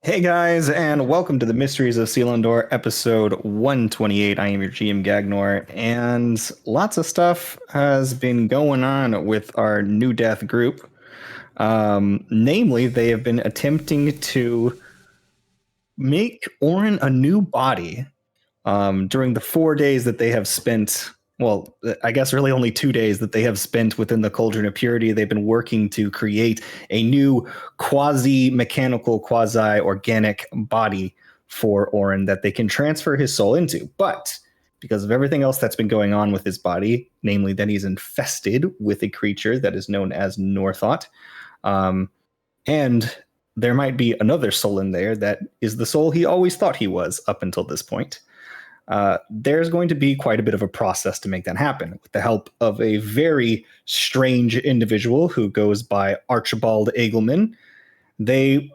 Hey guys, and welcome to the Mysteries of Selindor, episode 128. I am your GM Gagnor, and lots of stuff has been going on with our New Death group. Namely, they have been attempting to make Orin a new body during the 4 days that they have spent. Well, I guess really only 2 days that they have spent within the Cauldron of Purity. They've been working to create a new quasi-mechanical, quasi-organic body for Orin that they can transfer his soul into. But because of everything else that's been going on with his body, namely that he's infested with a creature that is known as Northought, and there might be another soul in there that is the soul he always thought he was up until this point. There's going to be quite a bit of a process to make that happen with the help of a very strange individual who goes by Archibald Eagleman. They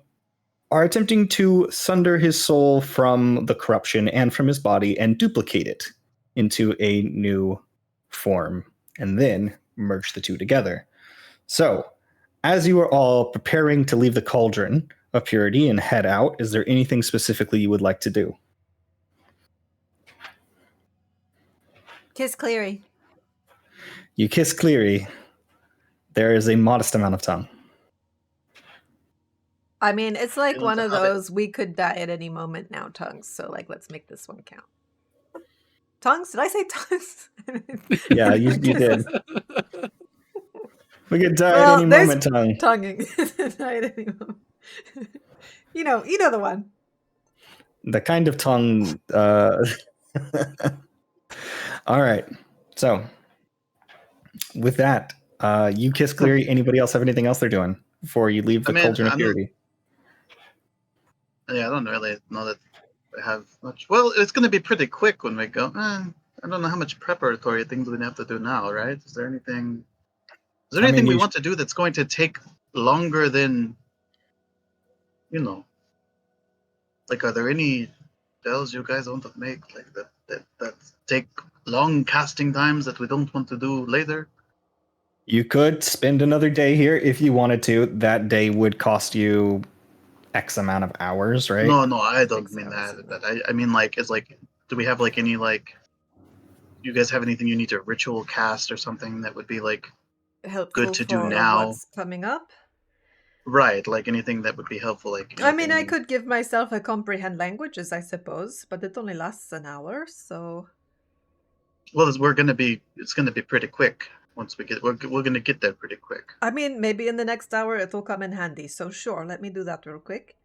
are attempting to sunder his soul from the corruption and from his body and duplicate it into a new form and then merge the two together. So, as you are all preparing to leave the Cauldron of Purity and head out, is there anything specifically you would like to do? Kiss Cleary. You kiss Cleary. There is a modest amount of tongue. I mean, it's like Feeling one to of have it. those we could die at any moment now tongues. So, like, let's make this one count. Tongues? Did I say tongues? Yeah, you did. We could die Well, at any there's moment, tongue. tonguing. Die at any moment. you know the one. The kind of tongue. All right. So, with that, you kiss Cleary. Anybody else have anything else they're doing before you leave the Cauldron of Purity? Yeah, I don't really know that I have much. Well, it's going to be pretty quick when we go. I don't know how much preparatory things we have to do now, right? Is there anything? Is there anything we want to do that's going to take longer than, like, are there any spells you guys want to make like that take long casting times that we don't want to do later? You could spend another day here if you wanted to. That day would cost you X amount of hours, right? No, I don't mean that. But I mean, like, it's like, do we have like any like? You guys have anything you need to ritual cast or something that would be like helpful good to do for now? What's coming up? Right, like anything that would be helpful. Like, I mean, I could give myself a comprehend languages, I suppose, but it only lasts an hour, so. Well, it's gonna be pretty quick once we get. We're gonna get there pretty quick. I mean, maybe in the next hour it will come in handy. So sure, let me do that real quick.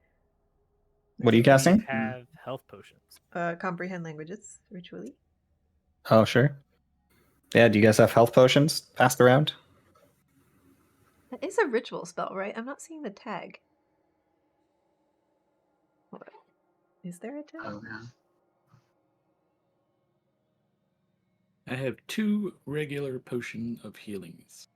What are you casting? We have health potions. Comprehend languages, ritually. Oh, sure. Yeah, do you guys have health potions passed around? That is a ritual spell, right? I'm not seeing the tag. What? Is there a tag? Oh yeah. I have 2 regular potion of healings.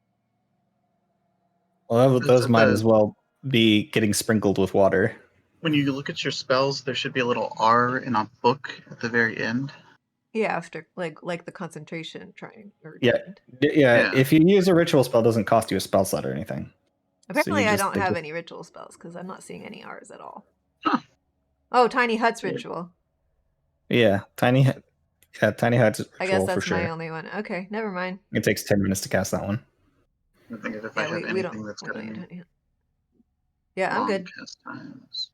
Well, those might as well be getting sprinkled with water. When you look at your spells, there should be a little R in a book at the very end. Yeah, after like the concentration trying. Yeah. If you use a ritual spell, it doesn't cost you a spell slot or anything. Apparently, I don't have any ritual spells because I'm not seeing any R's at all. Huh. Oh, Tiny Hut's ritual. Yeah, Tiny Hut's ritual. I guess that's for sure. my only one. Okay, never mind. It takes 10 minutes to cast that one. I think if I have anything that's got any. Yeah, I'm good. Cast times.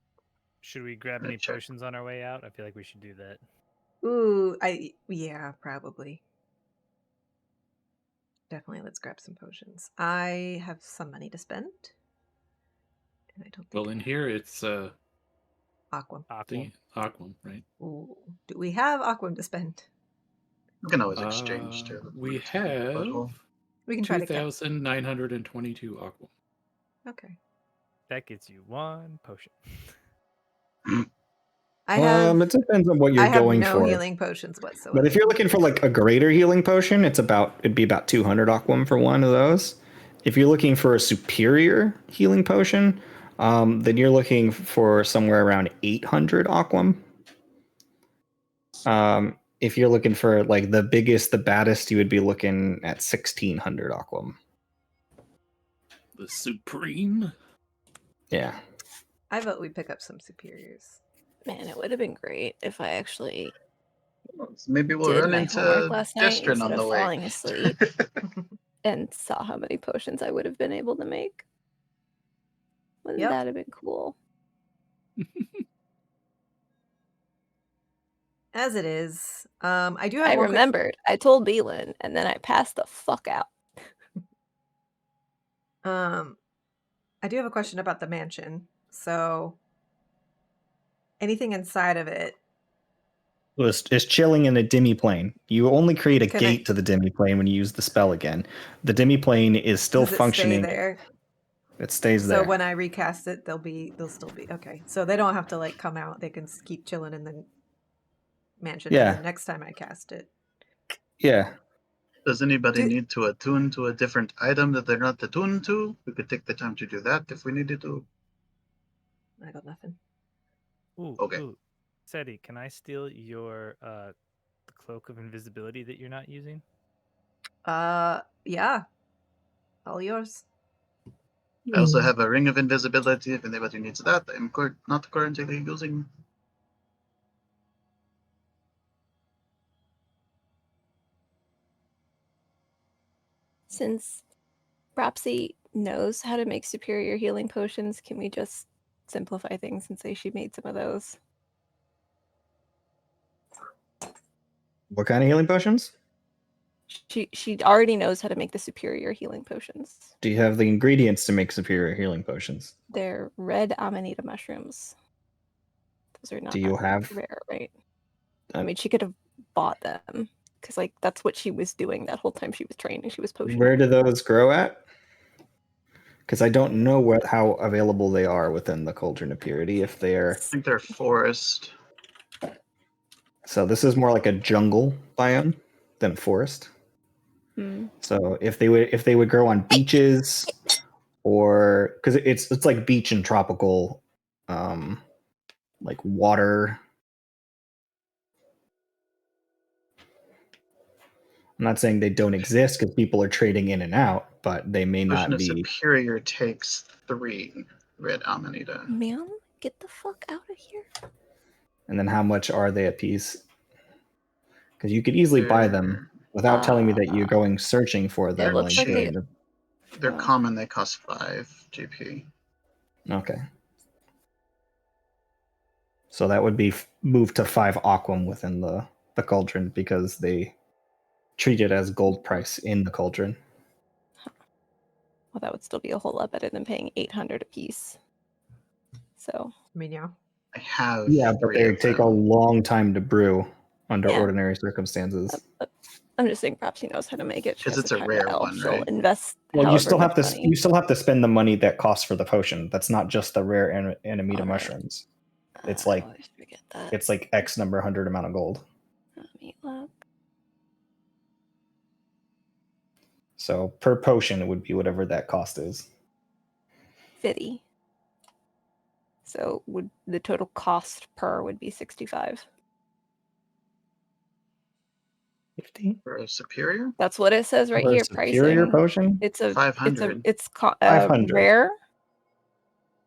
Should we grab any potions on our way out? I feel like we should do that. Ooh, yeah, probably. Definitely, let's grab some potions. I have some money to spend. And I don't think Well, in here it's Aquam. Aquam, right? Ooh, do we have Aquam to spend? We can always exchange too. We have. We can try to 2,922 Aquam. Okay. That gets you 1 potion. It depends on what you're going for. I have no healing potions whatsoever. But if you're looking for like a greater healing potion, it'd be about 200 Aquam for one of those. If you're looking for a superior healing potion, then you're looking for somewhere around 800 Aquam. If you're looking for like the biggest, the baddest, you would be looking at 1,600 Aquam. The supreme. Yeah. I vote we pick up some superiors. Man, it would have been great if I actually Maybe we'll did run my homework into last night Destrin instead on of the way. falling asleep and saw how many potions I would have been able to make. Wouldn't Yep. that have been cool? As it is, I do have I one quick- remembered. I told Beelan, and then I passed the fuck out. I do have a question about the mansion. So, anything inside of it? Is chilling in a demiplane. You only create a Can gate to the demiplane when you use the spell again. The demiplane is still Does it functioning. stay there? It stays So there. when I recast it, they'll still be okay. So they don't have to like come out. They can keep chilling in the mansion. Yeah. And then next time I cast it. Yeah. Does anybody Do- need to attune to a different item that they're not attuned to? We could take the time to do that if we needed to. I got nothing. Ooh, Okay. ooh. Seti, can I steal your the cloak of invisibility that you're not using? Yeah. All yours. I also have a ring of invisibility if anybody needs that. I'm not currently using. Since Rapsy knows how to make superior healing potions, can we just simplify things and say she made some of those? What kind of healing potions? She already knows how to make the superior healing potions. Do you have the ingredients to make superior healing potions? They're red amanita mushrooms. Those are not Do you have? rare, right? I mean, she could have bought them because, like, that's what she was doing that whole time she was training. She was potion. Where do those grow at? Because I don't know how available they are within the Cauldron of Purity. If they're I think they're forest. so, this is more like a jungle biome than a forest. Hmm. So if they would grow on beaches, or because it's like beach and tropical, like water. I'm not saying they don't exist because people are trading in and out, but they may Potion not of be. Superior takes 3 red amanita. Man, get the fuck out of here. And then how much are they a piece? Because you could easily buy them without telling me that you're going searching for them. It looks like they. They're Oh. common. They cost 5 GP. Okay. So that would be moved to 5 aquam within the cauldron because they treat it as gold price in the cauldron. Well, that would still be a whole lot better than paying 800 a piece. So. I mean, yeah. I have. Yeah, but 3 they of take them. a long time to brew under Yeah. ordinary circumstances. I'm just saying, perhaps she knows how to make it. She 'Cause has it's to a turn rare to elf. one, She'll right? invest. Well, you still have to money. you still have to spend the money that costs for the potion. That's not just the rare Amanita Alright. mushrooms. It's I like always forget that. it's like X number 100 amount of gold. Let me look. So per potion, it would be whatever that cost is. 50. So would the total cost per would be 65. 50 For a superior, That's what it says right for a here. superior Pricing. potion. It's a 500. it's 500. rare.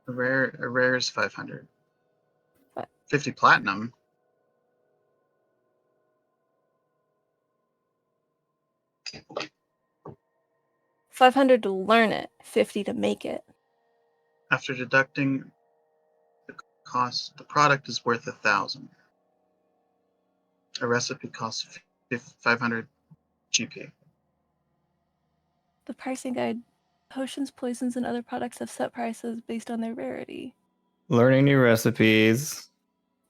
a rare is 500. What? 50 platinum. $500 to learn it, 50 to make it. After deducting the cost, the product is worth 1,000. A recipe costs 500 GP. The pricing guide: potions, poisons, and other products have set prices based on their rarity. Learning new recipes.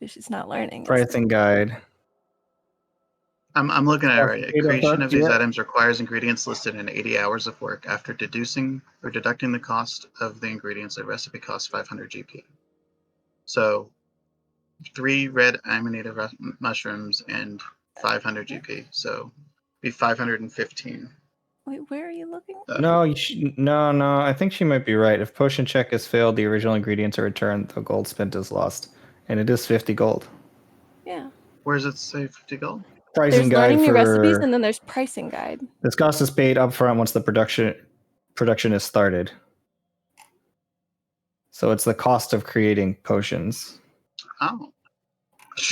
She's not learning. Pricing guide. I'm looking at it right. Data Creation book, of these yeah. items requires ingredients listed in 80 hours of work. After deducting or deducting the cost of the ingredients, a recipe costs 500 GP. So 3 red amanita mushrooms and 500 GP. So be 515. Wait, where are you looking? No, no. I think she might be right. If potion check is failed, the original ingredients are returned. The gold spent is lost, and it is 50 gold. Yeah. Where does it say 50 gold? Pricing There's guide learning new recipes, for and then there's pricing guide. this cost is paid upfront once the production is started. So it's the cost of creating potions Oh.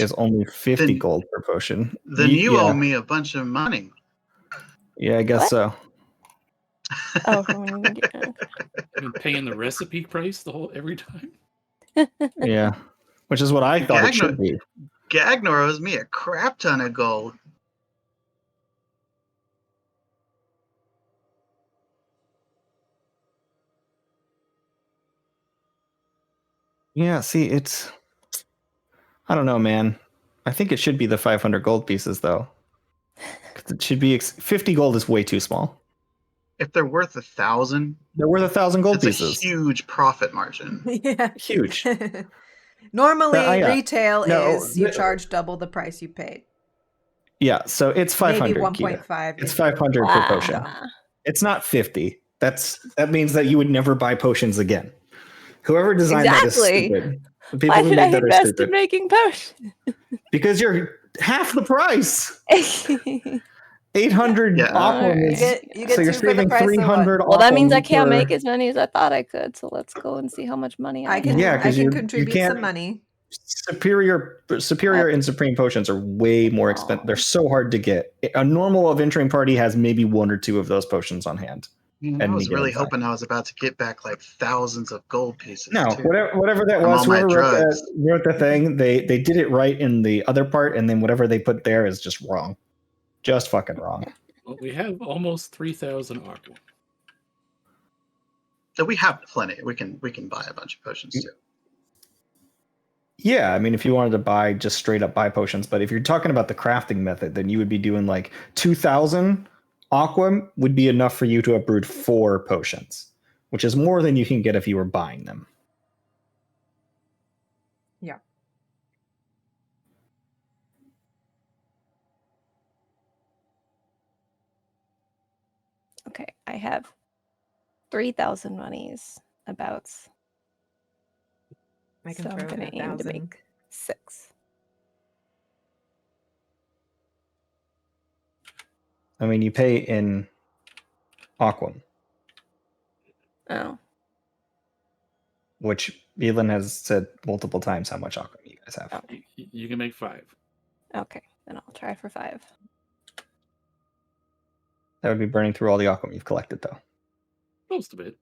is only 50 Then- gold per potion. Then you yeah, owe me a bunch of money. yeah, I guess What? so. Oh, for when you get. I've been paying the recipe price every time. Yeah, which is what I thought it should be. Gagnor owes me a crap ton of gold. Yeah, see, it's. I don't know, man. I think it should be the 500 gold pieces, though. 'Cause it should be 50 gold is way too small. If they're worth 1,000, They're worth 1,000 gold it's pieces. a huge profit margin. Yeah. Huge. Normally, yeah. retail No, is you the- charge double the price you paid. Yeah, so it's 500. Maybe Kita. 1.5. It's if- 500 per potion. Wow. It's not 50. That means that you would never buy potions again. Whoever designed that is Exactly. stupid. The people Why who did I made that are invest in stupid. making potions? Because you're half the price. 800 Yeah. aqua Alright. is. You get So you're two for the saving price of 300 Well, that means I aqua can't per- make as many as I thought I could. So let's go and see how much money I I can, have. Yeah, I 'cause can you contribute can't- some money. Superior and supreme potions are way more expensive. Oh. They're so hard to get. A normal adventuring party has maybe one or two of those potions on hand. I And was you get really inside. hoping I was about to get back like thousands of gold pieces. No, too. whatever that From was, all my whoever drugs. wrote the thing, they did it right in the other part, and then whatever they put there is just wrong. Just fucking wrong. Well, we have almost 3,000 aqua. So we have plenty. We can buy a bunch of potions too. Yeah, I mean, if you wanted to buy just straight up buy potions, but if you're talking about the crafting method, then you would be doing like 2,000 aqua would be enough for you to have brewed 4 potions, which is more than you can get if you were buying them. Yeah. Okay, I have 3,000 monies about. I can So I'm throw gonna in aim to 1,000. make 6. I mean, you pay in aqua, Oh, which Elin has said multiple times how much aqua you guys have. Oh. You can make 5. okay. Then I'll try for 5. That would be burning through all the aqua you've collected, though. Most of it.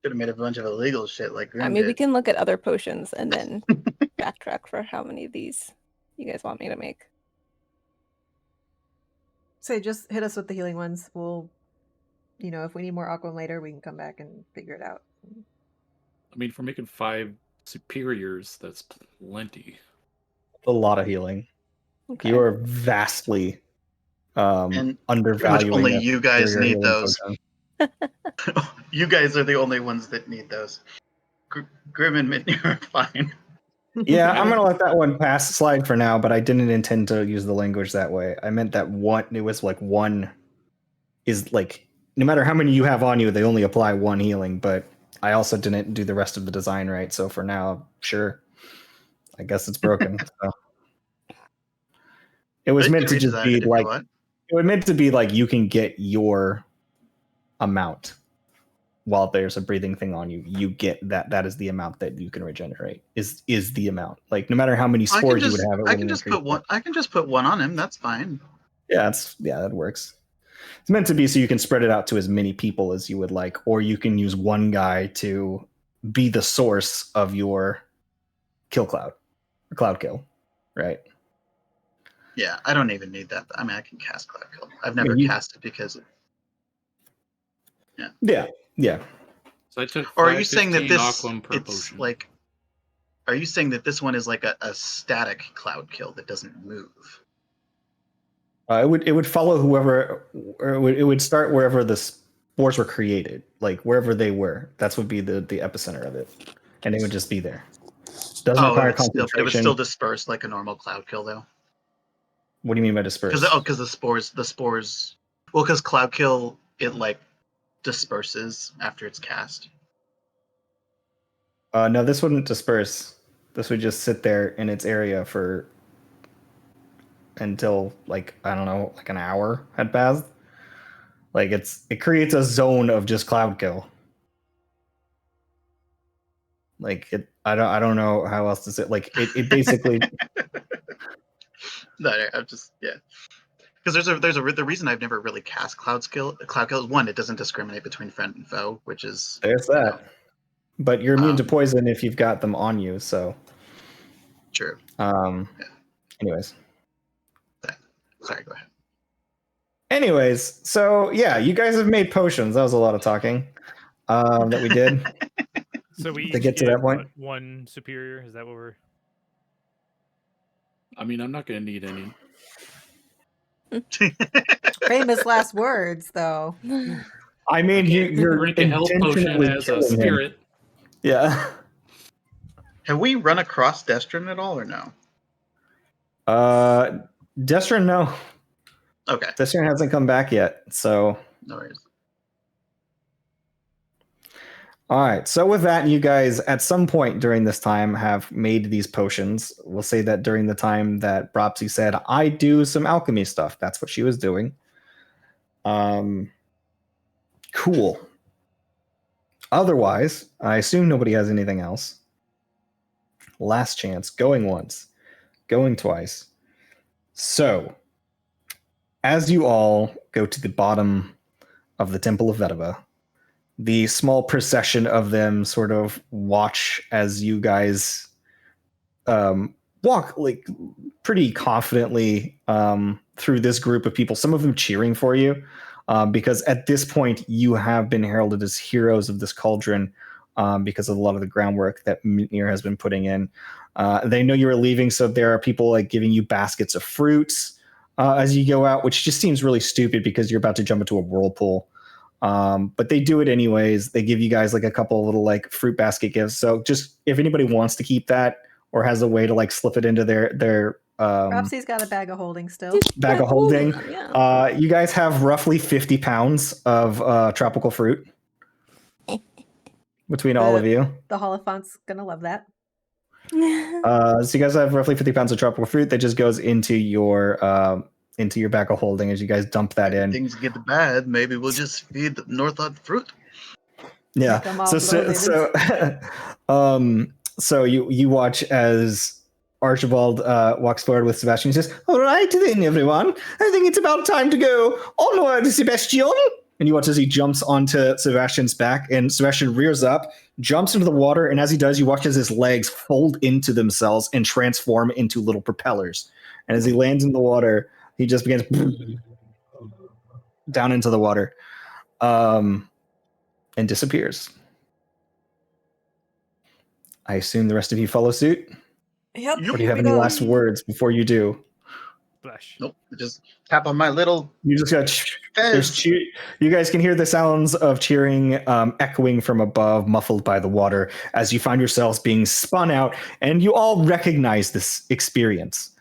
Could have made a bunch of illegal shit like Grim I mean, we did. can look at other potions and then backtrack for how many of these you guys want me to make. Say, just hit us with the healing ones. We'll, if we need more aqua later, we can come back and figure it out. I mean, if we're making 5 superiors, that's plenty. A lot of healing. Okay. You are vastly And pretty much undervaluing. only a you guys superior need healing those. potion. You guys are the only ones that need those. Grim and Mitney are fine. Yeah, I'm gonna let that one slide for now, but I didn't intend to use the language that way. I meant that it was like one is like no matter how many you have on you, they only apply one healing, but I also didn't do the rest of the design right, so for now, sure. I guess it's broken. So. It was meant to just be like it was meant to be like you can get your amount while there's a breathing thing on you. You get that is the amount that you can regenerate. Is the amount. Like no matter how many spores you would have, I can just put one. I can just put one on him. That's fine. Yeah, that works. It's meant to be so you can spread it out to as many people as you would like, or you can use one guy to be the source of your kill cloud or cloud kill, right? Yeah, I don't even need that. I mean, I can cast Cloud Kill. I've never cast it because. Yeah. So I took. Or are you saying that this? aquam per It's potion. like. Are you saying that this one is like a static Cloud Kill that doesn't move? It would follow whoever, or it would start wherever the spores were created, like wherever they were. That would be the epicenter of it, and it would just be there. Doesn't require concentration. But it would still disperse like a normal Cloud Kill, though. What do you mean by disperse? Because the spores. Well, because Cloud Kill it like disperses after it's cast. No, this wouldn't disperse. This would just sit there in its area for until like I don't know, like an hour had passed. Like it creates a zone of just Cloud Kill. Like I don't know how else to say. Like it basically. No, I'm just because the reason I've never really cast Cloud Kill is one, it doesn't discriminate between friend and foe, which is There's that. But you're immune to Um, poison if you've got them on you. So. true. Anyways. Sorry, go ahead. Anyways, so yeah, you guys have made potions. That was a lot of talking that we did. So we To each get to that point? what, one superior. Is that what we're? I mean, I'm not going to need any. Famous last words, though. I mean, you're Drink a health potion intentionally as a killing him. spirit. Yeah. Have we run across Destrin at all or no? Destrin, no. Okay, Destrin hasn't come back yet. So, no worries. all right. So with that, you guys at some point during this time have made these potions. We'll say that during the time that Bropsy said, "I do some alchemy stuff." That's what she was doing. Cool. Otherwise, I assume nobody has anything else. Last chance. Going once. Going twice. So, as you all go to the bottom of the Temple of Vedaba, the small procession of them sort of watch as you guys walk like pretty confidently through this group of people, some of them cheering for you, because at this point you have been heralded as heroes of this cauldron because of a lot of the groundwork that Mitnir has been putting in. They know you are leaving, so there are people like giving you baskets of fruits as you go out, which just seems really stupid because you're about to jump into a whirlpool. But they do it anyways. They give you guys like a couple of little like fruit basket gifts. So just if anybody wants to keep that or has a way to like slip it into their Propsy's got a bag of holding still. bag of holding, Yeah. you guys have roughly 50 pounds of tropical fruit between all of you. The Holophant's gonna love that. So you guys have roughly 50 pounds of tropical fruit that just goes into your bag of holding as you guys dump that in. Things get bad, maybe we'll just feed the Northland fruit. Yeah. Come on, So you watch as Archibald walks forward with Sebastian. He says, "All right then, everyone. I think it's about time to go onward, Sebastian." And you watch as he jumps onto Sebastian's back, and Sebastian rears up, jumps into the water, and as he does, you watch as his legs fold into themselves and transform into little propellers. And as he lands in the water, he just begins down into the water, and disappears. I assume the rest of you follow suit? Yep. Or do you have any last words before you do? Splash. Nope, just tap on my little You just got fez. you guys can hear the sounds of cheering echoing from above, muffled by the water, as you find yourselves being spun out, and you all recognize this experience.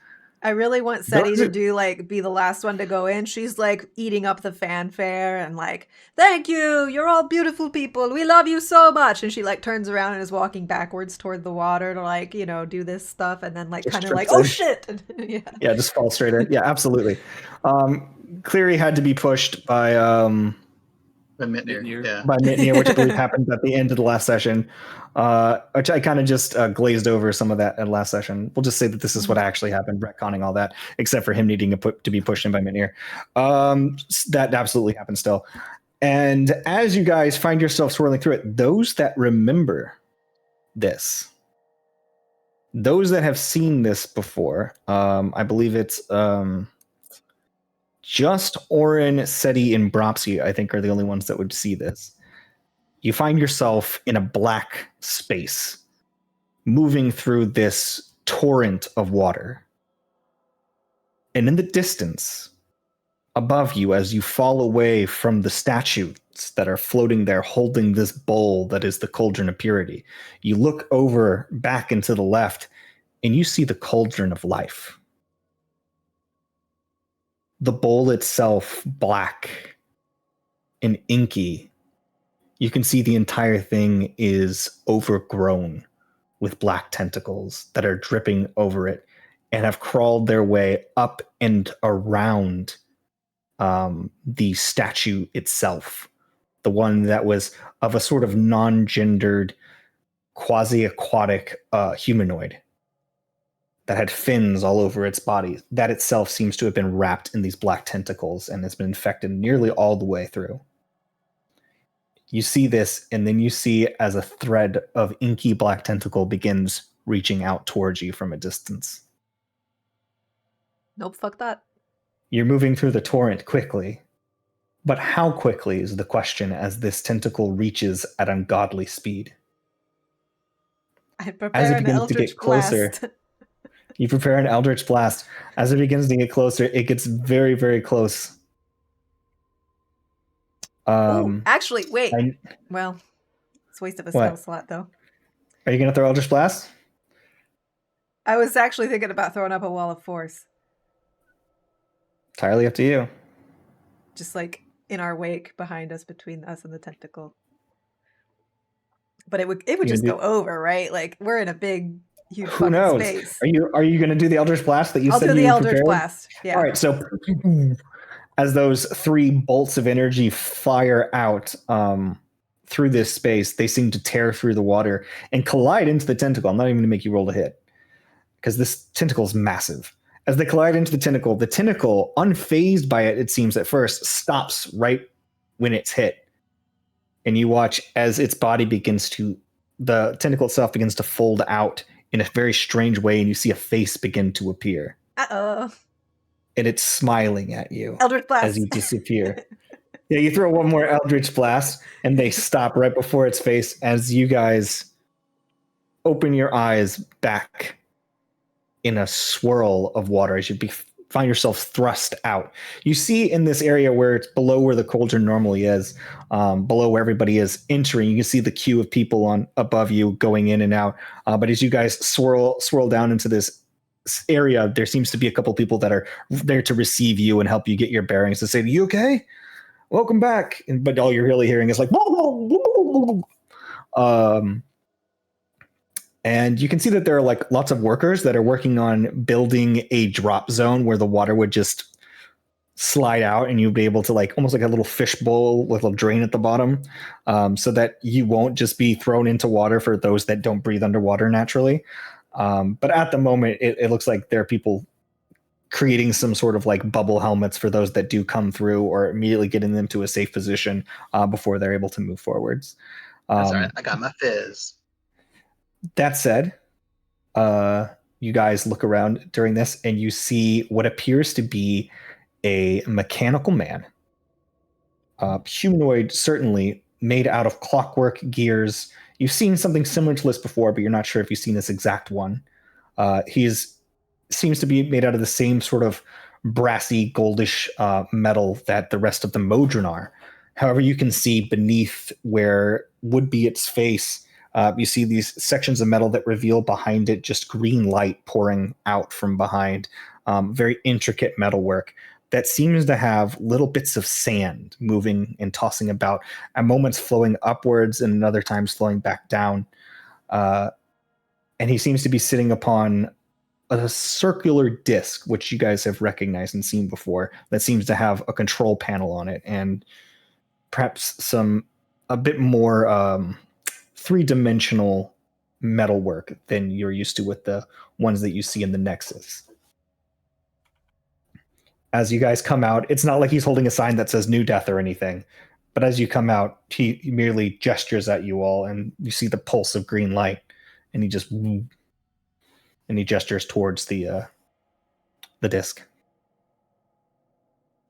I really want Seti Those to are- do like be the last one to go in. She's like eating up the fanfare and like, thank you, you're all beautiful people. We love you so much. And she like turns around and is walking backwards toward the water to like, you know, do this stuff and then like Just kind of like, trips oh in. shit. Yeah. Yeah, just fall straight in. Yeah, absolutely. Cleary had to be pushed by Mitnir. Yeah. Mitnir, which I believe happened at the end of the last session, which I kind of just glazed over some of that at last session. We'll just say that this is what actually happened, retconning all that, except for him needing to be pushed in by Mitnir. That absolutely happened still. And as you guys find yourself swirling through it, those that remember this, those that have seen this before, I believe it's just Orin, Seti, and Bropsy, I think, are the only ones that would see this. You find yourself in a black space, moving through this torrent of water. And in the distance, above you, as you fall away from the statues that are floating there holding this bowl that is the cauldron of purity, you look over back and to the left, and you see the cauldron of life. The bowl itself black and inky. You can see the entire thing is overgrown with black tentacles that are dripping over it and have crawled their way up and around the statue itself, the one that was of a sort of non-gendered quasi-aquatic humanoid that had fins all over its body. That itself seems to have been wrapped in these black tentacles and has been infected nearly all the way through. You see this, and then you see as a thread of inky black tentacle begins reaching out towards you from a distance. Nope, fuck that. You're moving through the torrent quickly, but how quickly is the question as this tentacle reaches at ungodly speed. I As prepare it an begins to eldritch get closer, blast. you prepare an eldritch blast. As it begins to get closer, it gets very, very close. Ooh, actually, wait. Well, it's a waste of a spell What? slot, though. Are you going to throw eldritch blast? I was actually thinking about throwing up a wall of force, Entirely up to you. just like in our wake, behind us, between us and the tentacle. But it would just go over, right? Like we're in a big, huge Who fucking knows? space. Are you going to do the eldritch blast that you I'll said do you the eldritch prepared? blast. Yeah. All right. So as those 3 bolts of energy fire out through this space, they seem to tear through the water and collide into the tentacle. I'm not even going to make you roll to hit because this tentacle is massive. As they collide into the tentacle, unfazed by it seems at first, stops right when it's hit. And you watch as its body the tentacle itself begins to fold out in a very strange way, and you see a face begin to appear. Uh-oh. And it's smiling at you Eldritch blast. as you disappear. Yeah, you throw one more eldritch blast, and they stop right before its face as you guys open your eyes back in a swirl of water as you find yourself thrust out. You see in this area where it's below where the cauldron normally is, below where everybody is entering, you can see the queue of people above you going in and out. But as you guys swirl down into this area, there seems to be a couple people that are there to receive you and help you get your bearings to say, "You okay? Welcome back." But all you're really hearing is like, and you can see that there are like lots of workers that are working on building a drop zone where the water would just slide out and you'd be able to like almost like a little fish bowl with a drain at the bottom, so that you won't just be thrown into water for those that don't breathe underwater naturally. But at the moment, it looks like there are people creating some sort of like bubble helmets for those that do come through, or immediately getting them to a safe position before they're able to move forwards. That's all right. I got my fizz. That said, you guys look around during this and you see what appears to be a mechanical man. Humanoid, certainly, made out of clockwork gears. You've seen something similar to this before, but you're not sure if you've seen this exact one. Seems to be made out of the same sort of brassy, goldish metal that the rest of the Modron are. However, you can see beneath where would be its face, you see these sections of metal that reveal behind it just green light pouring out from behind. Very intricate metalwork that seems to have little bits of sand moving and tossing about, at moments flowing upwards and other times flowing back down. And he seems to be sitting upon a circular disc, which you guys have recognized and seen before, that seems to have a control panel on it and perhaps a bit more three-dimensional metalwork than you're used to with the ones that you see in the Nexus. As you guys come out, it's not like he's holding a sign that says New Death or anything, but as you come out, he merely gestures at you all, and you see the pulse of green light, and he gestures towards the disc.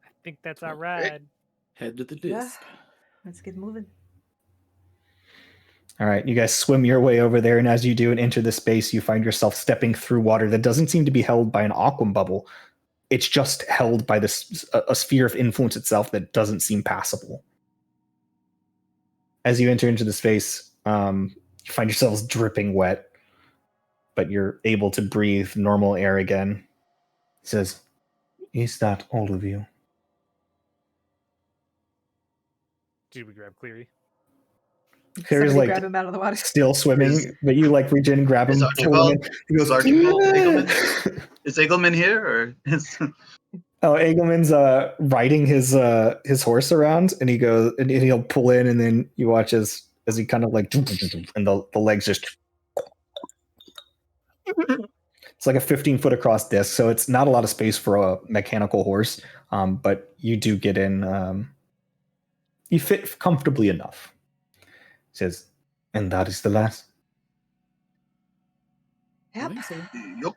I think that's our ride. Head to the Yeah. disc. Let's get moving. All right, you guys swim your way over there, and as you do and enter the space, you find yourself stepping through water that doesn't seem to be held by an aquam bubble. It's just held by this a sphere of influence itself that doesn't seem passable. As you enter into the space, you find yourselves dripping wet, but you're able to breathe normal air again. He says, "Is that all of you?" Did we grab Cleary? Cleary's Somebody like grab him out of the water. still swimming, but you like reach in and grab him. Is pull him in. He goes, Eagleman? Is Eagleman here, or is... Oh, Eagleman's riding his horse around, and he goes and he'll pull in, and then you watch as as he kind of like, and the legs just. It's like a 15-foot across disc, so it's not a lot of space for a mechanical horse, but you do get in. You fit comfortably enough. He says, and that is the last. I Yep. think so. Yup.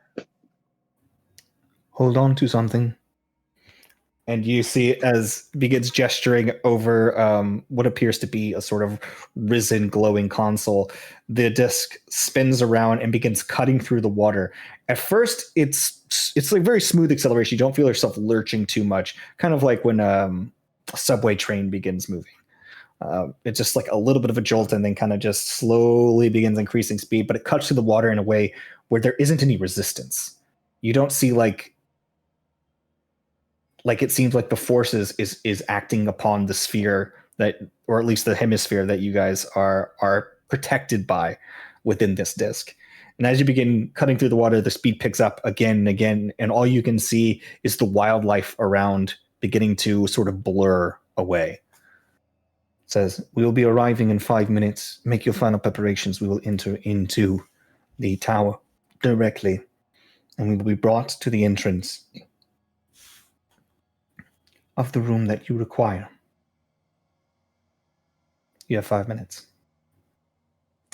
Hold on to something. And you see as begins gesturing over what appears to be a sort of risen, glowing console. The disc spins around and begins cutting through the water. At first, it's like very smooth acceleration. You don't feel yourself lurching too much, kind of like when a subway train begins moving. It's just like a little bit of a jolt and then kind of just slowly begins increasing speed, but it cuts through the water in a way where there isn't any resistance. You don't see like it seems like the force is acting upon the sphere that, or at least the hemisphere that you guys are protected by within this disc. And as you begin cutting through the water, the speed picks up again and again, and all you can see is the wildlife around beginning to sort of blur away. It says, we will be arriving in 5 minutes. Make your final preparations. We will enter into the tower directly, and we will be brought to the entrance of the room that you require. You have 5 minutes.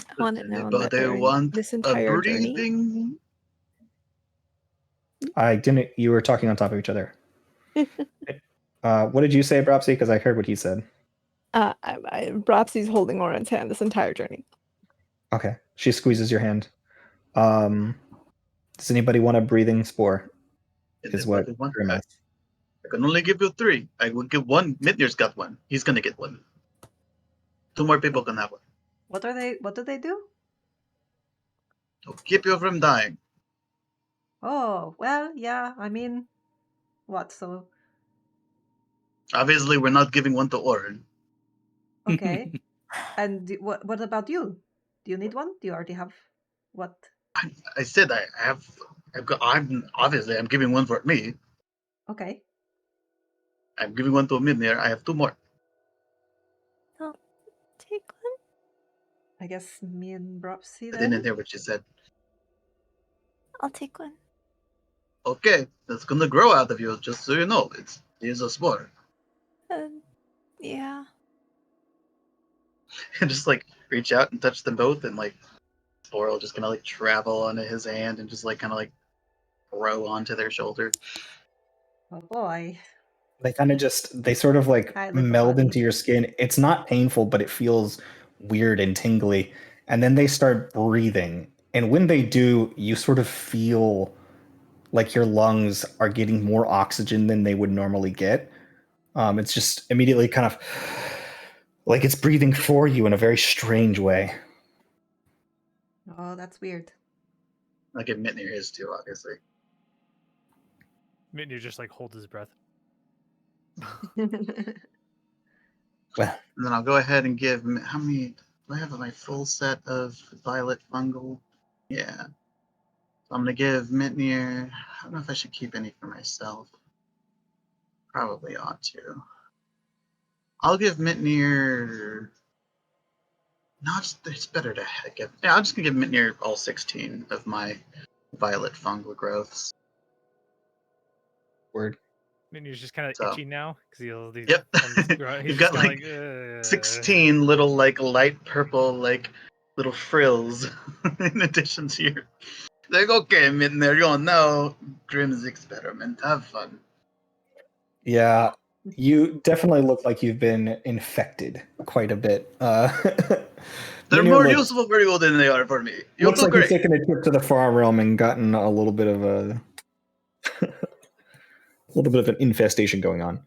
I want it Does known that anybody during want this a entire journey, breathing? I didn't. You were talking on top of each other. What did you say, Bropsy? Because I heard what he said. Bropsy's holding Oren's hand this entire journey. Okay. She squeezes your hand. Does anybody want a breathing spore? Is what Anybody want Grim that? asked. I can only give you 3. I will give 1. Midnir's got 1. He's gonna get 1. 2 more people can have 1. What do they do? To keep you from dying. Oh, well, yeah, I mean, what, so, Obviously, we're not giving 1 to Oren. okay. And what about you? Do you need one? Do you already have what? I said I have. I'm giving 1 for me. Okay. I'm giving 1 to Midnir. I have 2 more. I'll take one. I guess me and Bropsy I then. didn't hear what you said. I'll take one. Okay, that's gonna grow out of you. Just so you know, it's a spore. Yeah. And just like reach out and touch them both, and like spore will just kind of like travel onto his hand and just like kind of like grow onto their shoulder. Oh boy. They sort of like Hi, little meld buddy. into your skin. It's not painful, but it feels weird and tingly. And then they start breathing. And when they do, you sort of feel like your lungs are getting more oxygen than they would normally get. It's just immediately kind of like it's breathing for you in a very strange way. Oh, that's weird. I'll give Mitnir his too, obviously. Mitnir just like holds his breath. Well, And then I'll go ahead and give. How many? Do I have my full set of violet fungal? Yeah. So I'm gonna give Mitnir. I don't know if I should keep any for myself. Probably ought to. I'll give Mitnir. No, it's better to give. Yeah, I'm just gonna give Mitnir all 16 of my violet fungal growths. word. Mitnir's just kind of So- itchy now because he's Yep. he's You've just got, kinda like, 16 little like light purple like little frills in addition to your. Like, okay, Mitnir, you're going now. Grim's experiment. Have fun. Yeah, you definitely look like you've been infected quite a bit. They're Minion more looks- useful for you than they are for me. You'll Looks do like great. you've taken a trip to the farm realm and gotten a little bit of an infestation going on.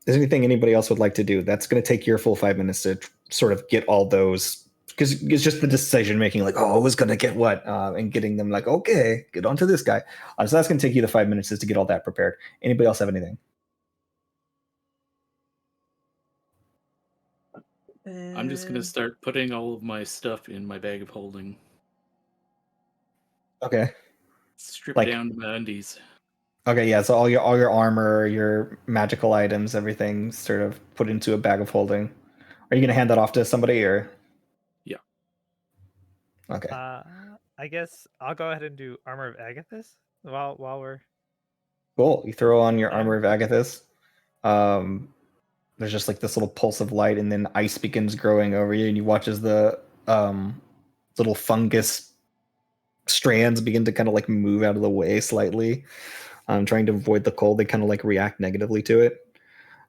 Is anything anybody else would like to do? That's going to take your full 5 minutes to sort of get all those, because it's just the decision making, like, oh, who's going to get what, and getting them like, okay, get on to this guy. So that's going to take you the 5 minutes just to get all that prepared. Anybody else have anything? I'm just gonna start putting all of my stuff in my bag of holding. Okay. Strip Like- down to my undies. Okay, yeah. So all your armor, your magical items, everything sort of put into a bag of holding. Are you going to hand that off to somebody or? Yeah. Okay. I guess I'll go ahead and do Armor of Agathis while we're. Cool. You throw on your Yeah. Armor of Agathis. There's just like this little pulse of light, and then ice begins growing over you, and you watch as the little fungus strands begin to kind of like move out of the way slightly, trying to avoid the cold. They kind of like react negatively to it,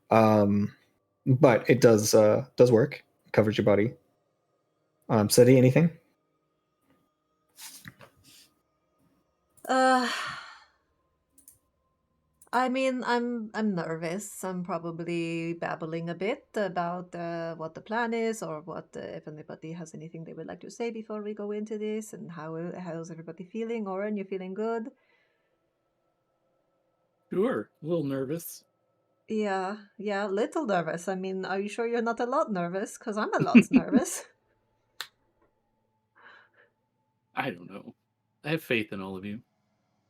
but it does work. It covers your body. Seti, anything? I mean, I'm nervous. I'm probably babbling a bit about what the plan is, or what if anybody has anything they would like to say before we go into this, and how's everybody feeling? Oren, you feeling good? Sure. A little nervous. Yeah, little nervous. I mean, are you sure you're not a lot nervous? Because I'm a lot nervous. I don't know. I have faith in all of you.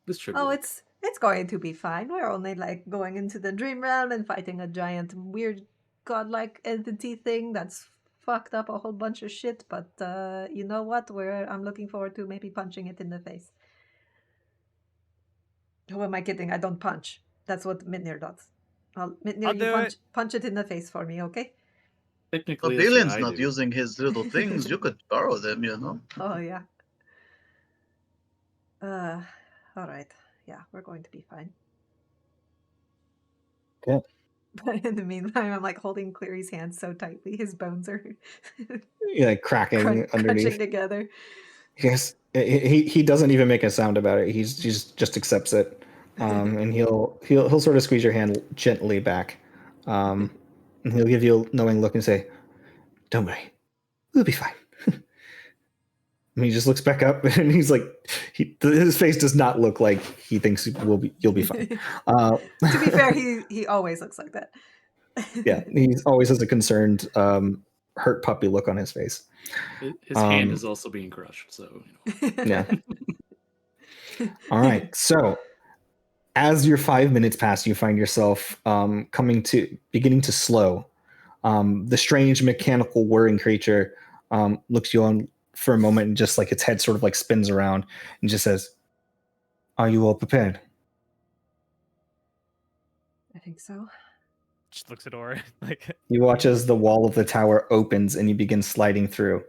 This should Oh, work. it's going to be fine. We're only like going into the dream realm and fighting a giant weird godlike entity thing that's fucked up a whole bunch of shit, but you know what? I'm looking forward to maybe punching it in the face. Who am I kidding? I don't punch. That's what Mitnir does. Mitnir, I'll you do it. punch it in the face for me, okay? Technically, that's what Abilian's I not do. using his little things. You could borrow them, you know. Oh yeah. All right. Yeah, we're going to be fine. Okay. But in the meantime, I'm like holding Cleary's hand so tightly, his bones are Yeah, like cracking underneath. crunching together. Yes, he doesn't even make a sound about it. He's just accepts it, and he'll sort of squeeze your hand gently back, and he'll give you a knowing look and say, "Don't worry, we'll be fine." And he just looks back up, and he's like, his face does not look like he thinks you'll be fine. To be fair, he always looks like that. Yeah, he always has a concerned, hurt puppy look on his face. His hand is also being crushed, so Yeah. All right. So, as your 5 minutes pass, you find yourself beginning to slow. The strange mechanical whirring creature looks you on for a moment, and just like its head sort of like spins around and just says, "Are you all prepared?" I think so. Just looks at Oren like. You watch as the wall of the tower opens and you begin sliding through.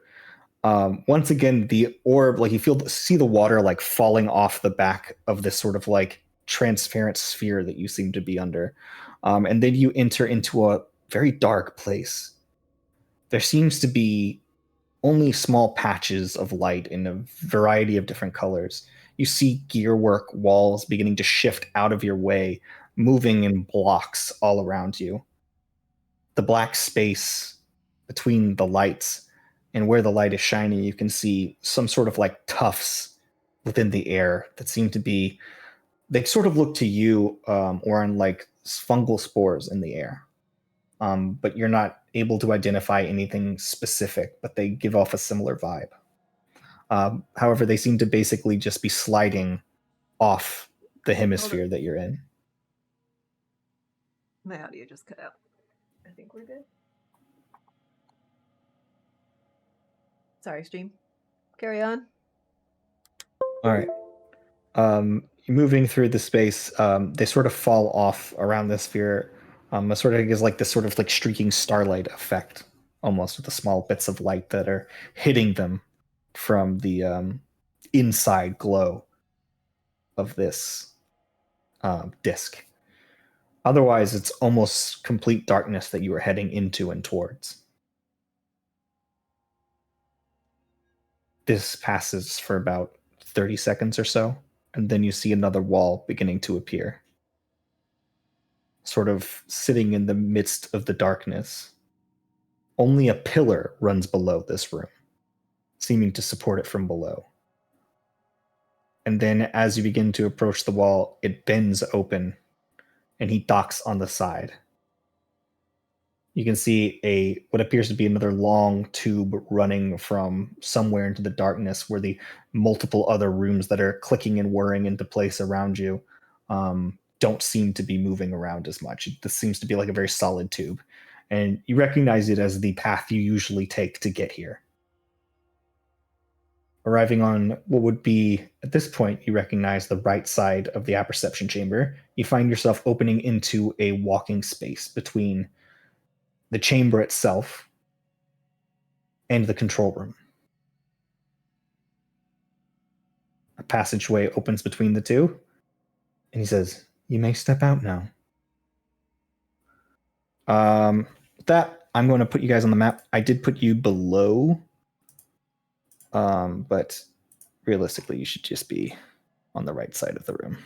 Once again, the orb, like you see the water like falling off the back of this sort of like transparent sphere that you seem to be under. And then you enter into a very dark place. There seems to be only small patches of light in a variety of different colors. You see gearwork walls beginning to shift out of your way, moving in blocks all around you. The black space between the lights and where the light is shining, you can see some sort of like tufts within the air that seem to be, they sort of look to you, or on like fungal spores in the air. But you're not able to identify anything specific, but they give off a similar vibe. However, they seem to basically just be sliding off the hemisphere that you're in. My audio just cut out. I think we're good. Sorry, stream. Carry on. All right. Moving through the space, they sort of fall off around the sphere. It sort of gives like this sort of like streaking starlight effect, almost with the small bits of light that are hitting them from the inside glow of this disc. Otherwise, it's almost complete darkness that you are heading into and towards. This passes for about 30 seconds or so, and then you see another wall beginning to appear, sort of sitting in the midst of the darkness. Only a pillar runs below this room, seeming to support it from below. And then as you begin to approach the wall, it bends open, and he docks on the side. You can see what appears to be another long tube running from somewhere into the darkness, where the multiple other rooms that are clicking and whirring into place around you don't seem to be moving around as much. This seems to be like a very solid tube. and you recognize it as the path you usually take to get here. Arriving on what would be, at this point, you recognize the right side of the apperception chamber. You find yourself opening into a walking space between the chamber itself and the control room. A passageway opens between the two, and he says, "You may step out now." With that, I'm going to put you guys on the map. I did put you below, but realistically, you should just be on the right side of the room.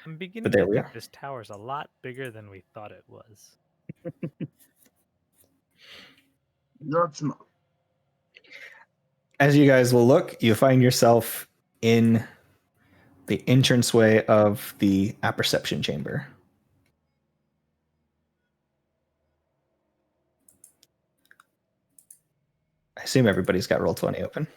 I'm beginning But there to we think are. this tower's a lot bigger than we thought it was. Not small. As you guys will look, you find yourself in the entranceway of the apperception chamber. I assume everybody's got Roll20 open.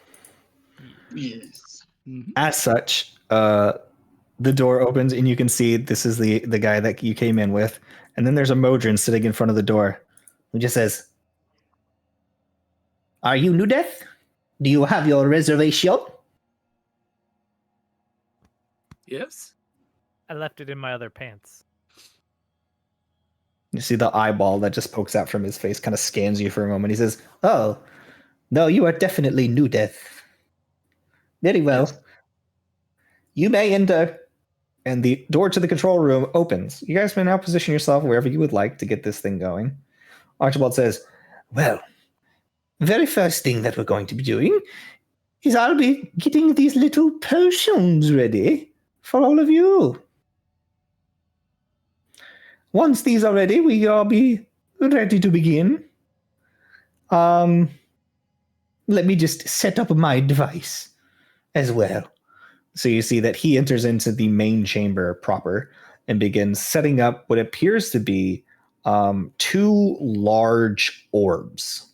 Yes. Mhm. As such, the door opens and you can see this is the guy that you came in with. And then there's a Modron sitting in front of the door who just says, "Are you New Death? Do you have your reservation?" Yes. I left it in my other pants. You see the eyeball that just pokes out from his face, kind of scans you for a moment. He says, "Oh, no, you are definitely New Death. Very well. Yes. You may enter." And the door to the control room opens. You guys may now position yourself wherever you would like to get this thing going. Archibald says, "Well, very first thing that we're going to be doing is I'll be getting these little potions ready for all of you. Once these are ready, we'll be ready to begin. Let me just set up my device as well." So you see that he enters into the main chamber proper and begins setting up what appears to be two large orbs.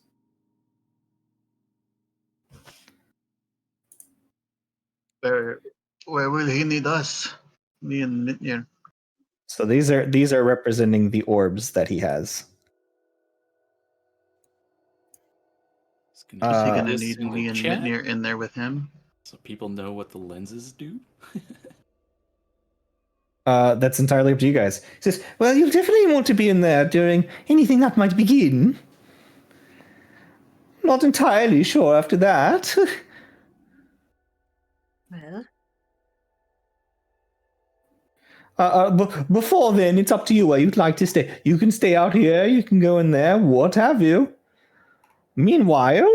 Where will he need us? Me and Mitnir. So these are representing the orbs that he has. Is he Is he put gonna this need in me the and chat Mitnir in there with him? so people know what the lenses do? That's entirely up to you guys. He says, "Well, you'll definitely want to be in there during anything that might begin. Not entirely sure after that." Well, Before then, it's up to you where you'd like to stay. You can stay out here, you can go in there, what have you. Meanwhile,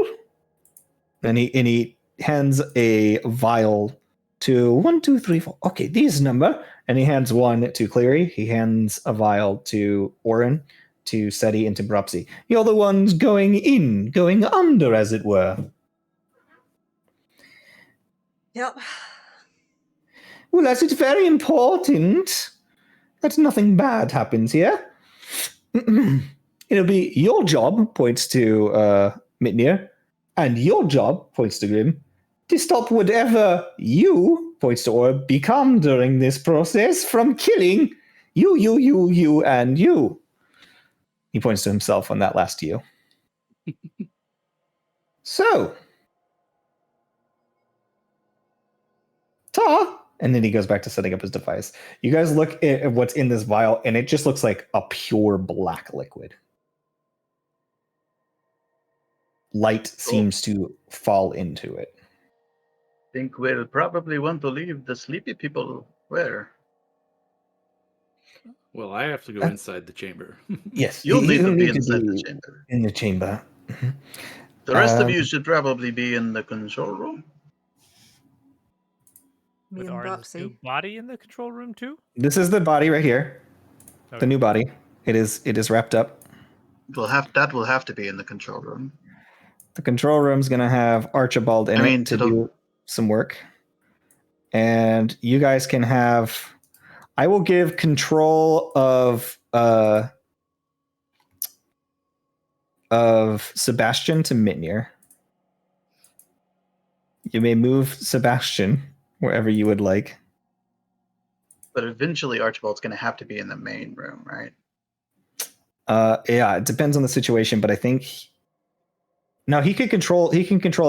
and he hands a vial to 1, 2, 3, 4. Okay, these number. And he hands one to Cleary. He hands a vial to Orin, to Seti, and to Brupsy. You're the ones going in, going under, as it were. yep. Well, as it's very important that nothing bad happens here. It'll be your job, points to Mitnir, and your job, points to Grim, to stop whatever you, points to Orb, become during this process from killing you, and you. He points to himself on that last you. So, ta! And then he goes back to setting up his device. You guys look at what's in this vial, and it just looks like a pure black liquid. Light seems to fall into it. Think we'll probably want to leave the sleepy people where? Well, I have to go inside the chamber. Yes, You'll need to be need inside the chamber. in the chamber. The rest of you should probably be in the control room. Me With and Arden's new Brupsy. body in the control room too? This is the body right here. Okay. The new body. It is wrapped up. Will have to be in the control room. The control room's gonna have Archibald in it to do some work. And you guys can have. I will give control of Sebastian to Mitnir. You may move Sebastian wherever you would like. But eventually Archibald's going to have to be in the main room, right? Yeah, it depends on the situation, but I think no, he can control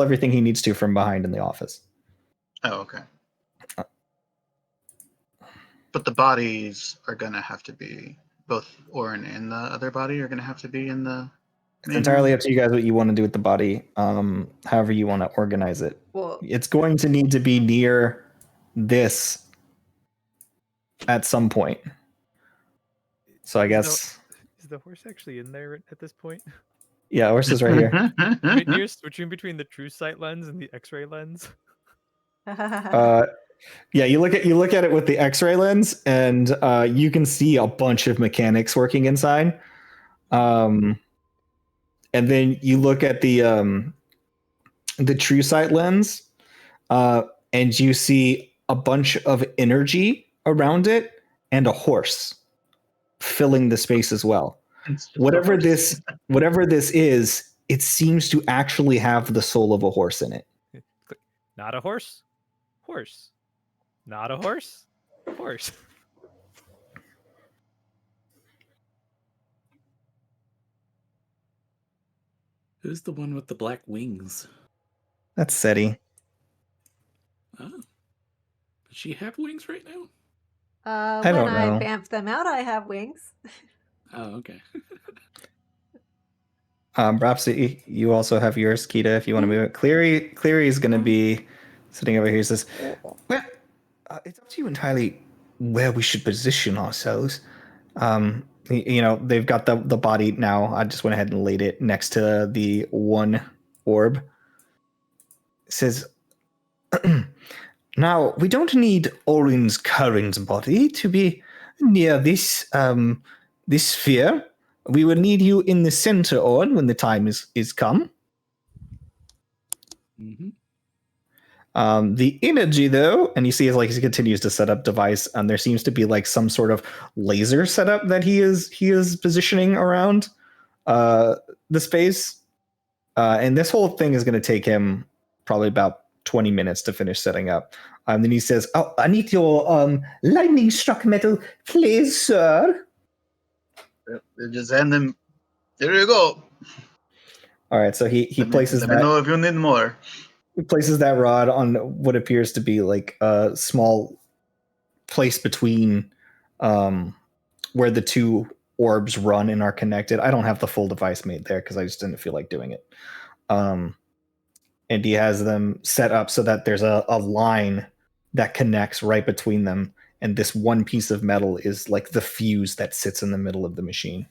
everything he needs to from behind in the office. Oh, okay. But the bodies are gonna have to be both Orin and the other body are gonna have to be in the. It's entirely up to you guys what you want to do with the body. However you want to organize it. Well, It's going to need to be near this at some point. So I guess Is the horse actually in there at this point? yeah, horse is right here. Near switching between the true sight lens and the X-ray lens. Yeah, you look at it with the X-ray lens, and you can see a bunch of mechanics working inside. And then you look at the true sight lens, and you see a bunch of energy around it and a horse filling the space as well. Whatever this is, it seems to actually have the soul of a horse in it. Not a horse. Horse. Not a horse. Horse. Who's the one with the black wings? That's SETI. Oh. Does she have wings right now? I don't when I know. bamf them out, I have wings. Oh, okay. Perhaps you also have yours, Kita, if you want to move it. Cleary is going to be sitting over here. He says, well, it's up to you entirely where we should position ourselves. They've got the body now. I just went ahead and laid it next to the one orb. It says, now, we don't need Orin's current body to be near this sphere. We will need you in the center, Orin, when the time is come. Mm-hmm. The energy, though, and you see as he continues to set up device, and there seems to be some sort of laser setup that he is positioning around the space, and this whole thing is going to take him probably about 20 minutes to finish setting up. Then he says, "Oh, I need your lightning struck metal, please, sir." Yep, just hand them. There you go. All right, so he places let that. me know if you need more. He places that rod on what appears to be a small place between where the two orbs run and are connected. I don't have the full device made there because I just didn't feel like doing it. And he has them set up so that there's a line that connects right between them, and this one piece of metal is the fuse that sits in the middle of the machine.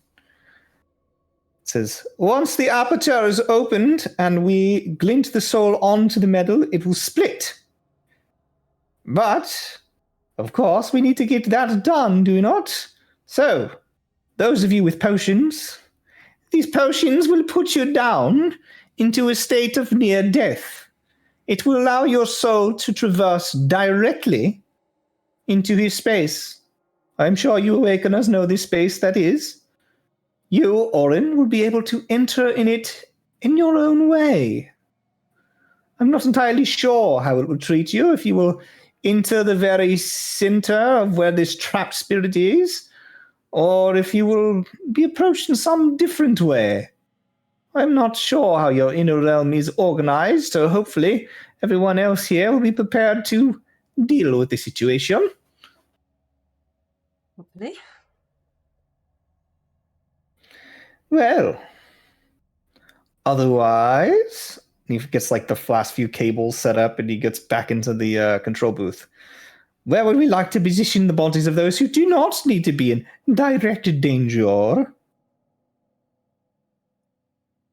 It says, once the aperture is opened and we glint the soul onto the metal, it will split. But, of course, we need to get that done, do we not? So, those of you with potions, these potions will put you down into a state of near death. It will allow your soul to traverse directly into this space. I'm sure you awakeners know this space that is. You, Orin, will be able to enter in it in your own way. I'm not entirely sure how it will treat you, if you will enter the very center of where this trapped spirit is, or if you will be approached in some different way. I'm not sure how your inner realm is organized, so hopefully everyone else here will be prepared to deal with the situation. Hopefully. Well, otherwise, he gets the last few cables set up and he gets back into the control booth. Where would we like to position the bodies of those who do not need to be in direct danger?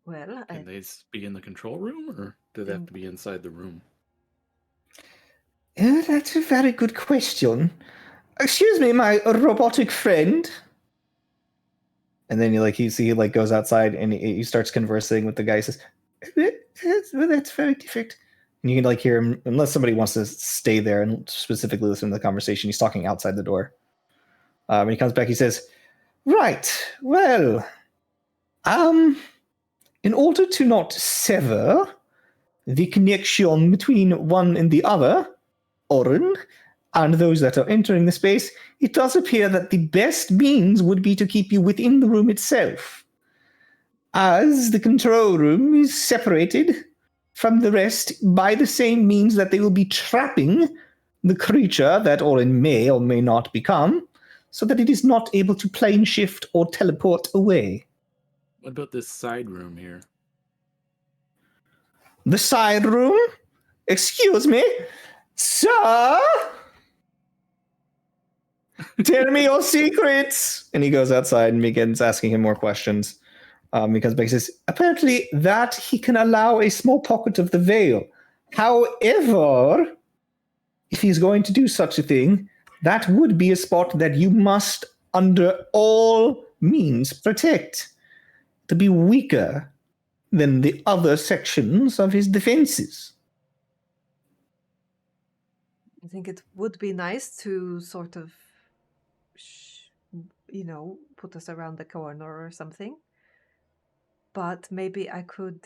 Well, Can they be in the control room, or do they have to be inside the room? That's a very good question. Excuse me, my robotic friend. And then he goes outside and he starts conversing with the guy. He says, "That's very different." And you can hear him, unless somebody wants to stay there and specifically listen to the conversation. He's talking outside the door. When he comes back, he says, "Right, well, in order to not sever the connection between one and the other, Orin, and those that are entering the space, it does appear that the best means would be to keep you within the room itself, as the control room is separated from the rest by the same means that they will be trapping the creature that Orin may or may not become, so that it is not able to plane shift or teleport away. What about this side room here? The side room? Excuse me? Sir? Tell me your secrets! And he goes outside and begins asking him more questions. Because Beck says, apparently that he can allow a small pocket of the veil. However, if he's going to do such a thing, that would be a spot that you must, under all means, protect. To be weaker than the other sections of his defenses. I think it would be nice to sort of, put us around the corner or something. But maybe I could,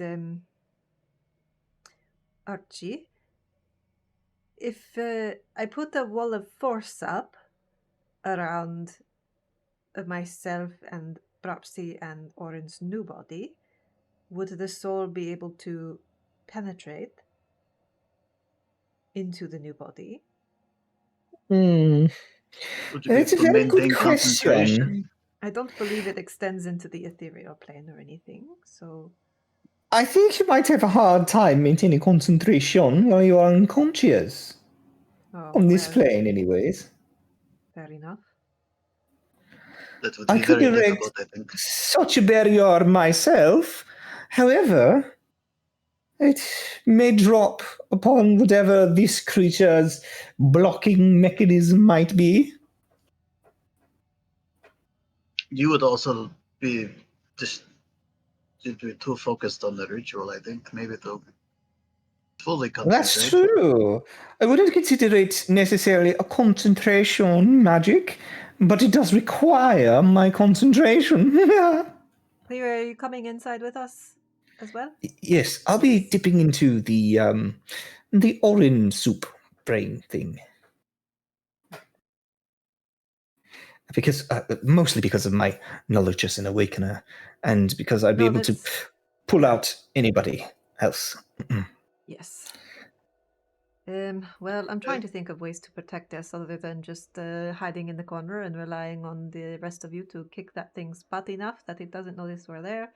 Archie, if I put a wall of force up around myself and Brapsi and Orin's new body, would the soul be able to penetrate into the new body? Would you be It's a able to very good maintain question. concentration? I don't believe it extends into the ethereal plane or anything, so... I think you might have a hard time maintaining concentration while you are unconscious. Oh, On this well, plane, anyways. fair enough. That would I be could very erect difficult, I think. such a barrier myself. However, it may drop upon whatever this creature's blocking mechanism might be. You would also be just you'd be too focused on the ritual, I think. Maybe to fully That's concentrate. true. I wouldn't consider it necessarily a concentration magic, but it does require my concentration. Cleo, are you coming inside with us as well? Yes, I'll be dipping into the orange soup brain thing. Because mostly because of my knowledge as an awakener, and because I'd be No, able to that's... pull out anybody else. Yes. Well, I'm trying to think of ways to protect us other than just hiding in the corner and relying on the rest of you to kick that thing's butt enough that it doesn't notice we're there,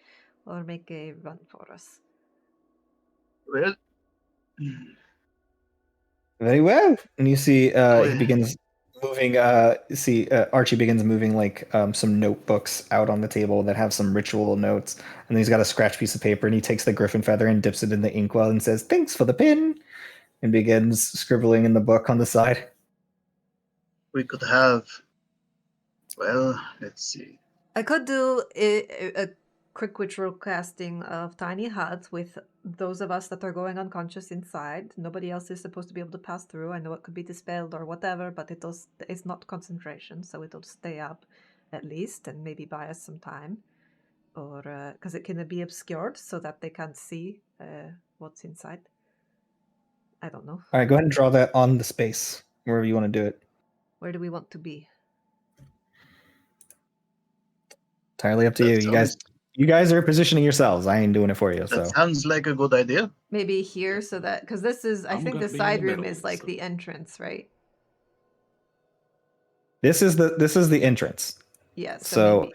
or make a run for us. Well, Very well. And you see he yeah. begins moving Archie begins moving like some notebooks out on the table that have some ritual notes, and then he's got a scratch piece of paper, and he takes the griffin feather and dips it in the inkwell and says, "Thanks for the pin," and begins scribbling in the book on the side. We could have. Well, let's see. I could do a quick ritual casting of tiny huts with those of us that are going unconscious inside. Nobody else is supposed to be able to pass through. I know it could be dispelled or whatever, but it's not concentration, so it'll stay up at least and maybe buy us some time. Or because it can be obscured so that they can't see what's inside. I don't know. All right, go ahead and draw that on the space wherever you want to do it. Where do we want to be? Entirely up to you. You guys are positioning yourselves. I ain't doing it for you. That So sounds like a good idea. Maybe here, so that because this is, I I'm think gonna the be in the side room middle, is like so- the entrance, right? this is the entrance. Yeah. So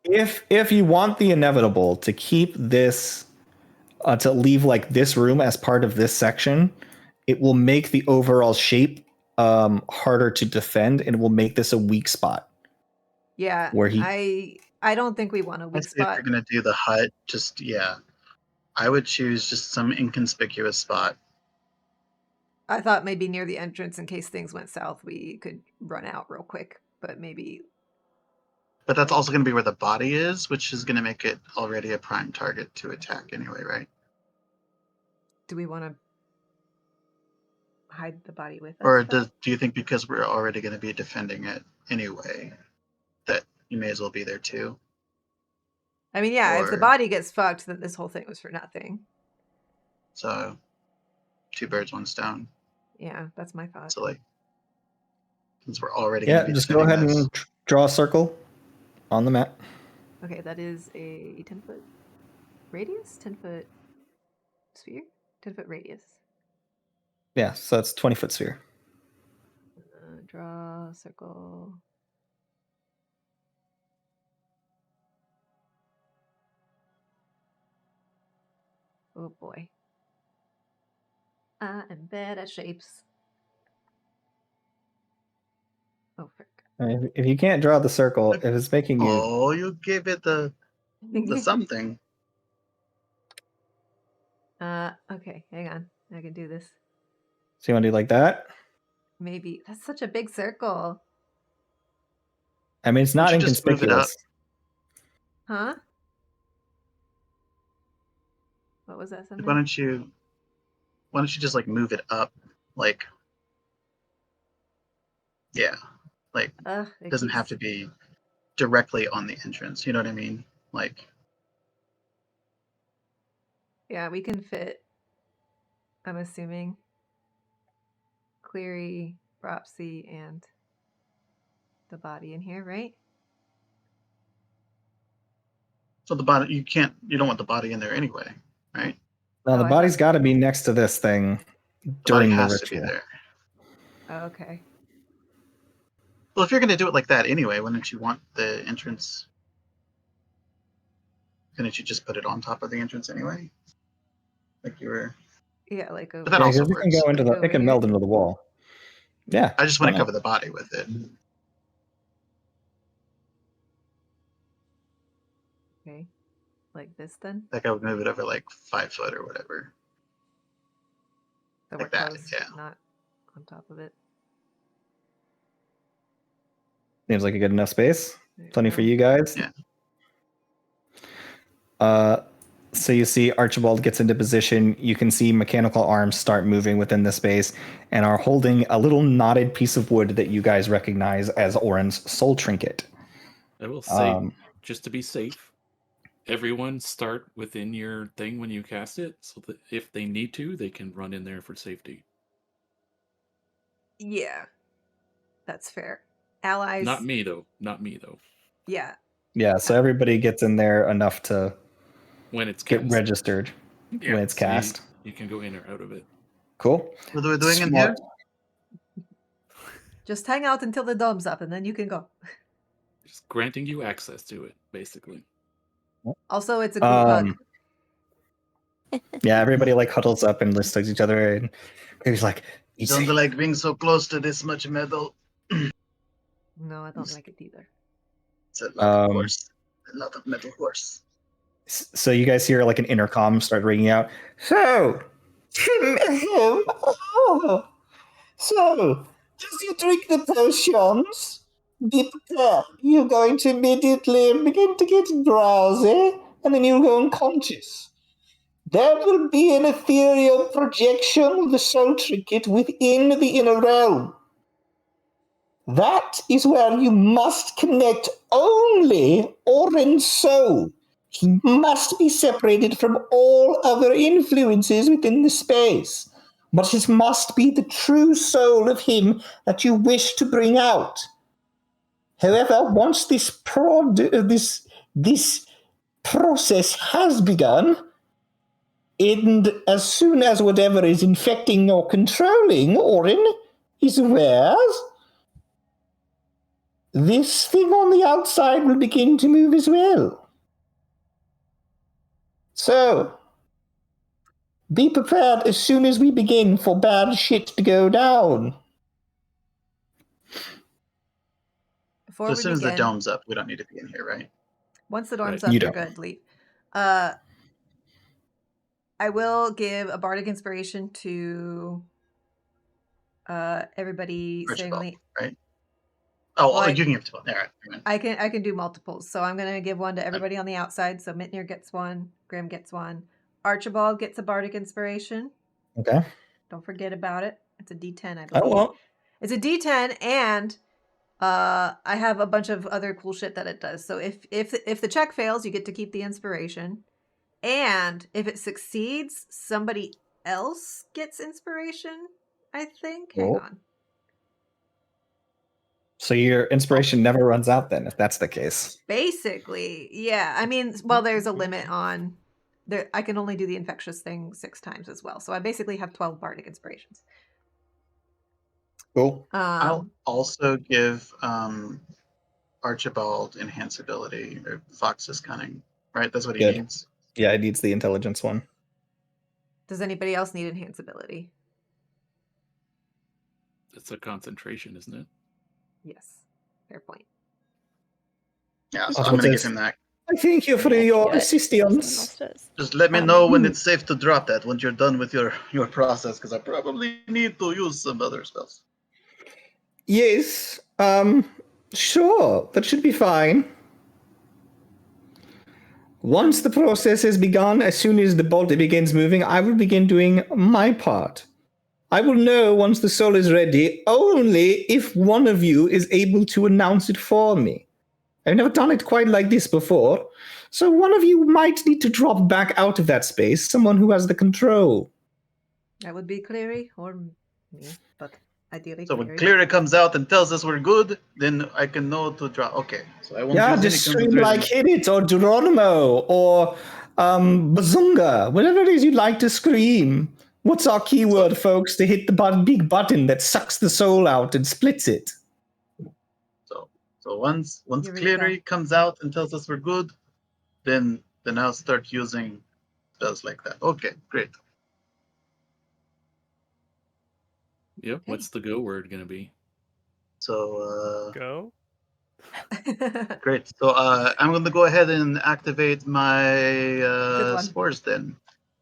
maybe. if you want the inevitable to keep this to leave like this room as part of this section, it will make the overall shape harder to defend, and it will make this a weak spot. Yeah. Where he I don't think we want a I weak say if spot. you're gonna do the hut, just I would choose just some inconspicuous spot. I thought maybe near the entrance in case things went south, we could run out real quick. But maybe. But that's also gonna be where the body is, which is gonna make it already a prime target to attack anyway, right? Do we want to hide the body with us? Or though? do you think because we're already gonna be defending it anyway, that you may as well be there too? I mean, yeah. If the or- body gets fucked, then this whole thing was for nothing. So, two birds, one stone. Yeah, that's my thought. So like, since we're already going Yeah, to be just go defending ahead this. and draw a circle on the map. Okay, that is a 10-foot radius? 10-foot sphere? 10-foot radius. Yeah, so that's 20-foot sphere. Draw a circle. Oh boy. I am bad at shapes. Oh, frick. If you can't draw the circle, if it's making you... Oh, you gave it the something. Okay, hang on. I can do this. So you want to do like that? Maybe. That's such a big circle. I mean, it's Why not don't you just move it up? inconspicuous. Huh? What was that Why something? don't you just like move it up? Like, yeah, like it doesn't have to be directly on the entrance. You know what I mean? Like, Yeah, we can fit, I'm assuming, Cleary, Bropsy, and the body in here, right? so the body, you don't want the body in there anyway, right? Now, the I body's thought... got to be next to this thing The body during the has to be ritual. there. Oh, okay. Well, if you're going to do it like that anyway, wouldn't you want the entrance? Couldn't you just put it on top of the entrance anyway? Like you were. Yeah, like But that Yeah, also because it can works. go into Like the... It over can here? meld into the wall. Yeah. I just why want to not? cover the body with it. Okay. Like this then? Like I would move it over like 5 foot or whatever. So Like we're that, close, yeah. but not on top of it. Seems like a good enough space. There you Plenty for go. you guys. Yeah. So you see Archibald gets into position. You can see mechanical arms start moving within the space and are holding a little knotted piece of wood that you guys recognize as Orin's soul trinket. I will say, just to be safe, everyone start within your thing when you cast it, so that if they need to, they can run in there for safety. Yeah. That's fair. Allies. Not me though. Not me though. Yeah. Yeah, so everybody gets in there enough to When it's get cast. registered when it's so cast. You can go in or out of it. Cool. What are we doing in Smart. here? Just hang out until the dome's up and then you can go. Just granting you access to it, basically. Also, it's a group hug. Yeah, everybody like huddles up and just hugs each other, and he's like, You don't like being so close to this much metal. No, I don't like it either. It's a lot of horse. A lot of metal horse. So you guys hear like an intercom start ringing out. So, as you drink the potions, be prepared. You're going to immediately begin to get drowsy, and then you'll go unconscious. There will be an ethereal projection of the soul trinket within the inner realm. That is where you must connect only Orin's soul. He must be separated from all other influences within the space. But it must be the true soul of him that you wish to bring out. However, once this process has begun, and as soon as whatever is infecting or controlling Orin is aware, this thing on the outside will begin to move as well. So, be prepared as soon as we begin for bad shit to go down. Before So we as soon as the begin, dome's up, we don't need to be in here, right? once the dome's Right. up, You you're don't. good. Leave. I will give a bardic inspiration to everybody saying Archibald, only. right? Oh, Well, you can give it to both. All right. I can do multiples. So I'm gonna give one to everybody on the outside. So Mitnir gets one, Grim gets one, Archibald gets a bardic inspiration. Okay. Don't forget about it. It's a D10, I I believe. won't. It's a D10, and I have a bunch of other cool shit that it does. So if the check fails, you get to keep the inspiration, and if it succeeds, somebody else gets inspiration. I think. Hang Cool. on. So your inspiration never runs out then, if that's the case. Basically, yeah. I mean, well, there's a limit on. I can only do the infectious thing 6 times as well. So I basically have 12 bardic inspirations. Cool. I'll also give Archibald enhance ability or Fox's cunning. Right, that's what he Good. needs. Yeah, it needs the intelligence one. Does anybody else need enhance ability? It's a concentration, isn't it? Yes. Fair point. Yeah, so I'm gonna give him that. I thank you for Yeah, your yeah, assistance. someone else does. Just let me know when it's safe to drop that once you're done with your process, because I probably need to use some other spells. Yes. Sure. That should be fine. Once the process has begun, as soon as the bolt begins moving, I will begin doing my part. I will know once the soul is ready only if one of you is able to announce it for me. I've never done it quite like this before, so one of you might need to drop back out of that space, someone who has the control. That would be Cleary or me, but ideally So when Cleary. Cleary comes out and tells us we're good, then I can know to drop. Okay, so I won't use Just any scream like Hibbit or Geronimo or Bazunga, whatever it is you'd like to scream. What's our keyword, folks, to hit the big button that sucks the soul out and splits it? So once Eureka. Cleary comes out and tells us we're good, then I'll start using spells like that. Okay, great. Yep. Okay. What's the go word gonna be? So Go. great. So I'm going to go ahead and activate my Good one. spores then.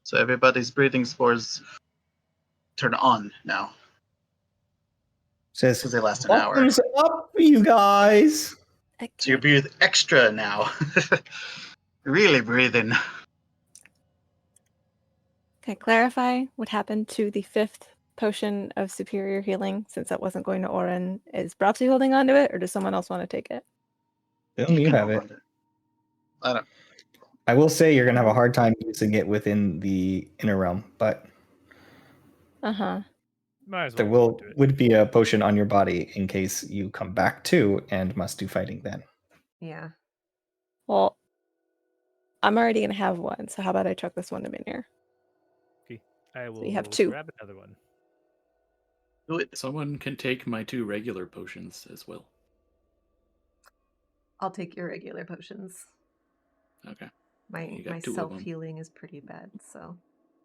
So everybody's breathing spores turn on now Says, because they last an hour. bottoms up, you guys. So you breathe extra now. Really breathing. Can I clarify what happened to the 5th potion of superior healing, since that wasn't going to Oren? Is Bropsy holding on to it, or does someone else want to take it? Boom, you can have hold it. on to it. I will say you're going to have a hard time using it within the inner realm, but Uh-huh. Might as there well do it. would be a potion on your body in case you come back to and must do fighting then. Yeah. Well, I'm already going to have one, so how about I chuck this one to Minir? I will you have 2. grab another one. Do it. Someone can take my 2 regular potions as well. I'll take your regular potions. Okay. My You got 2 of 'em. self-healing is pretty bad, so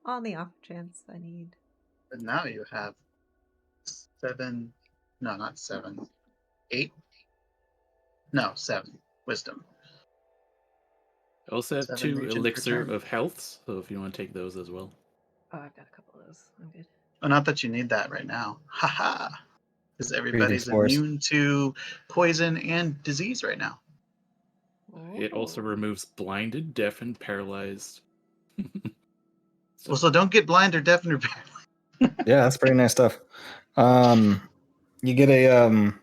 on the off chance I need. But now you have 7. No, not 7. 8. No, 7 wisdom. I also have 7 2 regen per elixir turn. of health, so if you want to take those as well. Oh, I've got a couple of those. I'm good. Oh, not that you need that right now. Haha. Because everybody's spores. immune to poison and disease right now. It also Ooh. removes blinded, deafened, paralyzed. Well, so don't get blind or deaf or Yeah, that's pretty nice stuff. You get a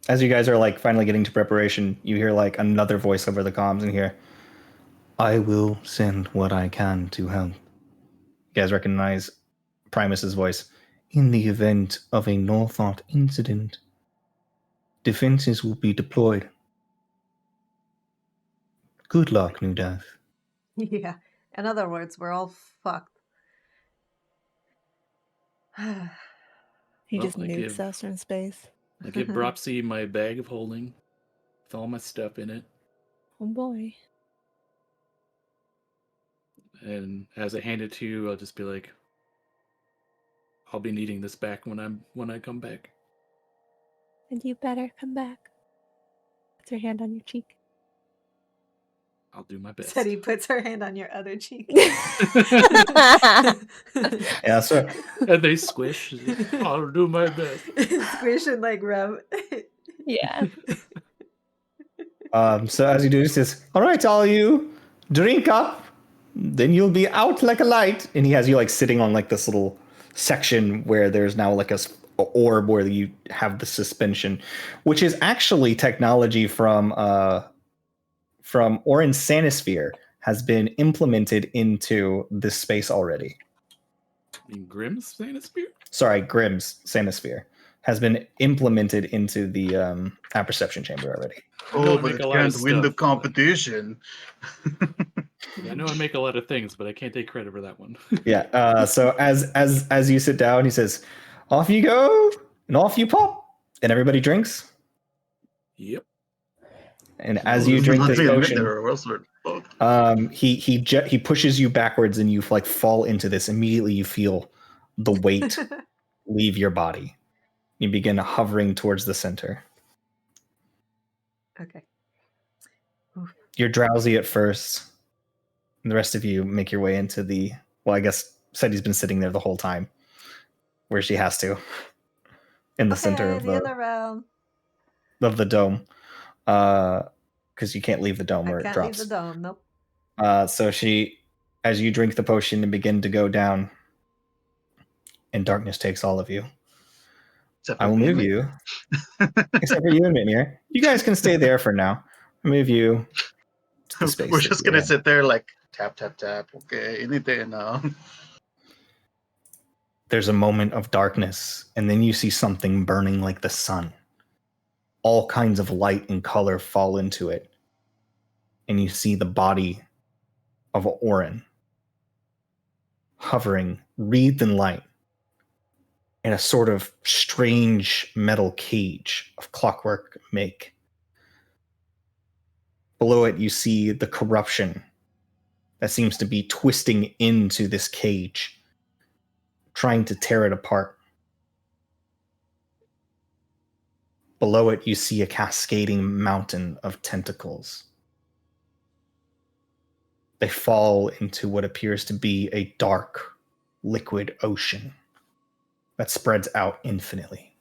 as you guys are like finally getting to preparation, you hear like another voice over the comms and hear, I will send what I can to help. You guys recognize Primus's voice. In the event of a Northart incident, defenses will be deployed. Good luck, New Death. Yeah. In other words, we're all fucked. He Well, just I nukes give- us from space. I give Bropsy my bag of holding with all my stuff in it. Oh boy. And as I hand it to you, I'll just be like, I'll be needing this back when I come back. And you better come back. Puts her hand on your cheek. I'll do my best. Said he puts her hand on your other cheek. Yeah, so And they squish. I'll do my best. Squish and like rub. Yeah. so as you do this, says, all right, all you, drink up, then you'll be out like a light. And he has you like sitting on like this little section where there's now like a orb where you have the suspension, which is actually technology from Orin's Sanisphere has been implemented into this space already. In Grimm's Sanisphere? Sorry, Grimm's Sanisphere. has been implemented into the apperception chamber already. Oh, I but make it a lot of can't win the stuff, but- competition. I know I make a lot of things, but I can't take credit for that one. Yeah. So as you sit down, he says, "Off you go, and off you pop," and everybody drinks. Yep. And as you drink this potion, he pushes you backwards, and you like fall into this. Immediately, you feel the weight leave your body. You begin hovering towards the center. Okay. You're drowsy at first, and the rest of you make your way into the. Well, I guess Seti's been sitting there the whole time, where she has to, in the center of the other realm. the dome, because you can't leave the dome where I can't it drops. leave the dome. Nope. So she, as you drink the potion and begin to go down, and darkness takes all of you. I will move you, except for you and Mimir. You guys can stay there for now. I'll move you to the space. We're just gonna sit there like tap tap tap. Okay, anything now. There's a moment of darkness, and then you see something burning like the sun. All kinds of light and color fall into it, and you see the body of Orin hovering, wreathed in light, in a sort of strange metal cage of clockwork make. Below it, you see the corruption that seems to be twisting into this cage, trying to tear it apart. Below it, you see a cascading mountain of tentacles. They fall into what appears to be a dark, liquid ocean that spreads out infinitely.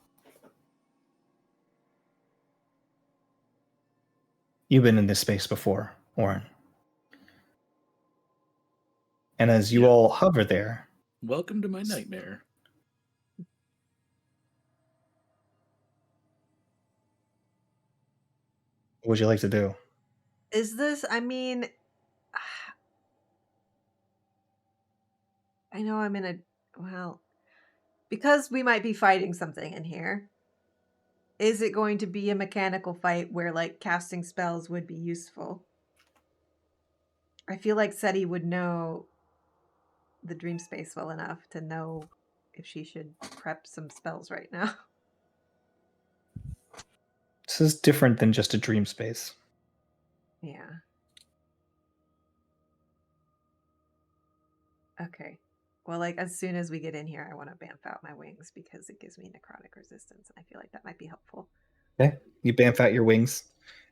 You've been in this space before, Orin. And as you all hover there... Welcome to my nightmare. What would you like to do? Is this, I mean, I know I'm in a, well, because we might be fighting something in here, is it going to be a mechanical fight where, like, casting spells would be useful? I feel like Seti would know the dream space well enough to know if she should prep some spells right now. This is different than just a dream space. Yeah. Okay. Well, like, as soon as we get in here, I want to bamf out my wings because it gives me necrotic resistance, and I feel like that might be helpful. Okay. You bamf out your wings,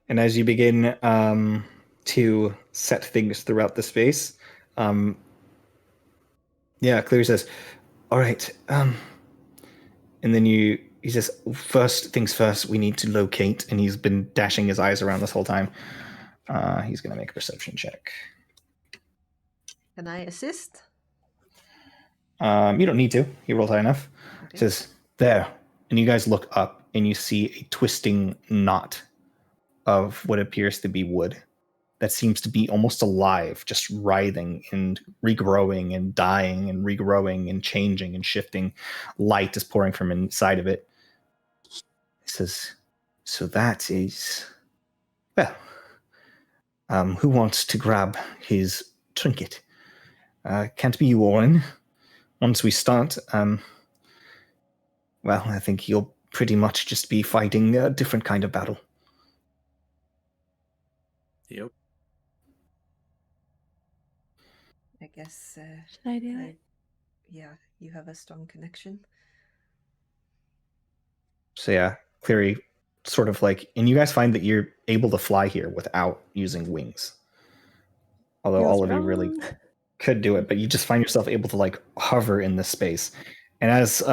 and as you begin to set things throughout the space, Clear says, "All right." And then he says, "First things first, we need to locate." And he's been dashing his eyes around this whole time. He's going to make a perception check. Can I assist? You don't need to. He rolled high enough. Okay. He says, "There." And you guys look up, and you see a twisting knot of what appears to be wood that seems to be almost alive, just writhing and regrowing and dying and regrowing and changing and shifting. Light is pouring from inside of it. He says, "So that is... Well, who wants to grab his trinket? Can't be you, Orin. Once we start, well, I think you'll pretty much just be fighting a different kind of battle." Yep. I guess. Should I do it? Yeah, you have a strong connection. So yeah, Cleary sort of like, and you guys find that you're able to fly here without using wings. Although Feels all of you really wrong. could do it, but you just find yourself able to like hover in this space. And as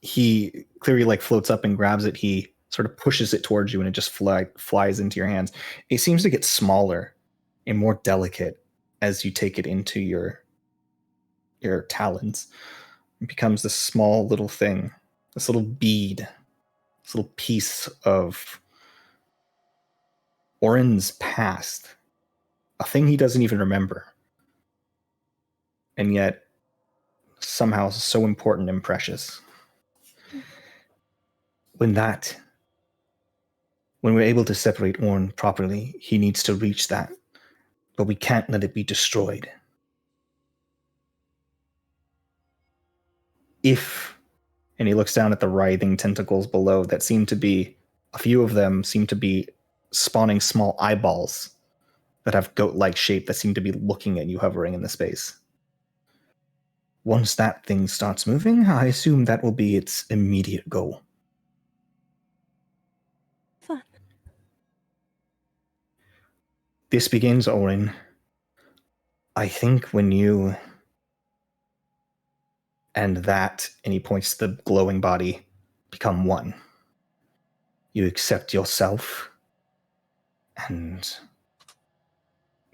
he Cleary like floats up and grabs it, he sort of pushes it towards you and it just flies into your hands. It seems to get smaller and more delicate as you take it into your talons. It becomes this small little thing, this little bead, this little piece of Orin's past, a thing he doesn't even remember, and yet somehow so important and precious. When we're able to separate Orn properly, he needs to reach that. But we can't let it be destroyed. And he looks down at the writhing tentacles below that seem to be, a few of them seem to be spawning small eyeballs that have goat-like shape that seem to be looking at you hovering in the space. Once that thing starts moving, I assume that will be its immediate goal. Fun. This begins, Orin. I think when you and that, and he points to the glowing body, become one. You accept yourself and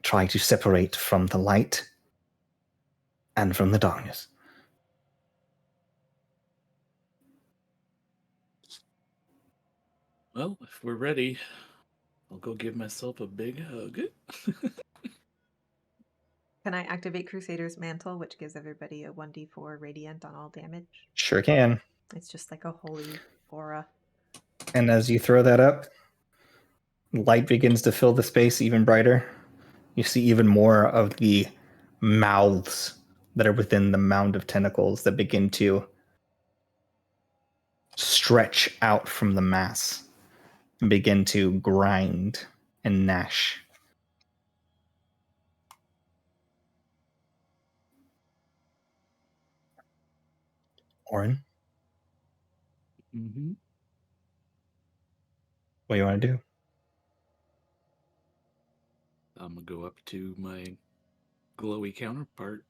try to separate from the light and from the darkness. Well, if we're ready, I'll go give myself a big hug. Can I activate Crusader's Mantle, which gives everybody a 1d4 radiant on all damage? Sure can. It's just like a holy aura. And as you throw that up, light begins to fill the space even brighter. You see even more of the mouths that are within the mound of tentacles that begin to stretch out from the mass and begin to grind and gnash. Orin, Mm-hmm. what do you want to do? I'm gonna go up to my glowy counterpart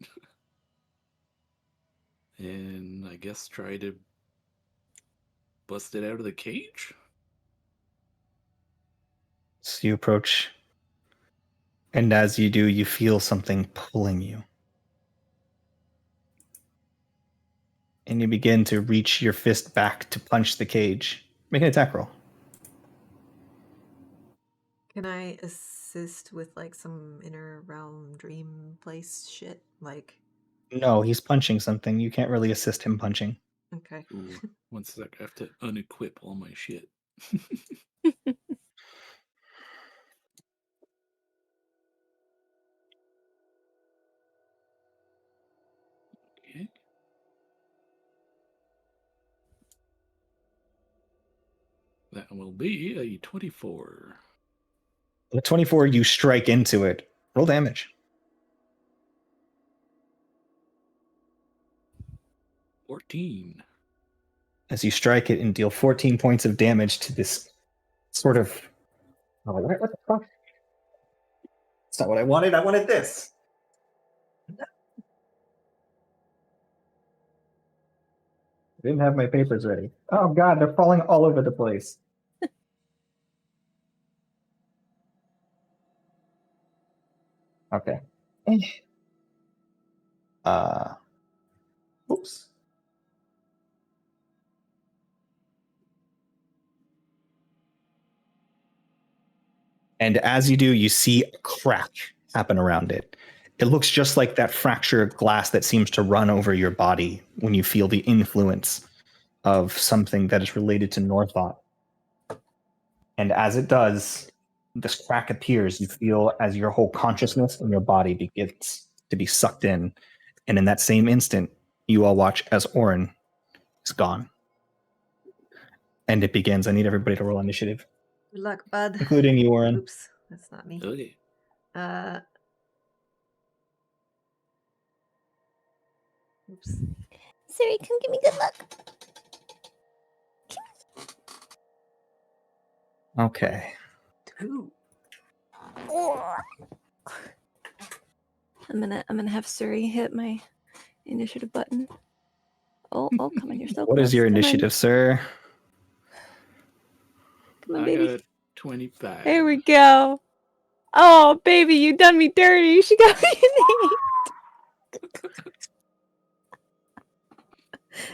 and I guess try to bust it out of the cage. So you approach, and as you do, you feel something pulling you. And you begin to reach your fist back to punch the cage. Make an attack roll. Can I assist with like some inner realm dream place shit? Like, No, he's punching something. You can't really assist him punching. okay. Ooh, one sec, I have to unequip all my shit. Okay. That will be a 24. The 24, you strike into it. Roll damage. 14. As you strike it and deal 14 points of damage to this sort of... Oh, what the fuck? That's not what I wanted. I wanted this. I didn't have my papers ready. Oh god, they're falling all over the place. Okay. Oops. And as you do, you see a crack happen around it. It looks just like that fracture of glass that seems to run over your body when you feel the influence of something that is related to Northought. And as it does, this crack appears. You feel as your whole consciousness and your body begins to be sucked in. And in that same instant, you all watch as Orin is gone. And it begins. I need everybody to roll initiative, Good luck, bud. including you, Orin. Oops, that's not me. Okay. Oops. Siri, come give me good luck. Okay. 2. I'm gonna have Suri hit my initiative button. Oh, come on, you're so What close. is your Come on. initiative, sir? Come on, I baby. got a 25. There we go. Oh, baby, you done me dirty. She got me an 8.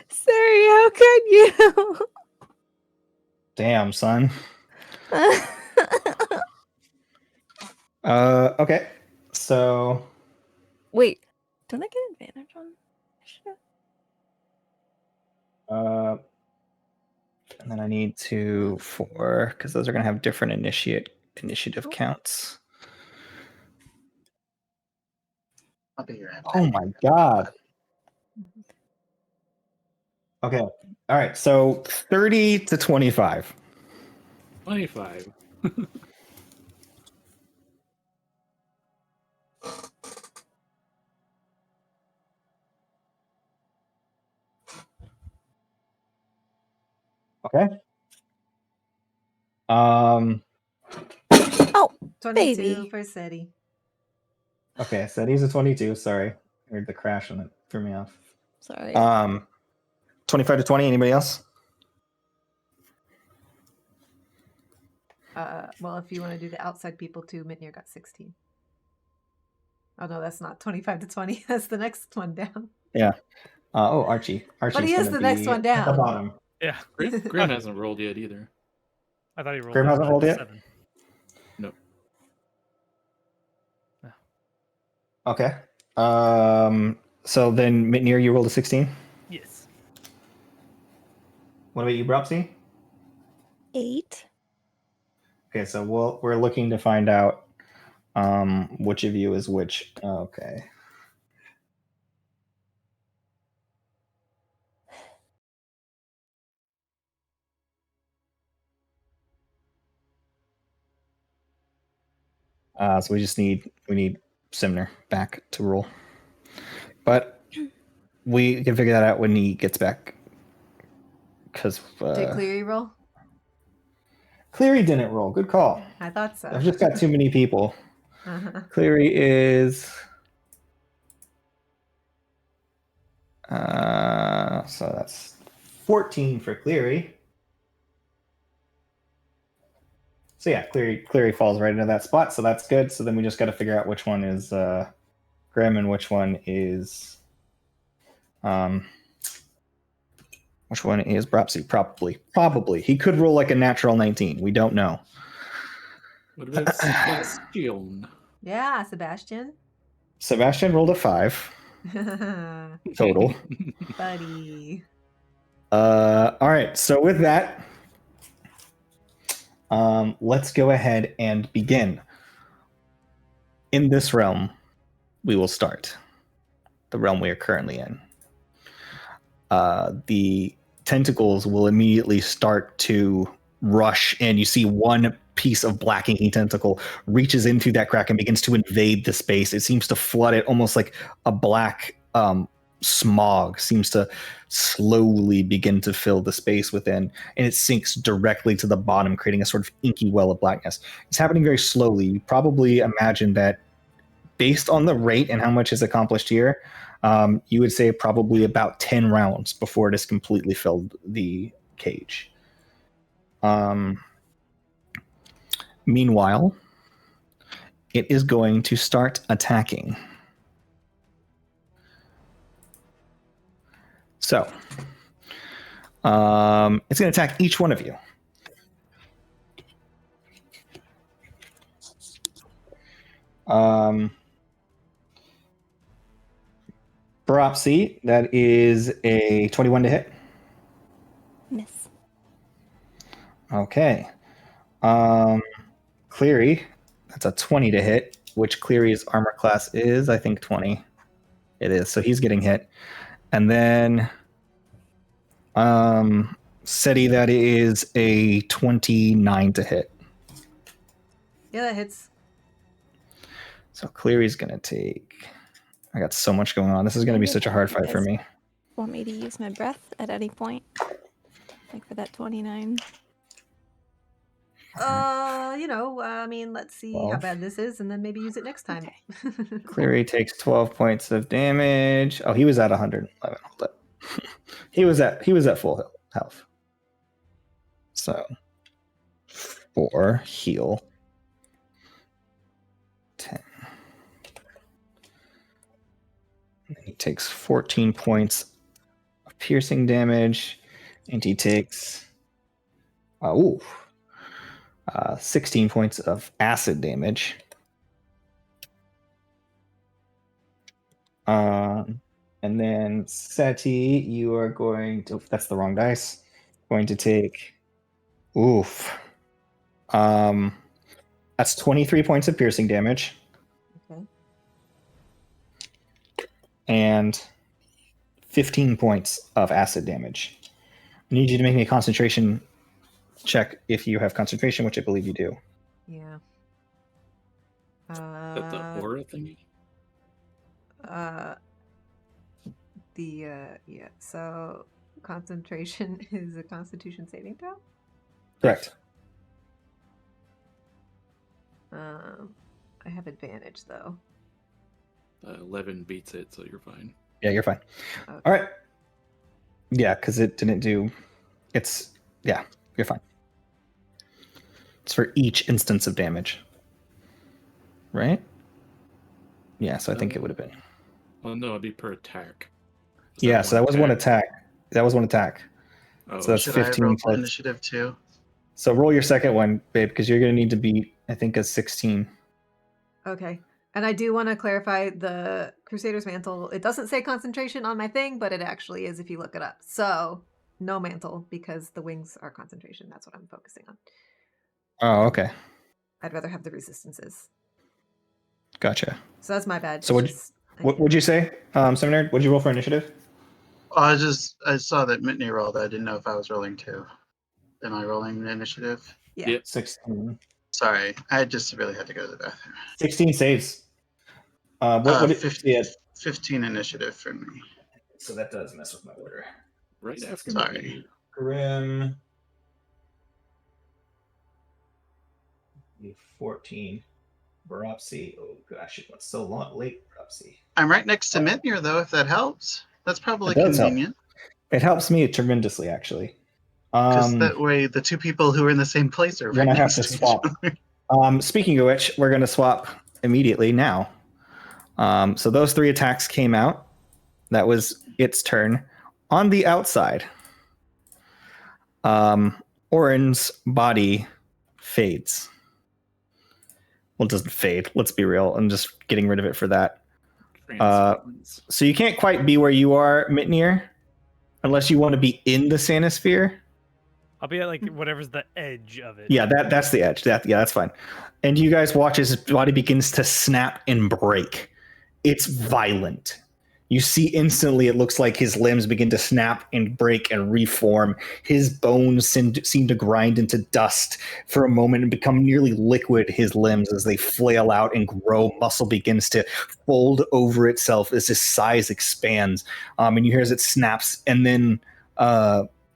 Suri, how could you? Damn, son. Okay. So Wait, don't I get advantage on initiative? And then I need 2, 4, because those are going to have different initiative counts. I'll be your Oh my god. Okay. All right. So 30 to 25. 25. Okay. Oh, 22 baby. for City. Okay, so he's a 22. Sorry. I heard the crash and it threw me off. Sorry. 25 to 20. Anybody else? Well, if you want to do the outside people too, Mitnir got 16. Oh no, that's not 25 to 20. That's the next one down. Yeah. Archie. Archie's he is gonna the be next one at the down. bottom. Yeah. Grim hasn't rolled yet either. I thought he rolled. Grim that hasn't rolled yet? 7. No. Okay. So then Mitnir, you rolled a 16. Yes. What about you, Bropsy? 8. Okay, so we're looking to find out which of you is which. Okay. So we need Simner back to roll, but we can figure that out when he gets back. Because Did Cleary roll? Cleary didn't roll. Good call. I thought so. I've just got too many people. Uh-huh. Cleary is so that's 14 for Cleary. So yeah, Cleary falls right into that spot, so that's good. So then we just got to figure out which one is Grim and which one is Bropsy. Probably he could roll like a natural 19. We don't know. What about Sebastian? Yeah, Sebastian. Sebastian rolled a 5 total. Buddy. All right. So with that, let's go ahead and begin. In this realm, we will start. The realm we are currently in. The tentacles will immediately start to rush, and you see one piece of black inky tentacle reaches into that crack and begins to invade the space. It seems to flood it, almost like a black smog seems to slowly begin to fill the space within, and it sinks directly to the bottom, creating a sort of inky well of blackness. It's happening very slowly. You probably imagine that based on the rate and how much is accomplished here, you would say probably about 10 rounds before it has completely filled the cage. Meanwhile, it is going to start attacking. So, it's going to attack each one of you. Bropsy, that is a 21 to hit. Miss. Okay. Cleary, that's a 20 to hit, which Cleary's armor class is, I think, 20. It is, so he's getting hit. And then Seti, that is a 29 to hit. Yeah, that hits. So Cleary's going to take... I got so much going on. This is going to be such a hard fight for me. Want me to use my breath at any point? Like for that 29? I mean, let's see 12. how bad this is, and then maybe use it next time. Okay. Cleary takes 12 points of damage. Oh, he was at 111. Hold up. he was at full health. So 4 heal. 10. And he takes 14 points of piercing damage, and he takes 16 points of acid damage. And then Seti, you are going to... That's the wrong dice. Going to take Oof. That's 23 points of piercing damage. Okay. And 15 points of acid damage. I need you to make me a concentration check if you have concentration, which I believe you do. Yeah. Is that the aura thingy? Yeah. So concentration is a Constitution saving throw. Correct. I have advantage though. 11 beats it, so you're fine. Yeah, you're fine. Okay. All right. Yeah, because it didn't do. Yeah, you're fine. It's for each instance of damage. Right? Yeah, so I think it would have been. Oh, no, it'd be per attack. Yeah, so that was one attack. That was one attack. Oh, So that's Should 15 I roll plus. initiative too? So roll your second one, babe, because you're going to need to beat, I think, a 16. Okay. And I do want to clarify the Crusader's Mantle. It doesn't say concentration on my thing, but it actually is if you look it up. So no mantle because the wings are concentration. That's what I'm focusing on. Oh, okay. I'd rather have the resistances. Gotcha. So that's my bad. So what would you say, Seminary? What'd you roll for initiative? Oh, I saw that Mitney rolled. I didn't know if I was rolling too. Am I rolling the initiative? Yeah. Yep. 16. Sorry, I just really had to go to the bathroom. 16 saves. What 15 initiative for me. So that does mess with my order. Right after Sorry. Grim. 14. Baropsy. Oh gosh, it was so late, Baropsy. I'm right next to Mitney, though, if that helps. That's probably It does help. convenient. It helps me tremendously, actually. Because that way the two people who are in the same place are We're right gonna have next to to each swap. other. Speaking of which, we're gonna swap immediately now. So those 3 attacks came out. That was its turn. On the outside, Orin's body fades. Well, it doesn't fade. Let's be real. I'm just getting rid of it for that. So you can't quite be where you are, Mitnir, unless you want to be in the Sanisphere. I'll be at like whatever's the edge of it. Yeah, that's the edge. That's fine. And you guys watch as his body begins to snap and break. It's violent. You see instantly it looks like his limbs begin to snap and break and reform. His bones seem to grind into dust for a moment and become nearly liquid, his limbs, as they flail out and grow. Muscle begins to fold over itself as his size expands. And you hear as it snaps and then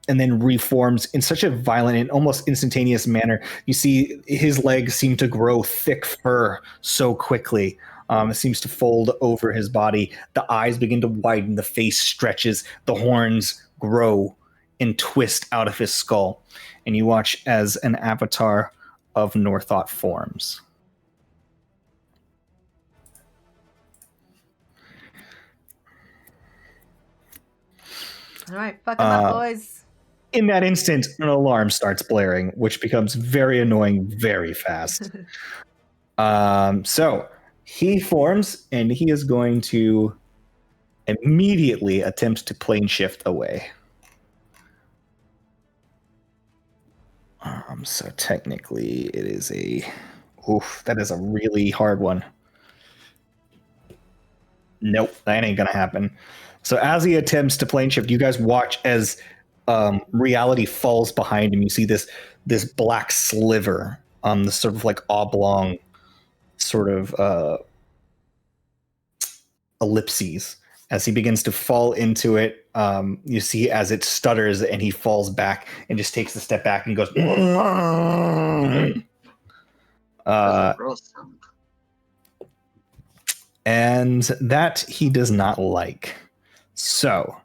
reforms in such a violent and almost instantaneous manner. You see his legs seem to grow thick fur so quickly. It seems to fold over his body. The eyes begin to widen. The face stretches. The horns grow and twist out of his skull. And you watch as an avatar of Northought forms. All right. Fuck him up, boys. In that instant, an alarm starts blaring, which becomes very annoying very fast. So he forms, and he is going to immediately attempt to plane shift away. So technically, it is that is a really hard one. Nope, that ain't gonna happen. So as he attempts to plane shift, you guys watch as reality falls behind him. You see this black sliver, this sort of like oblong sort of ellipses. As he begins to fall into it, you see as it stutters and he falls back and just takes a step back and goes. And that he does not like. So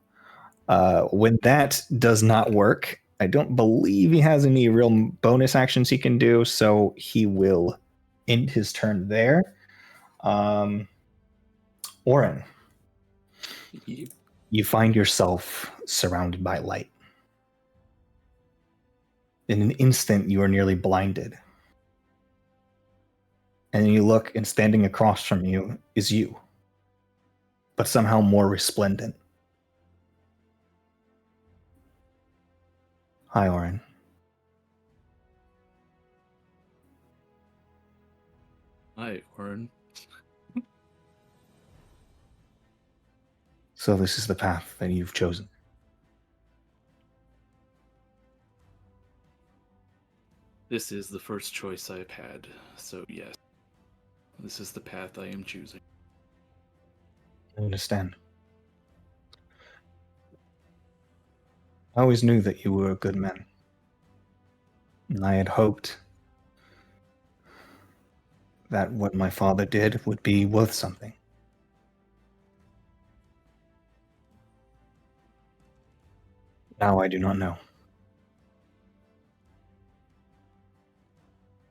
when that does not work, I don't believe he has any real bonus actions he can do, so he will end his turn there. Oren, you find yourself surrounded by light. In an instant, you are nearly blinded. And then you look, and standing across from you is you, but somehow more resplendent. Hi, Oren. Hi, Oren. So this is the path that you've chosen. This is the first choice I've had, so yes. This is the path I am choosing. I understand. I always knew that you were a good man. And I had hoped that what my father did would be worth something. Now I do not know.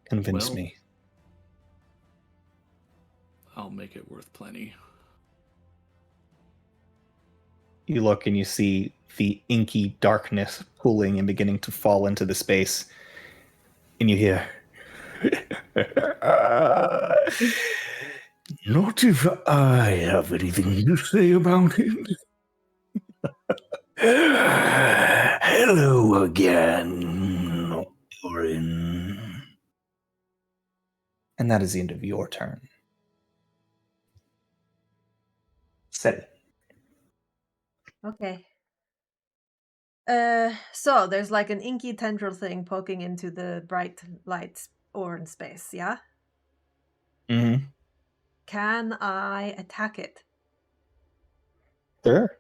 Convince Well, me. I'll make it worth plenty. You look and you see the inky darkness pooling and beginning to fall into the space. And you hear, not if I have anything to say about it. Hello again, Orin. And that is the end of your turn. Set. Okay. So there's like an inky tendril thing poking into the bright light orange space, yeah? Mm-hmm. Can I attack it? Sure.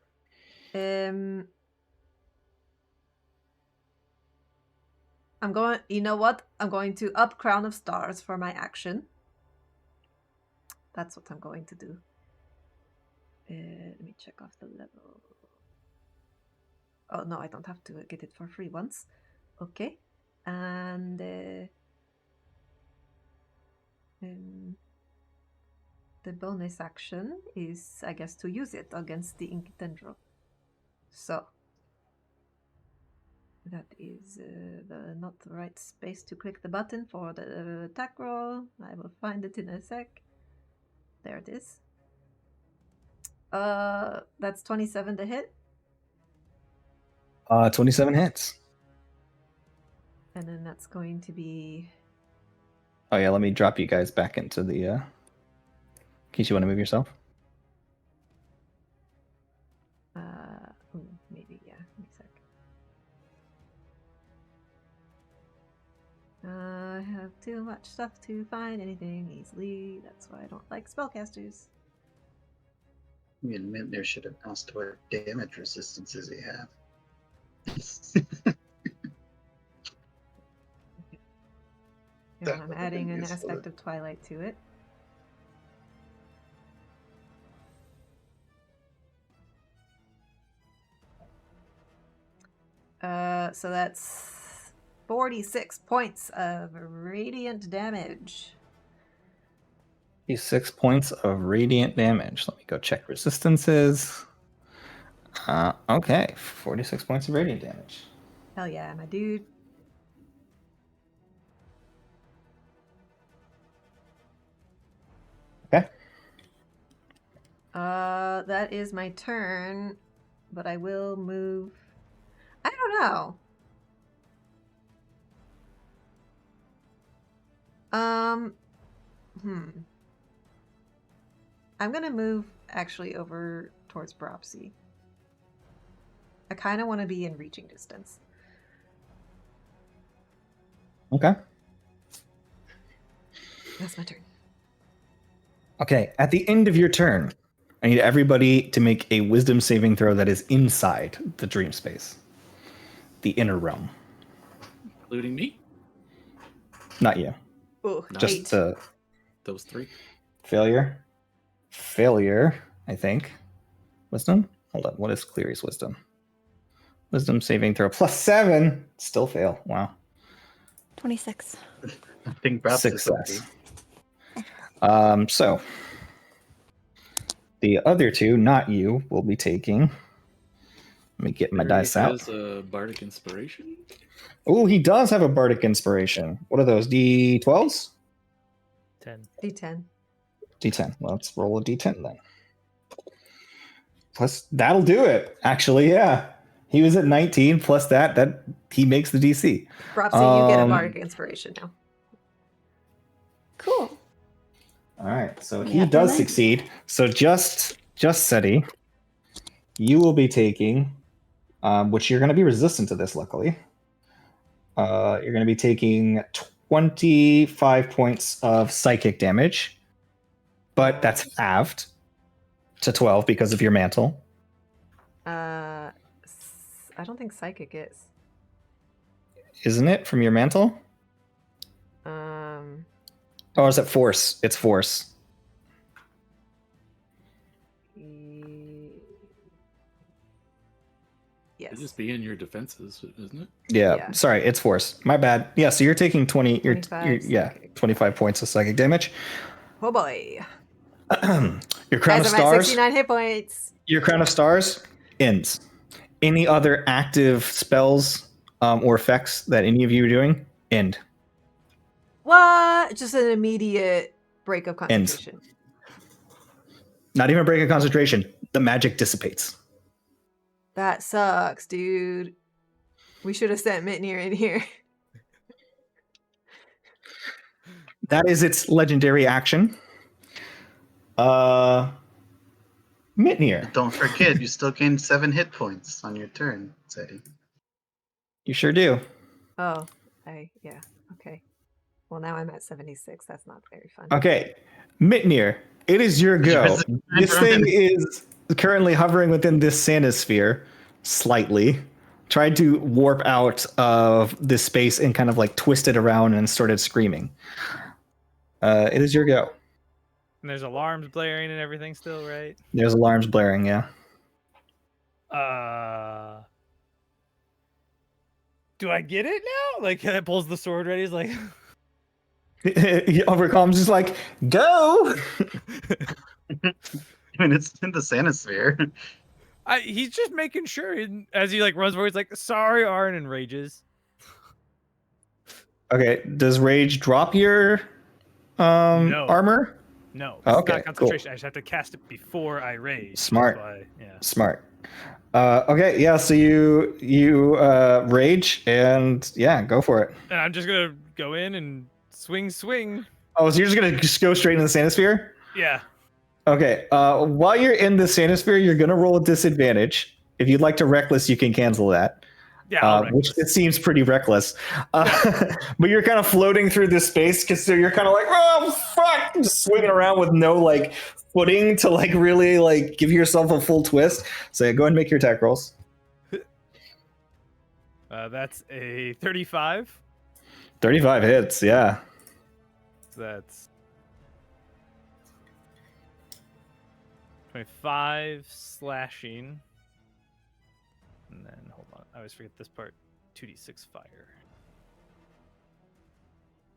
I'm going, you know what? I'm going to up Crown of Stars for my action. That's what I'm going to do. Let me check off the level. Oh, no, I don't have to get it for free once. Okay. And the bonus action is, I guess, to use it against the Inky Tendril. So that is not the right space to click the button for the attack roll. I will find it in a sec. There it is. That's 27 to hit. 27 hits. And then that's going to be... Oh yeah, let me drop you guys back into the... in case you want to move yourself. maybe, yeah. Give me a sec. I have too much stuff to find anything easily. That's why I don't like spellcasters. You admit there should have asked what damage resistances he have. And I'm adding an aspect of Twilight to it. So that's 46 points of radiant damage. 6 points of radiant damage. Let me go check resistances. Okay, 46 points of radiant damage. Hell yeah, my dude. Okay. That is my turn, but I will move. I don't know. I'm gonna move actually over towards Bropsy. I kind of want to be in reaching distance. Okay. That's my turn. Okay, at the end of your turn, I need everybody to make a wisdom saving throw that is inside the dream space. The inner realm. Including me? Not you. Oh, Just 8. Those three. Failure, I think. Wisdom? Hold on. What is Cleary's wisdom? Wisdom saving throw +7. Still fail. Wow. 26. I think perhaps Success. So the other two, not you, will be taking. Let me get my dice out. Has a bardic inspiration. Oh, he does have a bardic inspiration. What are those? D12s? 10. D10. D10. Well, let's roll a D10 then. Plus, that'll do it. Actually, yeah. He was at 19 plus that he makes the DC. Bropsy, you get a bardic inspiration now. Cool. All right, so he Yeah, does nice. succeed. So just SETI, you will be taking, which you're going to be resistant to this, luckily. You're going to be taking 25 points of psychic damage, but that's halved to 12 because of your mantle. I don't think psychic is. Isn't it from your mantle? Or is it force? It's force. Yes. It'd just be in your defenses, isn't it? Yeah. Sorry, it's force. My bad. Yeah, so you're taking 20. You're 25 points of psychic damage. Oh boy. Your crown Guys, of I'm at stars. 69 hit points. Your crown of stars ends. Any other active spells or effects that any of you are doing end. What? Just an immediate break of concentration. Ends. Not even a break of concentration. The magic dissipates. That sucks, dude. We should have sent Mitnir in here. That is its legendary action. Mitnir. Don't forget, you still gain 7 hit points on your turn, Zeddy. You sure do. Oh, yeah. Okay. Well, now I'm at 76. That's not very fun. Okay. Mitnir, it is your go. This thing is currently hovering within this Sanisphere slightly. Tried to warp out of this space and kind of like twisted around and started screaming. It is your go. And there's alarms blaring and everything still, right? There's alarms blaring, yeah. Do I get it now? Like, pulls the sword ready. He's like, Overcom's just like, go. I mean, it's in the Sanisphere. He's just making sure. As he like runs forward, he's like, "Sorry, Arn," and rages. Okay, does rage drop your No. armor? No. Oh, It's okay, not concentration. I just have to cast it before I rage. Smart. That's why, yeah. Smart. Okay, yeah. So you rage and yeah, go for it. And I'm just gonna go in and swing. Oh, so you're just gonna go straight in the Sanisphere? Yeah. Okay. While you're in the Sanisphere, you're gonna roll a disadvantage. If you'd like to reckless, you can cancel that. Yeah. Which it seems pretty reckless. But you're kind of floating through this space because you're kind of like, oh fuck, just swinging around with no like footing to like really like give yourself a full twist. So go ahead and make your attack rolls. That's a 35. 35 hits, yeah. That's 25 slashing. And then, hold on. I always forget this part. 2d6 fire.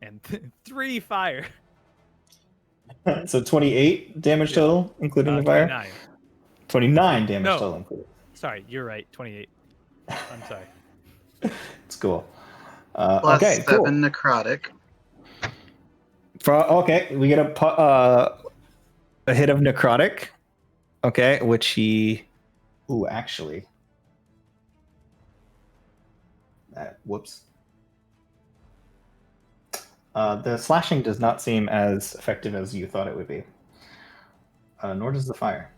And 3 fire. So 28 damage total, including the fire? 29. 29 damage No. total included. Sorry, you're right. 28. I'm sorry. It's cool. Plus okay, 7 cool. necrotic. Okay, we get a hit of necrotic. Okay, which he... Ooh, actually... whoops. The slashing does not seem as effective as you thought it would be. Nor does the fire.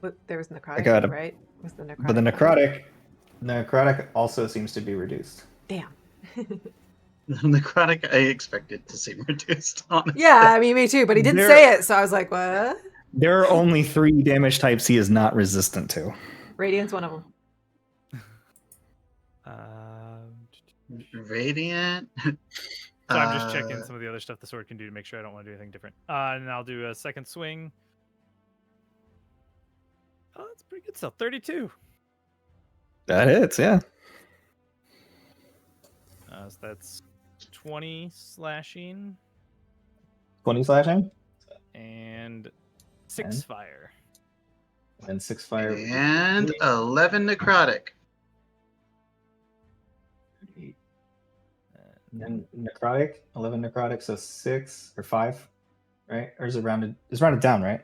But there was necrotic, right? Was the necrotic? But the necrotic also seems to be reduced. Damn. Necrotic, I expected to see reduced, honestly. Yeah, I mean, me too, but he didn't say it, so I was like, what? There are only 3 damage types he is not resistant to. Radiant's one of them. Radiant. So I'm just checking some of the other stuff the sword can do to make sure I don't want to do anything different. And I'll do a second swing. Oh, that's pretty good stuff. 32. That hits, yeah. So that's 20 slashing. 20 slashing? And 6 fire. And 6 fire. And 11 necrotic. And necrotic, 11 necrotic, so 6 or 5, right? Or is it rounded? It's rounded down, right?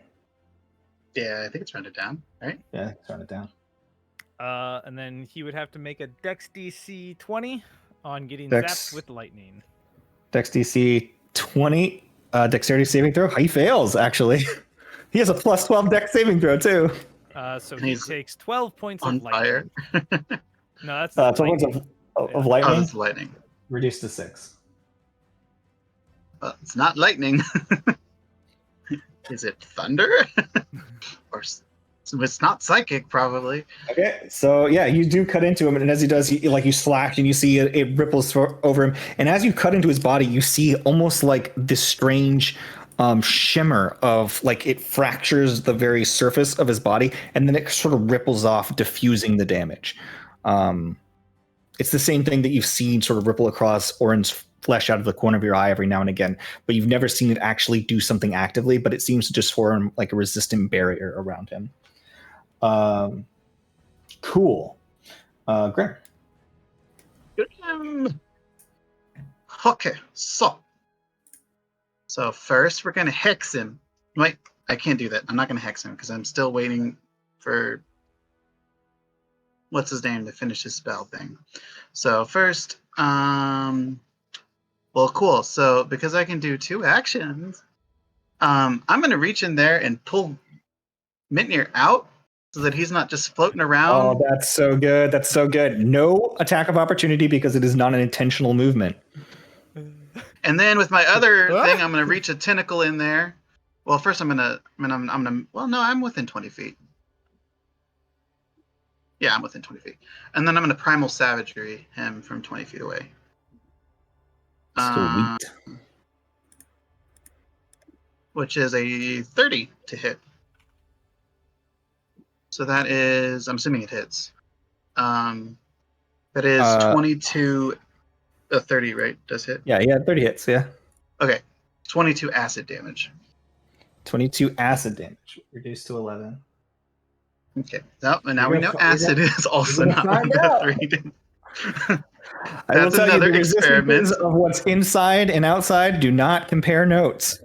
Yeah, I think it's rounded down, right? Yeah, it's rounded down. And then he would have to make a Dex DC 20 On getting Dex- zapped with lightning. Dex DC 20. Dexterity saving throw. He fails, actually. He has a plus 12 Dex saving throw, too. So And he he's takes 12 points on of lightning. fire. No, that's 12 points lightning. of Yeah. Oh, lightning. that's lightning. Reduced to 6. It's not lightning. Is it thunder? Or it's not psychic, probably. Okay, so yeah, you do cut into him, and as he does, you slash, and you see it ripples over him. And as you cut into his body, you see almost like this strange shimmer of like it fractures the very surface of his body, and then it sort of ripples off, diffusing the damage. It's the same thing that you've seen sort of ripple across Orin's flesh out of the corner of your eye every now and again, but you've never seen it actually do something actively, but it seems to just form like a resistant barrier around him. Cool. Grim. Okay, so first we're gonna hex him. Wait, I can't do that. I'm not gonna hex him because I'm still waiting for what's his name to finish his spell thing. So first, well, cool. So because I can do 2 actions, I'm gonna reach in there and pull Mitnir out so that he's not just floating around. Oh, that's so good. That's so good. No attack of opportunity because it is not an intentional movement. And then with my other thing, I'm gonna reach a tentacle in there. Well, first I'm gonna. Well, no, I'm within 20 feet. Yeah, I'm within 20 feet. And then I'm gonna primal savagery him from 20 feet away. Sweet. Which is a 30 to hit. So that is, I'm assuming it hits. That is 22, 30, right? Does hit? Yeah, 30 hits, yeah. Okay, 22 acid damage. 22 acid damage, reduced to 11. Okay, now we know acid is also not one of the 3. I will tell you, the experiment. resistances of what's inside and outside do not compare notes.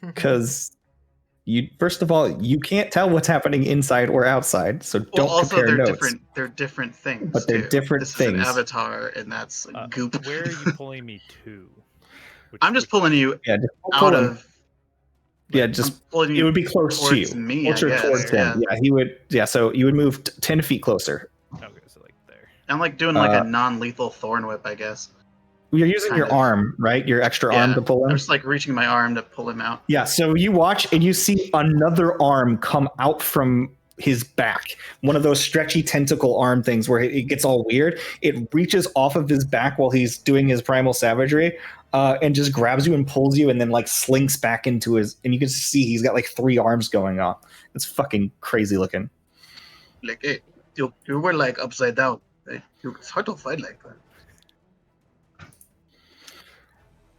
Because first of all, you can't tell what's happening inside or outside, so don't compare they're notes. They're different things. But they're different this things. Is an avatar, and that's goop. Where are you pulling me to? I'm just pulling you out of. Yeah, just it would be close to you. Me, closer towards him. Yeah, he would. Yeah, so you would move 10 feet closer. Okay, so like there. I'm like doing like a non-lethal thorn whip, I guess. You're using your arm, right? Your extra arm to pull him? I'm just like reaching my arm to pull him out. Yeah, so you watch and you see another arm come out from his back. One of those stretchy tentacle arm things where it gets all weird. It reaches off of his back while he's doing his primal savagery and just grabs you and pulls you and then like slinks back into his... And you can see he's got like 3 arms going on. It's fucking crazy looking. Like, hey, you were like upside down. It's hard to fight like that.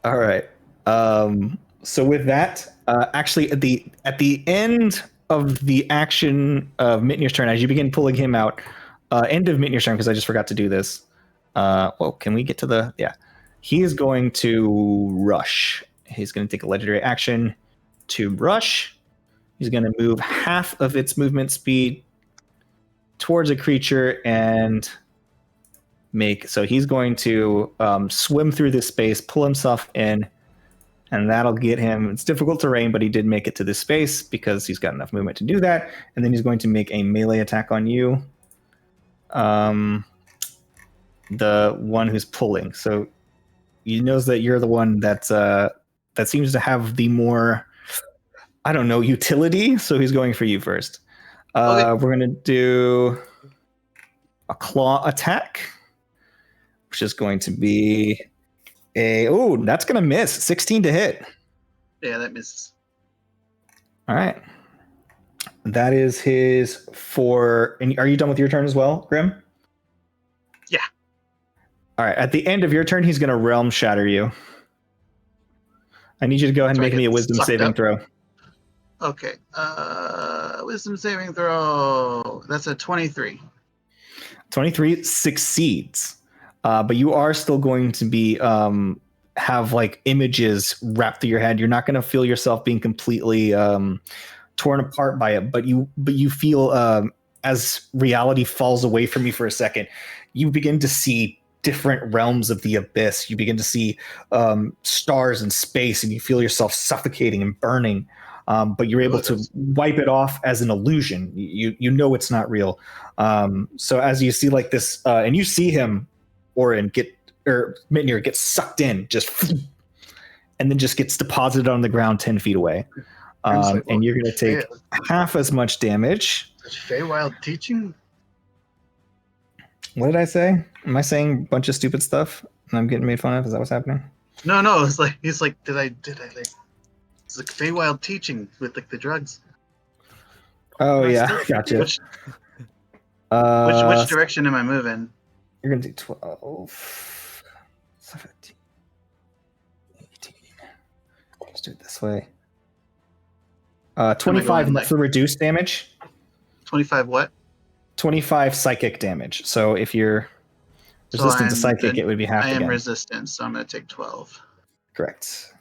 All right. So with that, actually, at the end of the action of Mitnir's turn, as you begin pulling him out, end of Mitnir's turn, because I just forgot to do this. Well, can we get to the... Yeah. He is going to rush. He's going to take a legendary action to rush. He's going to move half of its movement speed towards a creature and... So he's going to swim through this space, pull himself in, and that'll get him. It's difficult terrain, but he did make it to this space because he's got enough movement to do that. And then he's going to make a melee attack on you, the one who's pulling. So he knows that you're the one that seems to have the more, I don't know, utility. So he's going for you first. Okay. We're going to do a claw attack, which is going to be that's going to miss. 16 to hit. Yeah, that misses. All right. That is his 4. And are you done with your turn as well, Grim? Yeah. All right. At the end of your turn, he's going to realm shatter you. I need you to go ahead and make me a wisdom saving throw. Okay. Wisdom saving throw. That's a 23. 23 succeeds. But you are still going to be have like images wrapped through your head. You're not going to feel yourself being completely torn apart by it, but you feel as reality falls away from you for a second, you begin to see different realms of the abyss. You begin to see stars in space, and you feel yourself suffocating and burning. But you're able to wipe it off as an illusion. You know it's not real. So as you see like this, and you see him, Orin, Mitnir get sucked in, just, and then just gets deposited on the ground 10 feet away. And you're going to take half as much damage. Is Feywild teaching? What did I say? Am I saying a bunch of stupid stuff and I'm getting made fun of? Is that what's happening? No. It's like he's like, did I like? It's like Feywild teaching with like the drugs. Oh yeah, gotcha. Which direction am I moving? You're gonna do 12, 17, 18. Let's do it this way. 25 like, for reduced damage. 25 what? 25 psychic damage. So if you're resistant to psychic, it would be half. I am resistant, so I'm gonna take 12. Correct.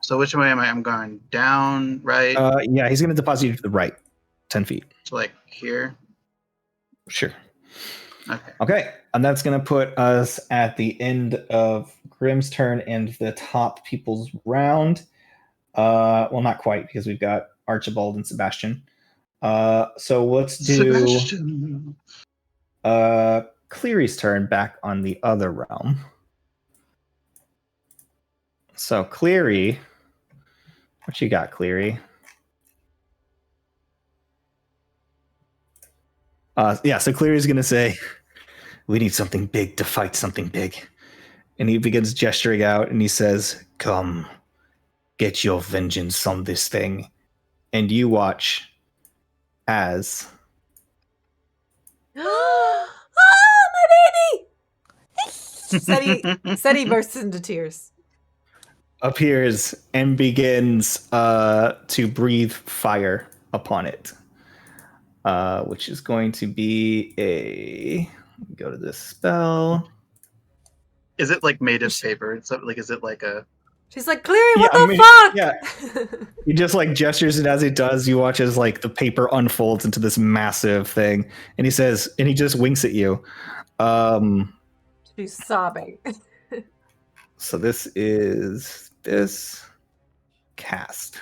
So which way am I? I'm going down, right? Yeah, he's gonna deposit you to the right, 10 feet. So like here. Sure. Okay. And that's going to put us at the end of Grimm's turn and the top people's round. Well, not quite, because we've got Archibald and Sebastian. So let's do Cleary's turn back on the other realm. So Cleary, what you got, Cleary? So Cleary's going to say, we need something big to fight something big. And he begins gesturing out and he says, come, get your vengeance on this thing. And you watch as... Oh, my baby! Seti bursts into tears. Appears and begins to breathe fire upon it. Which is going to be go to this spell. Is it like made of paper? It's like, is it like a... She's like, Cleary, what the fuck? Yeah. He just like gestures, and as he does, you watch as like the paper unfolds into this massive thing. And he says, and he just winks at you. She's sobbing. So this is this cast.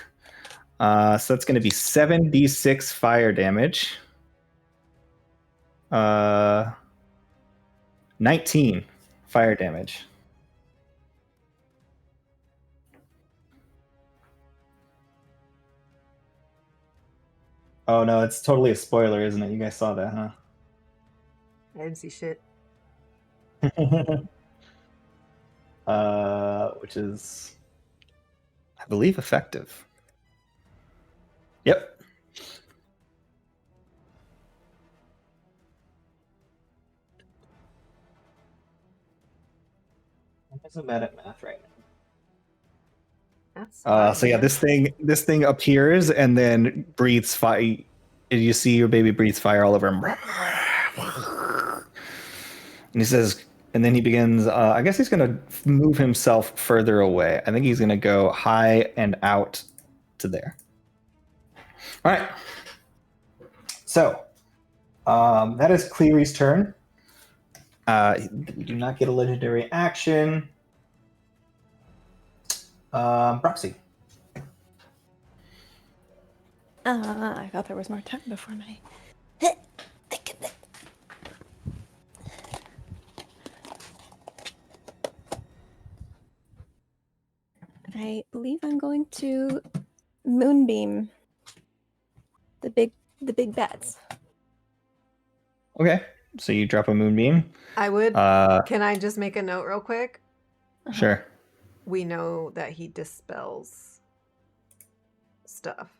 So that's going to be 7d6 fire damage. 19 fire damage. Oh no, it's totally a spoiler, isn't it? You guys saw that, huh? I didn't see shit. Which is, I believe, effective. Yep. I'm so bad at math right now. That's so yeah, this thing appears and then breathes fire. You see your baby breathes fire all over him. And he says, and then he begins, I guess he's going to move himself further away. I think he's going to go high and out to there. All right. So that is Cleary's turn. We do not get a legendary action. Proxy. I thought there was more time before my... I believe I'm going to Moonbeam the big bats. Okay, so you drop a Moonbeam. I would. Can I just make a note real quick? Sure. We know that he dispels stuff.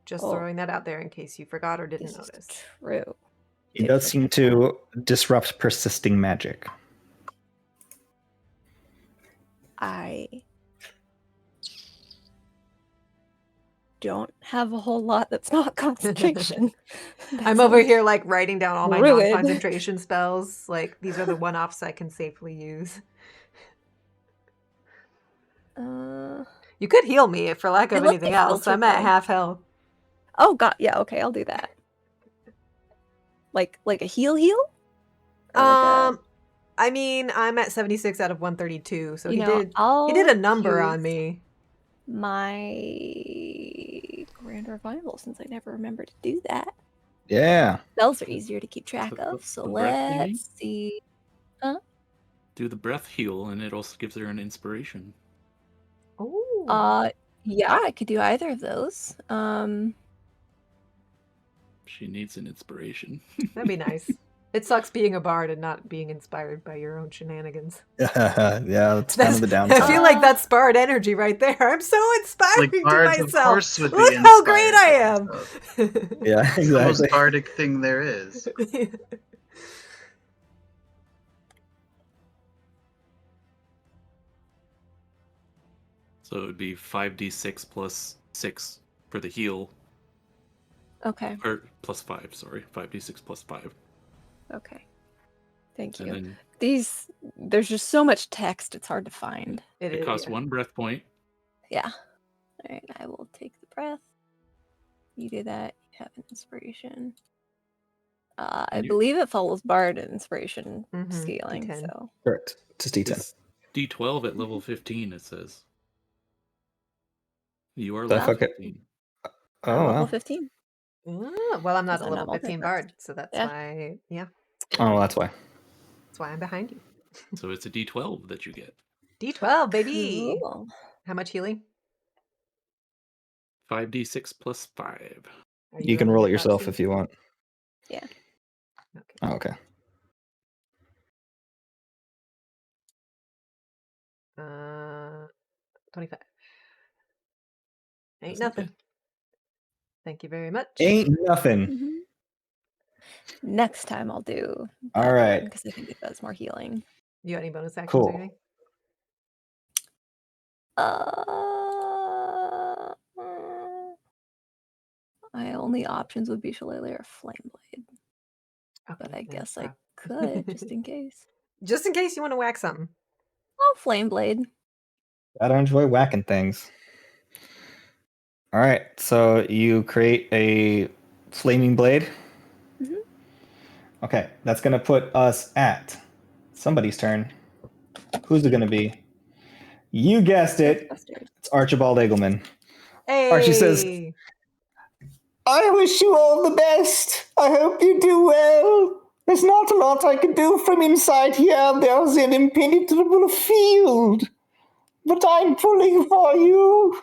Just throwing that out there in case you forgot or didn't notice. True. He does seem to disrupt persisting magic. I don't have a whole lot that's not concentration. I'm over here like writing down all my non-concentration spells. Like these are the one-offs I can safely use. You could heal me for lack of anything else. I'm at half health. Oh god, yeah, okay, I'll do that. Like a heal? I mean, I'm at 76 out of 132, so You he know, did I'll a number on use me. my Grand Revival, since I never remember to do that. Yeah. Spells are easier to keep track The- of, so the breath, you mean? let's see. Do the breath heal, and it also gives her an inspiration. Oh. Yeah, I could do either of those. She needs an inspiration. That'd be nice. It sucks being a bard and not being inspired by your own shenanigans. Yeah, that's kind of the downside. I feel like that's bard energy right there. I'm so inspiring Like to bards, of myself. course, would be Look how great I inspired am. by themselves. Yeah, It's the most exactly. bardic thing there is. So it would be 5d6 plus 6 for the heal. Okay. Or plus 5, sorry. 5d6 plus 5. Okay. Thank And you. then There's just so much text, it's hard to find. it costs 1 breath point. Yeah. All right, I will take the breath. You do that. You have an inspiration. I believe it follows Bard inspiration scaling. D10. So Correct. Just D10. It's D12 at level 15, it says. You are Did I level fuck it? 15. Oh, I'm level wow. 15. Well, I'm not Because a I'm level not 15 multi-breath. bard, so that's Yeah. why, Oh, that's why. that's why I'm behind you. So it's a D12 that you get. D12, baby. Cool. How much healing? 5d6 plus 5. Are You can rolling roll it, it yourself Roxy? if you want. Yeah. Okay. Oh, okay. 25. Ain't Doesn't nothing. hit. Thank you very much. Ain't nothing. Mhm. Next time I'll do All that right. because I think it does more healing. You got any bonus actions Cool. or anything? My only options would be Shillelagh or Flameblade, but Okay, I no guess I problem. could just in case. Just in case you want to whack something. Oh, Flameblade. Gotta enjoy whacking things. All right, so you create a flaming blade. Mhm. Okay, that's gonna put us at somebody's turn. Who's it gonna be? You guessed it. Ghostbusters. It's Archibald Eagleman. Hey! Archie says, I wish you all the best. I hope you do well. There's not a lot I can do from inside here. There's an impenetrable field. But I'm pulling for you.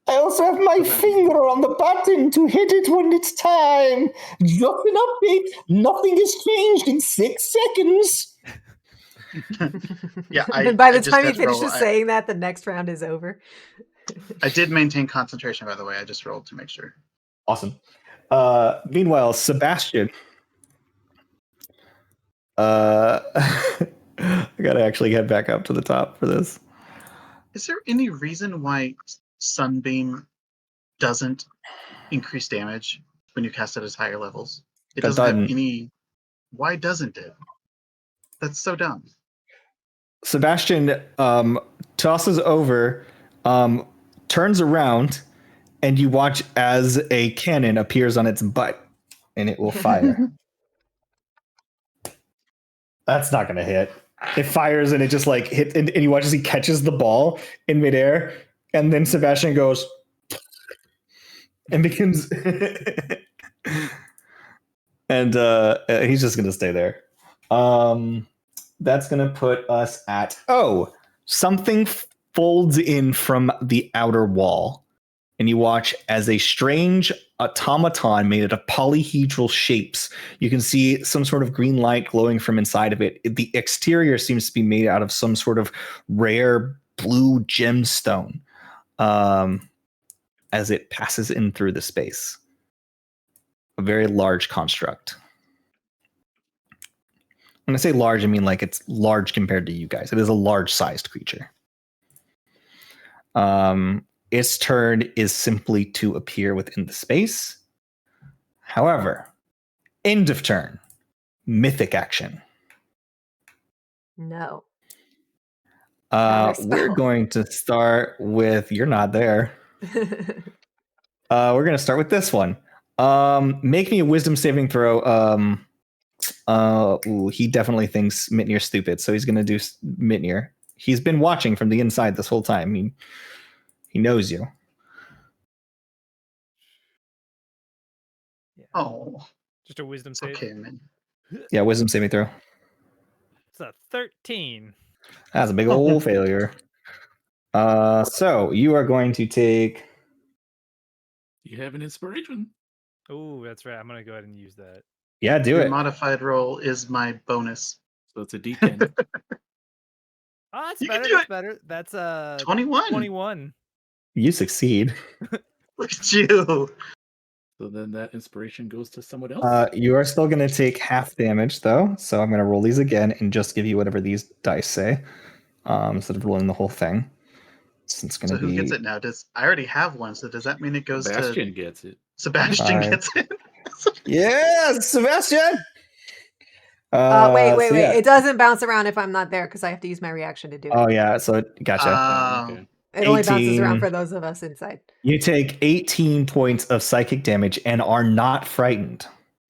I also have my finger on the button to hit it when it's time. Just an update. Nothing has changed in 6 seconds. Yeah, And by the I just time he had to roll. finishes saying that, the next round is over. I did maintain concentration, by the way. I just rolled to make sure. Awesome. Meanwhile, Sebastian. I gotta actually head back up to the top for this. Is there any reason why Sunbeam doesn't increase damage when you cast it at higher levels? It doesn't have any. Why doesn't it? That's so dumb. Sebastian tosses over, turns around, and you watch as a cannon appears on its butt, and it will fire. That's not gonna hit. It fires and it just like hits, and you watch as he catches the ball in midair, and then Sebastian goes and begins, and he's just gonna stay there. That's gonna put us at something folds in from the outer wall, and you watch as a strange automaton made out of polyhedral shapes. You can see some sort of green light glowing from inside of it. The exterior seems to be made out of some sort of rare blue gemstone as it passes in through the space. A very large construct. When I say large, I mean like it's large compared to you guys. It is a large-sized creature. Its turn is simply to appear within the space. However, end of turn, mythic action. No. We're going to start with, you're not there. We're going to start with this one. Make me a wisdom saving throw, He definitely thinks Mitnir's stupid, so he's going to do Mitnir. He's been watching from the inside this whole time. He knows you. Yeah. Oh, Just a wisdom it's save. okay, man. Yeah, wisdom saving throw. It's a 13. That's a big old failure. So you are going to take. You have an inspiration. Oh, that's right. I'm gonna go ahead and use that. Yeah, do Your it. modified roll is my bonus. So it's a D10. Oh, that's You can better. do That's it. better. That's 21. 21. You succeed. Look at you. So then that inspiration goes to someone else. You are still going to take half damage, though. So I'm going to roll these again and just give you whatever these dice say, instead of rolling the whole thing. So it's going So to who be. gets it now? I already have one, so does that mean it goes to Sebastian gets it. Sebastian? Five. Gets it. Yes, Sebastian. Wait. So yeah. It doesn't bounce around if I'm not there because I have to use my reaction to do it. Oh yeah. So gotcha. Okay. It only bounces 18. around for those of us inside. You take 18 points of psychic damage and are not frightened.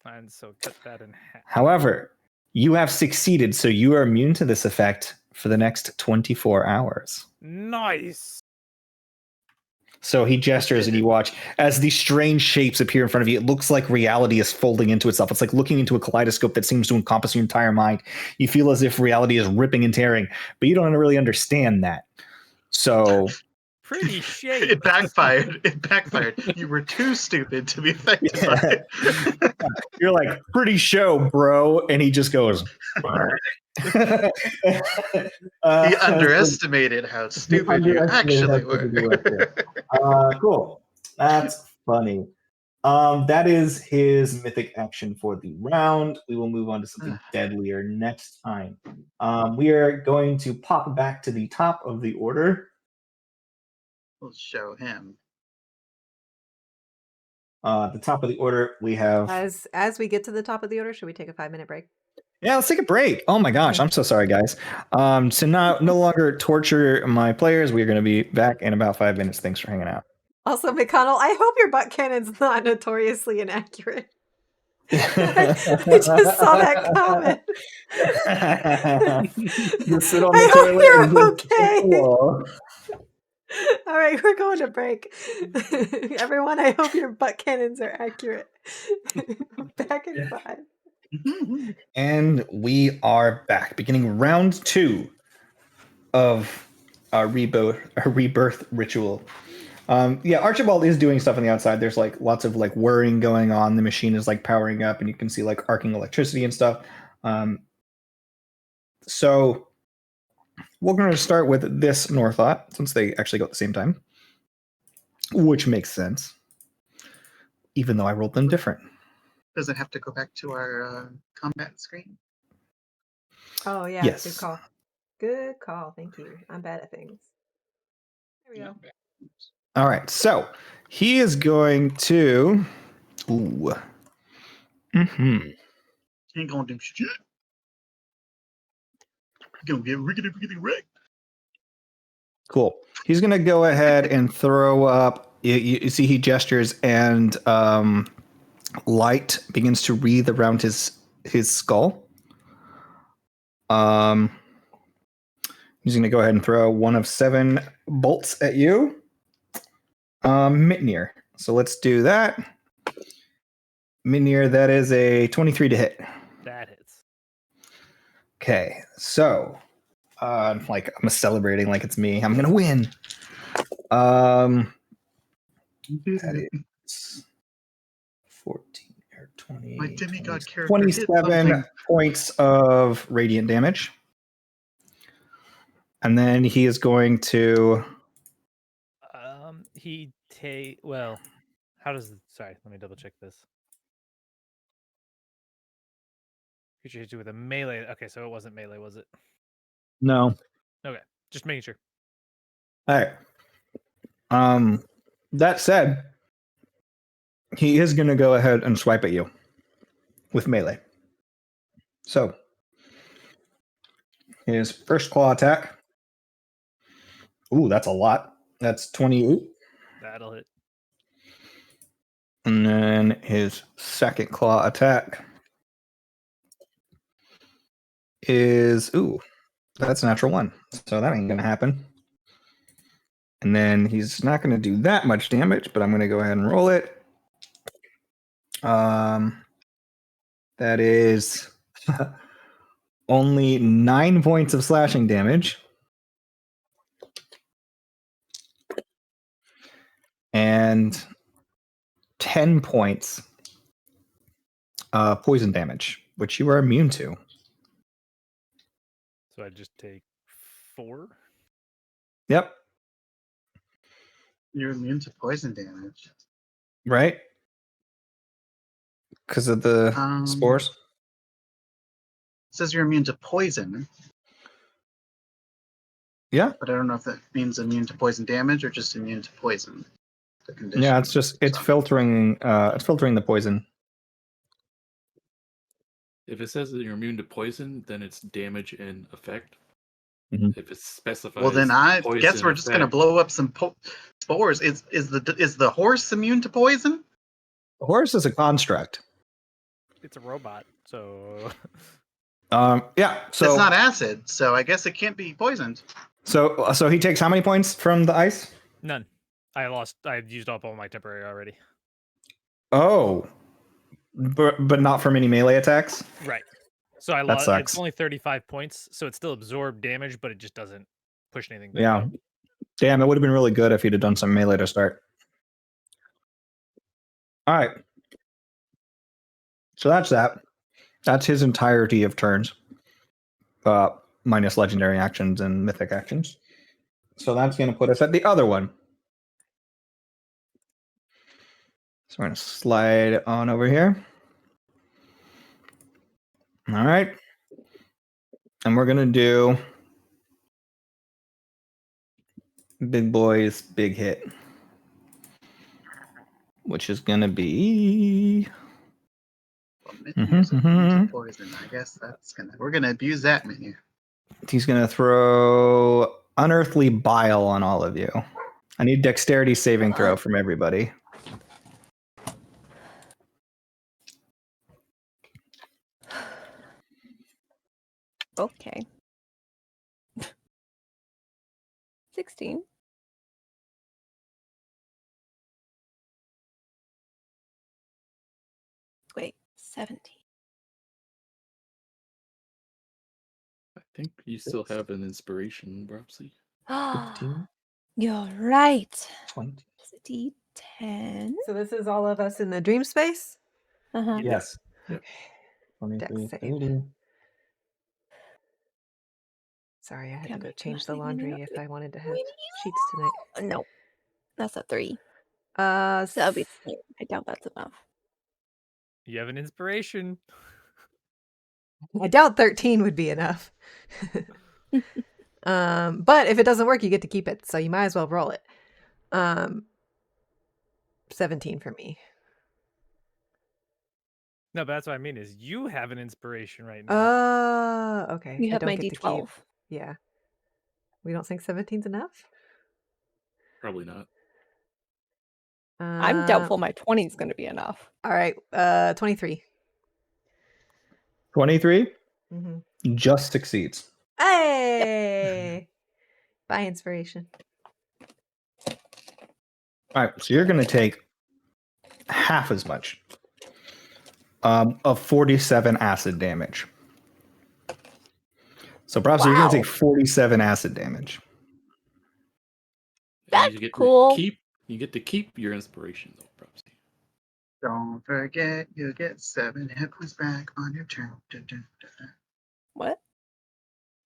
And so cut that in half. However, you have succeeded, so you are immune to this effect for the next 24 hours. Nice. So he gestures and you watch as these strange shapes appear in front of you. It looks like reality is folding into itself. It's like looking into a kaleidoscope that seems to encompass your entire mind. You feel as if reality is ripping and tearing, but you don't really understand that. So Pretty shape. It backfired. It backfired. You were too stupid to be affected by it. you're like, pretty show, bro. And he just goes. He underestimated how stupid you actually were. Cool. That's funny. That is his mythic action for the round. We will move on to something deadlier next time. We are going to pop back to the top of the order. We'll show him. The top of the order, we have. As we get to the top of the order, should we take a 5-minute break? Yeah, let's take a break. Oh my gosh, I'm so sorry, guys. So no longer torture my players. We are going to be back in about 5 minutes. Thanks for hanging out. Also, McConnell, I hope your butt cannon's not notoriously inaccurate. I just saw that comment. You sit on I the hope toilet you're and just okay. hit the wall. All right, we're going to break. Everyone, I hope your butt cannons are accurate. Back in 5. And we are back, beginning round 2 of our rebirth ritual. Archibald is doing stuff on the outside. There's like lots of like whirring going on. The machine is like powering up, and you can see like arcing electricity and stuff. So we're going to start with this Northot, since they actually go at the same time, which makes sense, even though I rolled them different. Does it have to go back to our combat screen? Oh, yeah. Yes. Good call. Good call. Thank you. I'm bad at things. There we go. All right. So he is going to. Ooh. Mm-hmm. He ain't gonna do shit. He's gonna get rickety wrecked. Cool. He's going to go ahead and throw up. You see, he gestures, and light begins to wreathe around his skull. He's going to go ahead and throw one of 7 bolts at you, Mitnir. So let's do that. Mitnir, that is a 23 to hit. That hits. Okay, so I'm celebrating like it's me. I'm gonna win. That is 14 or 20. My demigod character 27 points of radiant damage. And then he is going to. Sorry, let me double check this. Creature hits you with a melee. Okay, so it wasn't melee, was it? No. Okay, just making sure. All right. That said, he is going to go ahead and swipe at you with melee. So his first claw attack. Ooh, that's a lot. That's 28. That'll hit. And then his second claw attack. is that's a natural 1, so that ain't gonna happen. And then he's not gonna do that much damage, but I'm gonna go ahead and roll it. That is only 9 points of slashing damage. And 10 points poison damage, which you are immune to. So I just take 4. Yep. You're immune to poison damage. Right? Because of the spores. It says you're immune to poison. Yeah. But I don't know if that means immune to poison damage or just immune to poison. The condition. Yeah, it's filtering the poison. If it says that you're immune to poison, then it's damage and effect. Mhm. If it specifies, Well, then I poison guess we're just gonna effect, blow up some spores. Is the horse immune to poison? The horse is a construct. It's a robot, so Yeah. So It's not acid, so I guess it can't be poisoned. So he takes how many points from the ice? none. I used up all my temporary already. Oh. But not from any melee attacks? Right. So I That lost. sucks. It's only 35 points, so it still absorbed damage, but it just doesn't push anything back Yeah. up. Damn, it would have been really good if he'd have done some melee to start. All right. So that's that. That's his entirety of turns. Minus legendary actions and mythic actions. So that's going to put us at the other one. So we're going to slide on over here. All right. And we're going to do Big Boy's big hit, which is going to be... Immune to poison. I guess we're gonna abuse that menu. He's going to throw Unearthly Bile on all of you. I need dexterity saving throw from everybody. Okay. 16. Wait, 17. I think you still have an inspiration, Bropsy. 15, You're right. 20. It's a D10. So this is all of us in the dream space? Uh-huh. Yes. Yep. 23, Dex save. 30. Sorry, I had to Can't go be change the nothing, laundry nothing. if I wanted to have sheets tonight. No. That's a 3. Uh, So that'll be 10. I doubt that's enough. You have an inspiration. I doubt 13 would be enough. But if it doesn't work, you get to keep it, so you might as well roll it. 17 for me. No, but that's what I mean is you have an inspiration right now. Okay. You I have don't my get to keep. D12. Yeah. We don't think 17's enough? Probably not. I'm doubtful my 20 is going to be enough. All right. 23. 23 Mm-hmm. just succeeds. Hey! By inspiration. All right, so you're going to take half as much of 47 acid damage. So, perhaps you're going to take 47 acid damage. And That's you get cool. You get to keep your inspiration, though, Bropsy. Don't forget, you get 7 hit points back on your turn. Dun, dun, dun, dun. What?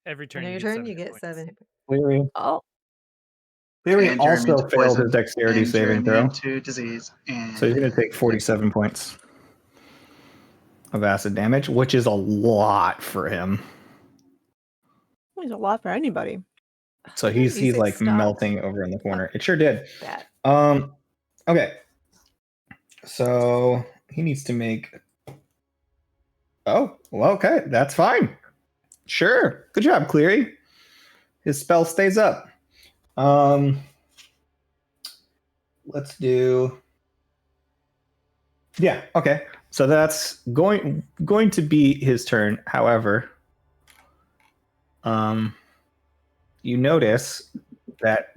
Every turn On your you get turn, 7 you hit get points. 7 hit points. Cleary, Oh. Cleary And you're immune also to failed poison, his dexterity and you're saving throw. immune to disease. And So he's going to take 47 points of acid damage, which is a lot for him. There's a lot for anybody. So he's Music like stopped. melting over in the corner. It sure did. That. Okay. So he needs to make. Oh, well, okay, that's fine. Sure. Good job, Cleary. His spell stays up. Let's do. Yeah, okay. So that's going to be his turn. However, You notice that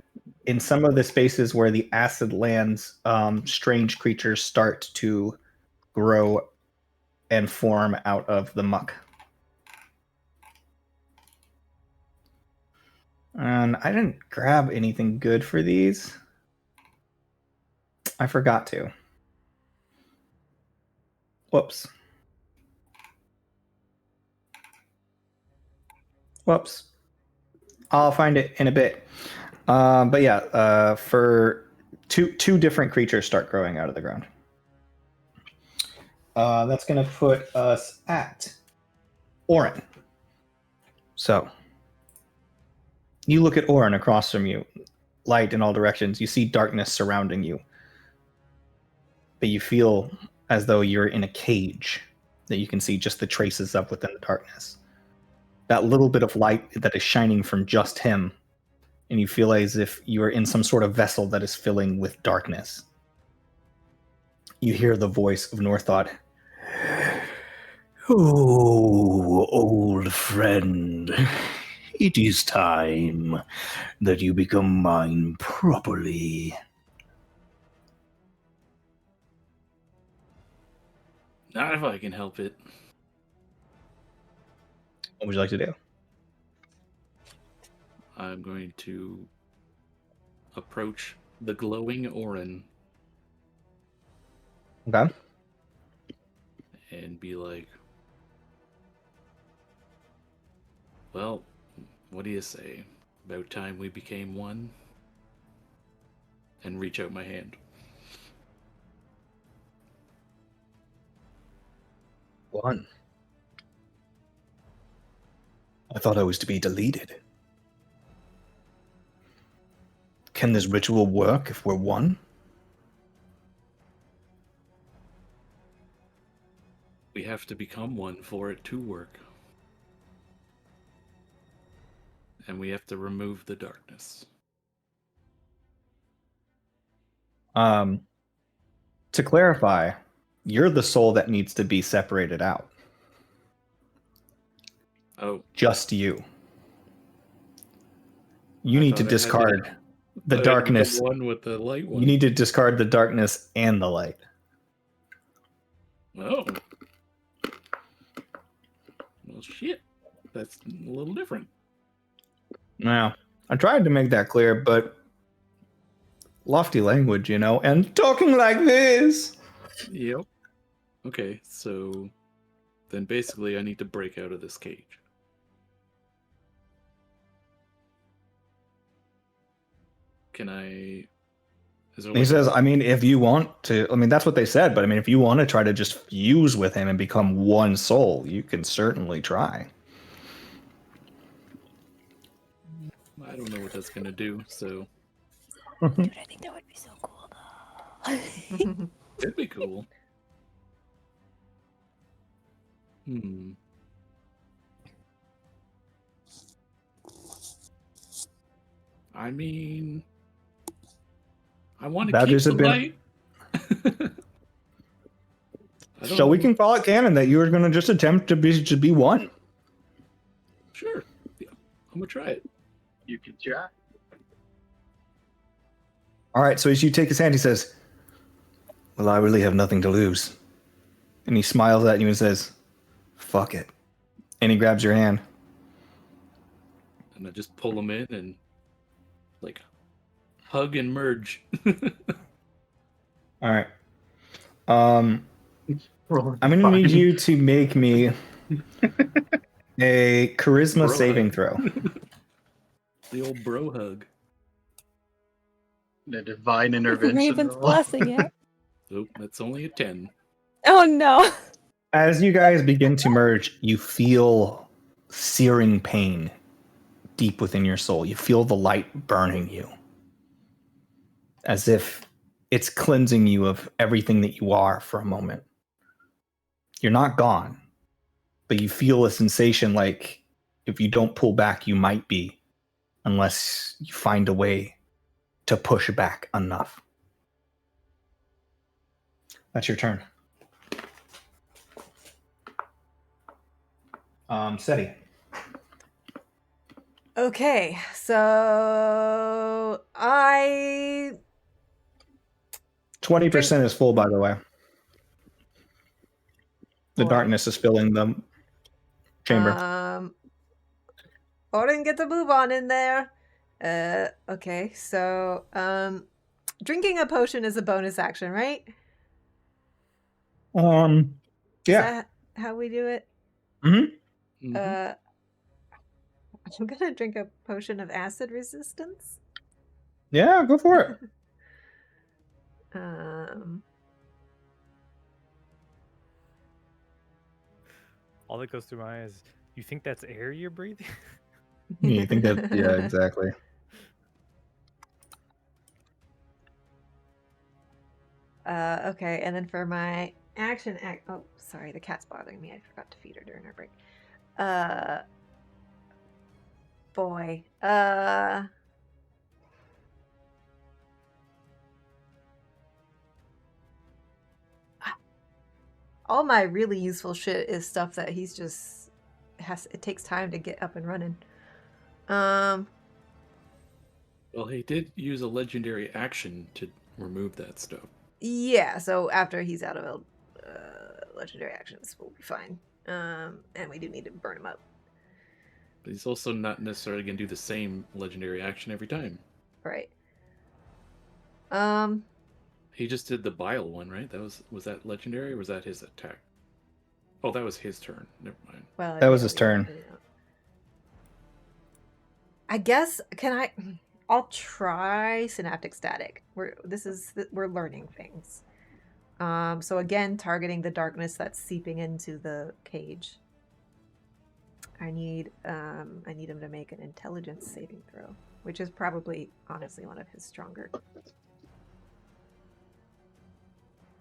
in some of the spaces where the acid lands, strange creatures start to grow and form out of the muck. And I didn't grab anything good for these. I forgot to. Whoops. Whoops. I'll find it in a bit. But yeah, for two different creatures start growing out of the ground. That's going to put us at Orin. So, you look at Orin across from you, light in all directions. You see darkness surrounding you. But you feel as though you're in a cage that you can see just the traces of within the darkness. That little bit of light that is shining from just him, and you feel as if you are in some sort of vessel that is filling with darkness. You hear the voice of Northought. Oh, old friend, it is time that you become mine properly. Not if I can help it. What would you like to do? I'm going to approach the glowing Orin Okay. and be like, well, what do you say? About time we became one? And reach out my hand. One. I thought I was to be deleted. Can this ritual work if we're one? We have to become one for it to work. And we have to remove the darkness. To clarify, you're the soul that needs to be separated out. Oh. Just you. You I need to thought I had discard the I had darkness. one with the light one. You need to discard the darkness and the light. Oh. Well, shit. That's a little different. Now, I tried to make that clear, but lofty language, you know, and talking like this. Yep. Okay, so then basically I need to break out of this cage. Can I... He says, I mean, if you want to, I mean, that's what they said, but I mean, if you want to try to just fuse with him and become one soul, you can certainly try. I don't know what that's going to do, so... Dude, I think that would be so cool, though. It'd be cool. I mean... I want to keep the light. So we can call it canon that you were going to just attempt to be one. Sure. Yeah, I'm going to try it. You can try. All right, so as you take his hand, he says, well, I really have nothing to lose. And he smiles at you and says, fuck it. And he grabs your hand. And I just pull him in and, like, hug and merge. All right. I'm going to need you to make me a charisma saving throw. The old bro hug. The divine intervention. Raven's blessing, yeah. Nope, that's only a 10. Oh no. As you guys begin to merge, you feel searing pain deep within your soul. You feel the light burning you, as if it's cleansing you of everything that you are for a moment. You're not gone, but you feel a sensation like if you don't pull back, you might be, unless you find a way to push back enough. That's your turn. Seti. Okay, so I 20% is full, by the way. The Boy. darkness is filling the chamber. Orin, get the move on in there. Okay, so drinking a potion is a bonus action, right? Is Yeah. that how we do it? Mm-hmm. I'm gonna drink a potion of acid resistance. Yeah, go for it. All that goes through my eyes. You think that's air you're breathing? Yeah, you think that? Yeah, exactly. Okay, and then for my action oh, sorry, the cat's bothering me. I forgot to feed her during our break. Boy. All my really useful shit is stuff that he's just it takes time to get up and running. Well, he did use a legendary action to remove that stuff. Yeah, so after he's out of legendary actions, we'll be fine. And we do need to burn him up. But he's also not necessarily going to do the same legendary action every time. Right. He just did the bile one, right? Was that legendary or was that his attack? Oh, that was his turn. Never mind. Well, That was his turn. I guess I'll try synaptic static. We're learning things. So again, targeting the darkness that's seeping into the cage. I need him to make an intelligence saving throw, which is probably honestly one of his stronger.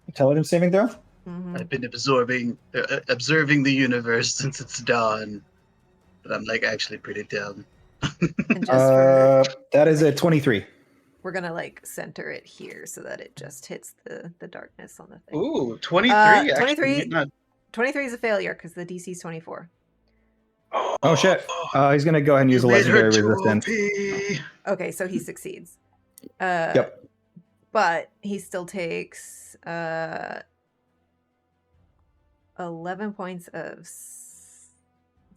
Intelligence saving throw? Mm-hmm. I've been observing the universe since its dawn, but I'm like actually pretty dumb. That is a 23. We're gonna like center it here so that it just hits the darkness on the thing. Ooh, 23. 23. 23 is a failure because the DC is 24. Oh shit! He's gonna go ahead and use a legendary resistance. Okay, so he succeeds. Yep. But he still takes 11 points of is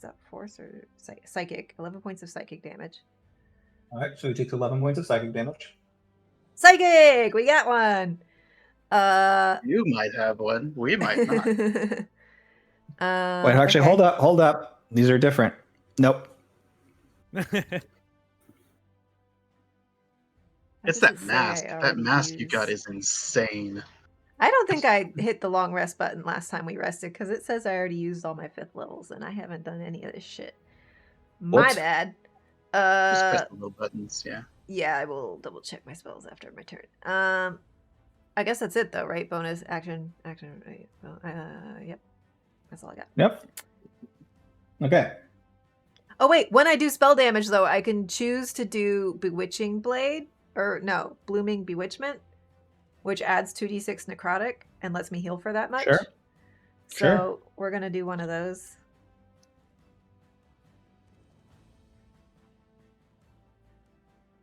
that force or psychic? 11 points of psychic damage. All right, so he takes 11 points of psychic damage. Psychic, we got one. You might have one. We might not. Wait, actually, okay. hold up. These are different. Nope. It's that mask. That mask you got is insane. I don't think I hit the long rest button last time we rested because it says I already used all my 5th levels and I haven't done any of this shit. My Whoops. bad. Just press the little buttons, yeah. Yeah, I will double check my spells after my turn. I guess that's it though, right? Bonus action, right? Yep. That's all I got. Yep. Okay. Oh wait, when I do spell damage though, I can choose to do Bewitching Blade or no, Blooming Bewitchment, which adds 2d6 necrotic and lets me heal for that much. Sure. So we're gonna do one of those.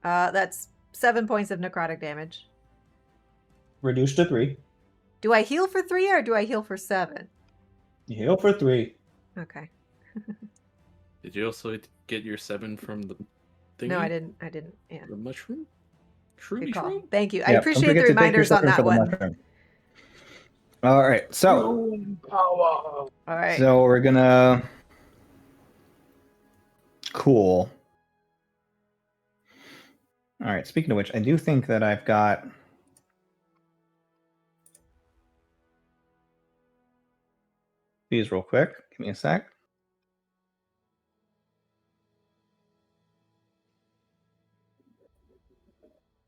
That's 7 points of necrotic damage. Reduced to 3. Do I heal for 3 or do I heal for 7? You heal for 3. Okay. Did you also get your 7 from the thingy? No, I didn't. Yeah. The mushroom? Good call. Shroom? Thank you. Yep, I appreciate the reminders on that one. All right, so All right. So we're gonna cool. All right. Speaking of which, I do think that I've got these real quick. Give me a sec.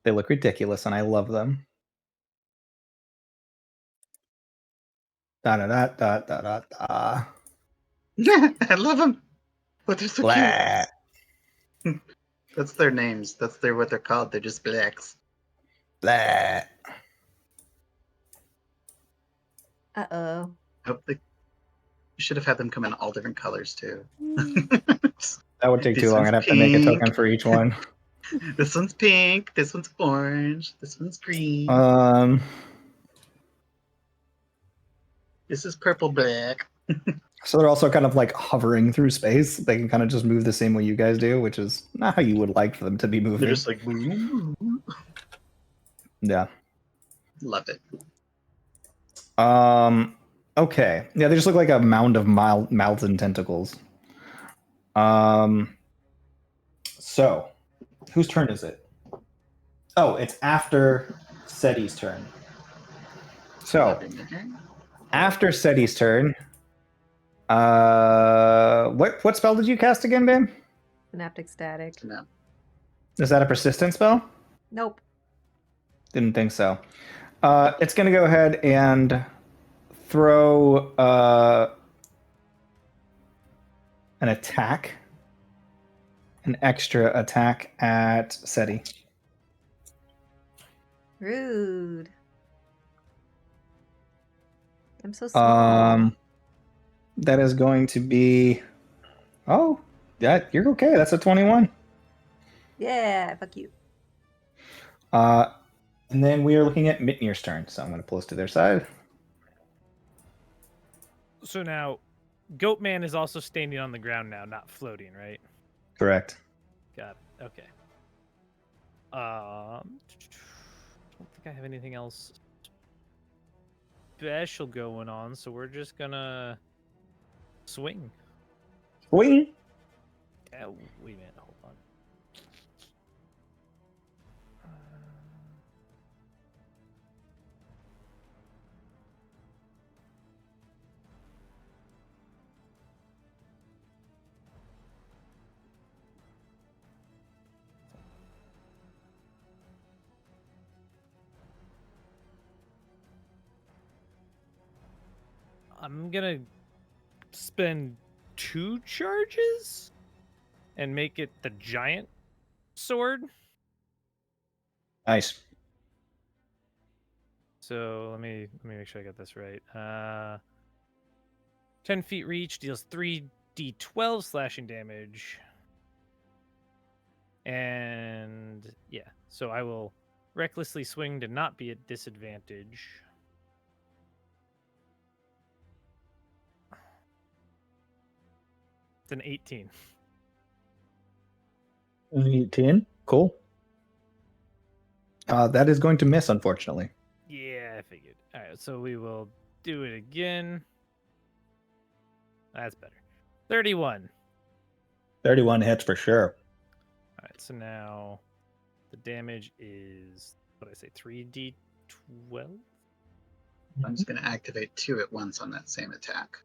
They look ridiculous, and I love them. Da da da da da da da. I love them. But they're so Blah. cute. That's their names. That's what they're called. They're just blacks. Blah. Uh-oh. You should have had them come in all different colors too. That would take This too long. one's I'd have to make a token pink. for each one. This one's pink. This one's orange. This one's green. Um, This is purple black. so they're also kind of like hovering through space. They can kind of just move the same way you guys do, which is not how you would like for them to be moving. They're just like, "Ooh." Yeah. Love it. Okay. Yeah, they just look like a mound of mouths and tentacles. So, whose turn is it? Oh, it's after Seti's turn. So, after Seti's turn, what spell did you cast again, Ben? Synaptic static. No. Is that a persistent spell? Nope. Didn't think so. It's going to go ahead and throw an attack, an extra attack at Seti. Rude. I'm so small. That is going to be. Oh, yeah, you're okay. That's a 21. Yeah, fuck you. And then we are looking at Mitnir's turn, so I'm going to pull us to their side. So now, Goatman is also standing on the ground now, not floating, right? Correct. Got it. Okay. I don't think I have anything else special going on, so we're just gonna swing. Swing. Wait a minute, hold on. I'm gonna spend 2 charges and make it the giant sword. Nice. So let me make sure I got this right. 10 feet reach deals 3d12 slashing damage. And yeah, so I will recklessly swing to not be at disadvantage. It's an 18. 18. Cool. That is going to miss, unfortunately. Yeah, I figured. All right, so we will do it again. That's better. 31. 31 hits for sure. All right, so now the damage is, what did I say, 3d12? I'm just going to activate 2 at once on that same attack.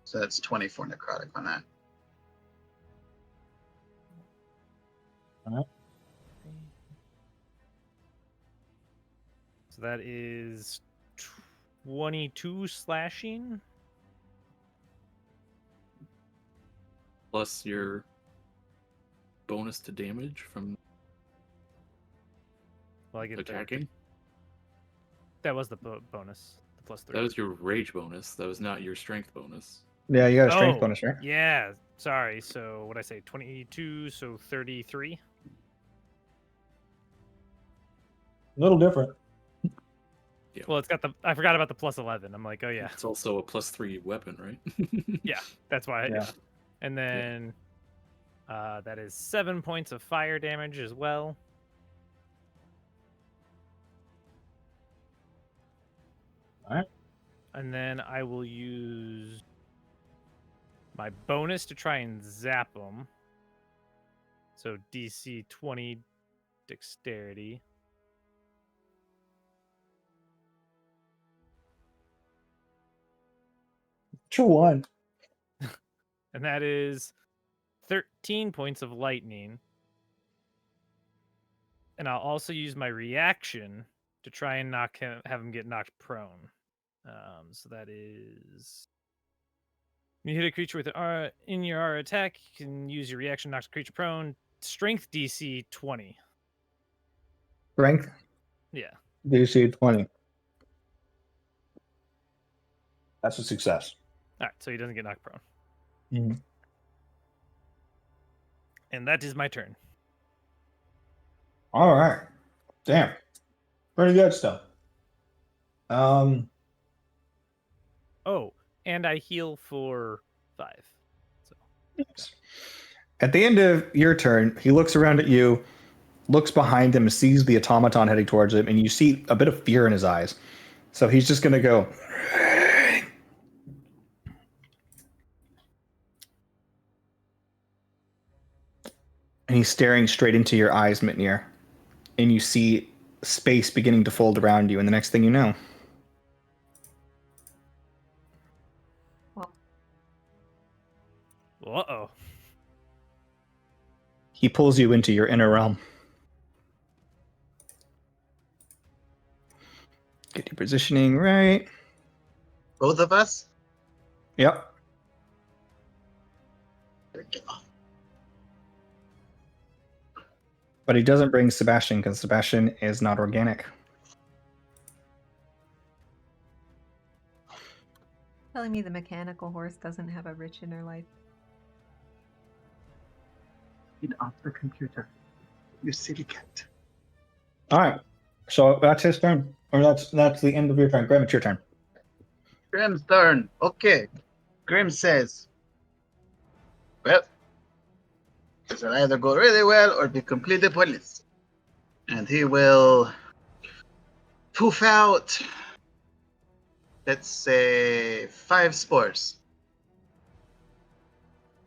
So that's 24 necrotic on that. So that is 22 slashing. Plus your bonus to damage from Well, I get attacking. That was the bonus, the plus 3. That was your rage bonus. That was not your strength bonus. Yeah, you got a strength bonus, right? Yeah, sorry. So what I say, 22, so 33. A little different. Yeah. Well, it's got I forgot about the plus 11. I'm like, oh yeah. It's also a +3 weapon, right? Yeah, that's why. Yeah. And then that is 7 points of fire damage as well. All right. And then I will use my bonus to try and zap them. So DC 20 dexterity. True one. And that is 13 points of lightning. And I'll also use my reaction to try and have him get knocked prone. So that is, when you hit a creature with an in your R attack, you can use your reaction to knock the creature prone. Strength DC 20. Strength Yeah. DC 20. That's a success. All right, so he doesn't get knocked prone. Mm-hmm. And that is my turn. All right. Damn. Pretty good stuff. Oh, and I heal for 5. At the end of your turn, he looks around at you, looks behind him, sees the automaton heading towards him, and you see a bit of fear in his eyes. So he's just going to go. And he's staring straight into your eyes, Mitnir. And you see space beginning to fold around you, and the next thing you know. Uh-oh. He pulls you into your inner realm. Get your positioning right. Both of us? Yep. But he doesn't bring Sebastian because Sebastian is not organic. Telling me the mechanical horse doesn't have a rich inner life. Get off the computer. You silly cat. All right. So that's his turn. Or that's the end of your turn. Graham, it's your turn. Grim's turn. Okay. Grim says, well, this will either go really well or be completely pointless. And he will poof out, let's say, 5 spores.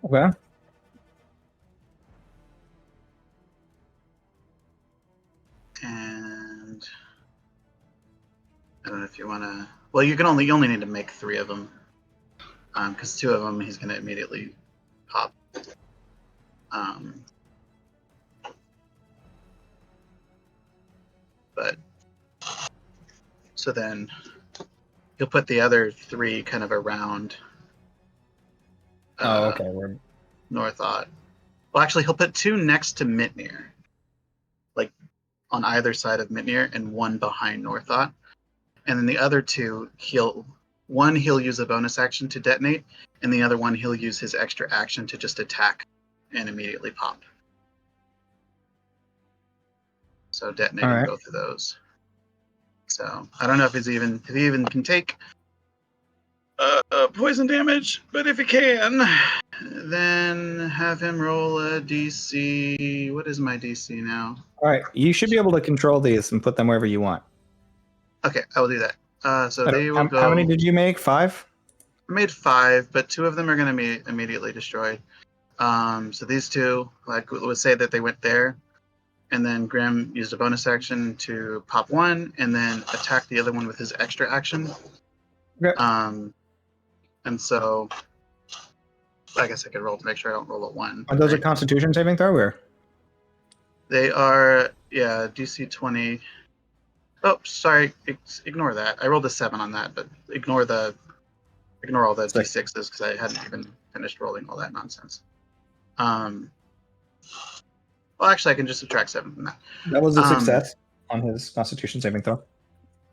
Okay. And I don't know if you want to. Well, you only need to make 3 of them, because 2 of them he's going to immediately pop. But so then he'll put the other 3 kind of around. Okay. Northot. Well, actually, he'll put 2 next to Mitnir, like on either side of Mitnir, and 1 behind Northot. And then the other 2, he'll use a bonus action to detonate, and the other one he'll use his extra action to just attack and immediately pop. So detonating both of those. So I don't know if he even can take poison damage, but if he can, then have him roll a DC. What is my DC now? All right. You should be able to control these and put them wherever you want. Okay, I will do that. So they will go. How many did you make? 5? I made 5, but 2 of them are going to be immediately destroyed. So these 2, like, let's say that they went there, and then Grim used a bonus action to pop 1, and then attack the other one with his extra action. Okay. And so I guess I could roll to make sure I don't roll a 1. Are those right? a Constitution saving throw, or? They are, yeah, DC 20. Oh, sorry, ignore that. I rolled a 7 on that, but ignore all the D6s because I hadn't even finished rolling all that nonsense. Well, actually, I can just subtract 7 from that. That was a success on his Constitution saving throw.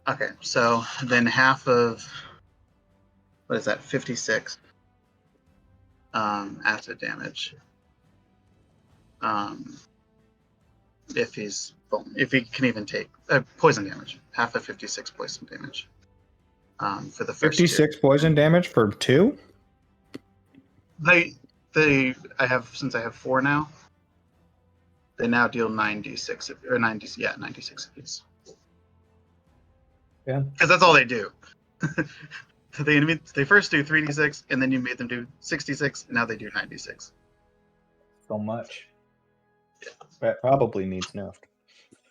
Okay, so then half of, what is that, 56 acid damage. If he can even take poison damage, half of 56 poison damage. For the first 56 poison damage for 2? I have, since I have 4 now, they now deal 96 or 96 apiece. Yeah. Because that's all they do. So they first do 3d6, and then you made them do 66, and now they do 96. So much. That probably needs nerfed.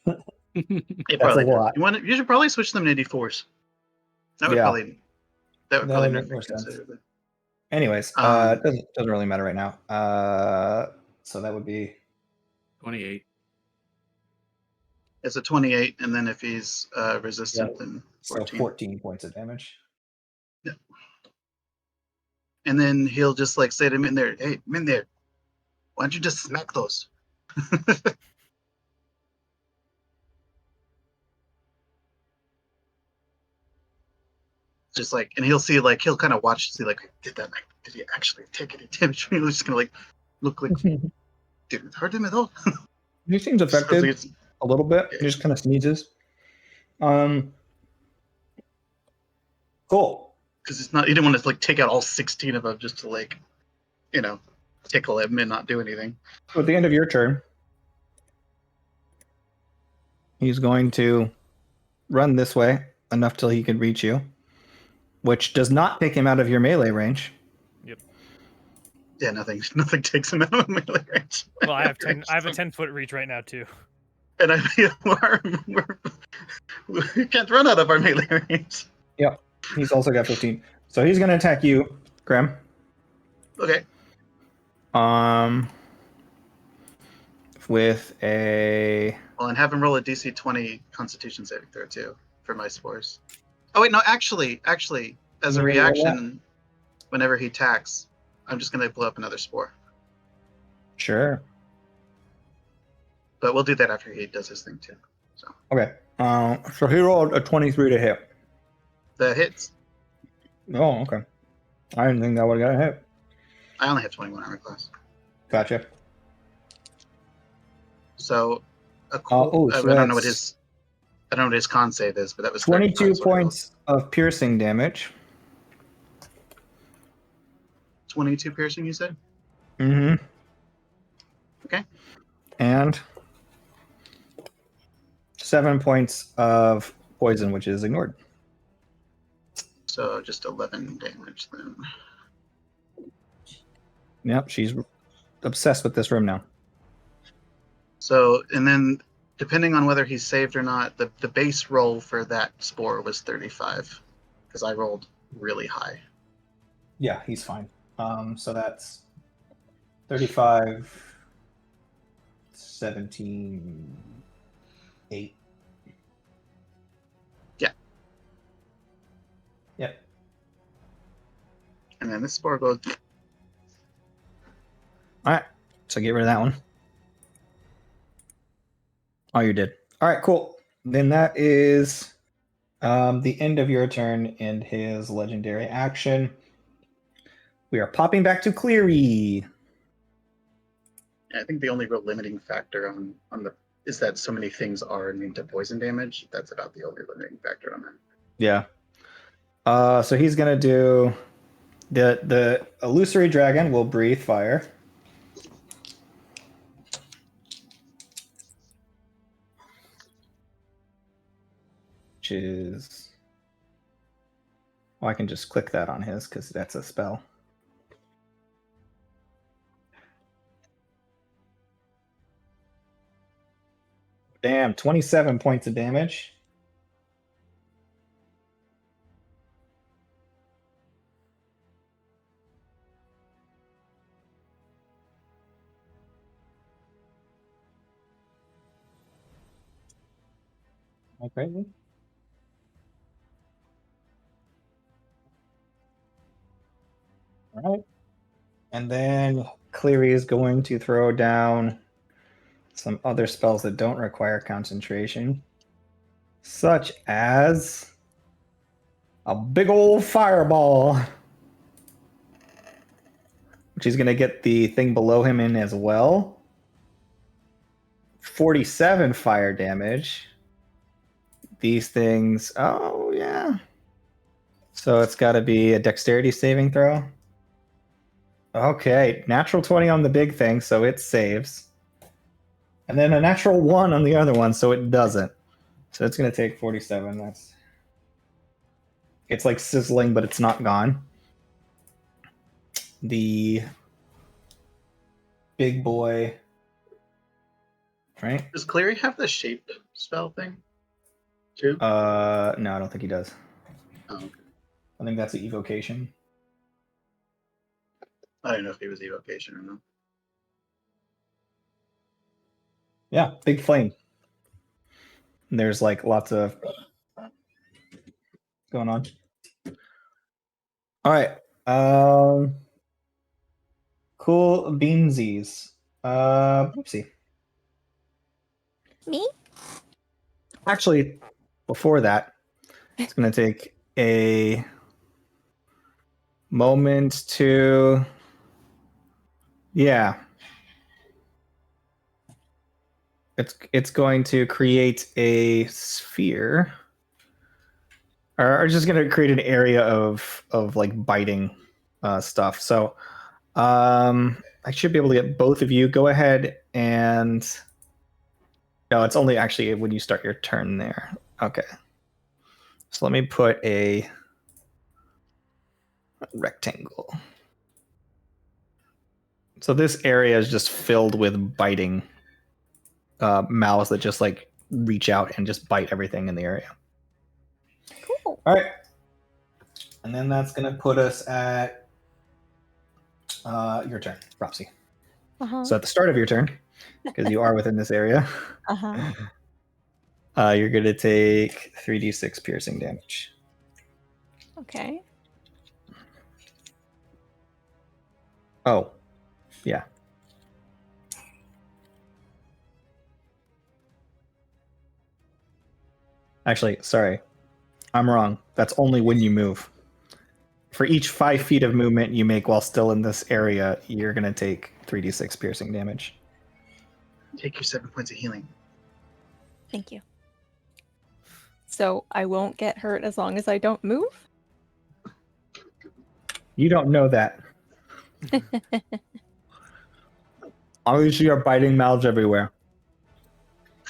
It That's a probably lot. You should probably switch them to 84s. That would probably That would nerf make it more sense. considerably. Anyways, it doesn't really matter right now. So that would be 28. It's a 28, and then if he's resistant, then 14. So 14 points of damage. Yeah. And then he'll just like say to Mindir, "Hey, Mindir, why don't you just smack those?" Just like, and he'll see, like, he'll kind of watch, see, like, did he actually take any damage? He's just gonna like look like Didn't hurt him at all. He seems affected a little bit. Okay. He just kind of sneezes. Cool. Because it's not. You didn't want to like take out all 16 of them just to like, tickle him and not do anything. So at the end of your turn, he's going to run this way enough till he can reach you, which does not take him out of your melee range. Yeah, nothing takes him out of melee range. Well, I have 10. I have a 10-foot reach right now too. And we can't run out of our melee range. Yep. He's also got 15. So he's going to attack you, Graham. Okay. With a... Well, and have him roll a DC 20 Constitution saving throw too for my spores. Oh wait, no, actually, as a reaction, whenever he attacks, I'm just gonna blow up another spore. Sure. But we'll do that after he does his thing too. So. Okay. So he rolled a 23 to hit. That hits. Oh, okay. I didn't think that would have got a hit. I only have 21 armor class. Gotcha. So, so I don't know what his con save is, but that was 22 points of piercing damage. 22 piercing, you said? Mm-hmm. Okay. And 7 points of poison, which is ignored. So just 11 damage then. Yep, she's obsessed with this room now. So, and then depending on whether he's saved or not, the base roll for that spore was 35 because I rolled really high. Yeah, he's fine. So that's 35, 17, 8. Yeah. Yep. And then this spore goes. All right, so get rid of that one. Oh, you did. All right, cool. Then that is the end of your turn and his legendary action. We are popping back to Cleary. I think the only real limiting factor on the is that so many things are immune to poison damage. That's about the only limiting factor on that. Yeah. So he's gonna do the illusory dragon will breathe fire. Which is, well, I can just click that on his because that's a spell. Damn, 27 points of damage. Am I crazy? All right. And then Cleary is going to throw down some other spells that don't require concentration, such as a big old fireball, which is going to get the thing below him in as well. 47 fire damage. These things, oh yeah. So it's got to be a dexterity saving throw. Okay, natural 20 on the big thing, so it saves. And then a natural 1 on the other one, so it doesn't. So it's going to take 47. It's like sizzling, but it's not gone. The big boy, right? Does Cleary have the shape spell thing too? No, I don't think he does. Oh, okay. I think that's the evocation. I don't know if he was evocation or not. Yeah, big flame. And there's like lots of going on. All right. Cool beansies. Oopsie. Me? Actually, before that, it's going to take a moment to... Yeah. It's going to create a sphere, or just going to create an area of like biting stuff. So I should be able to get both of you. Go ahead and no, it's only actually when you start your turn there. Okay. So let me put a rectangle. So this area is just filled with biting mouths that just like reach out and just bite everything in the area. Cool. All right. And then that's going to put us at your turn, Propsy. Uh-huh. So at the start of your turn, because you are within this area, Uh-huh. you're going to take 3d6 piercing damage. Okay. Oh, yeah. Actually, sorry. I'm wrong. That's only when you move. For each 5 feet of movement you make while still in this area, you're going to take 3d6 piercing damage. Take your 7 points of healing. Thank you. So I won't get hurt as long as I don't move? You don't know that. Obviously, you're biting mouths everywhere.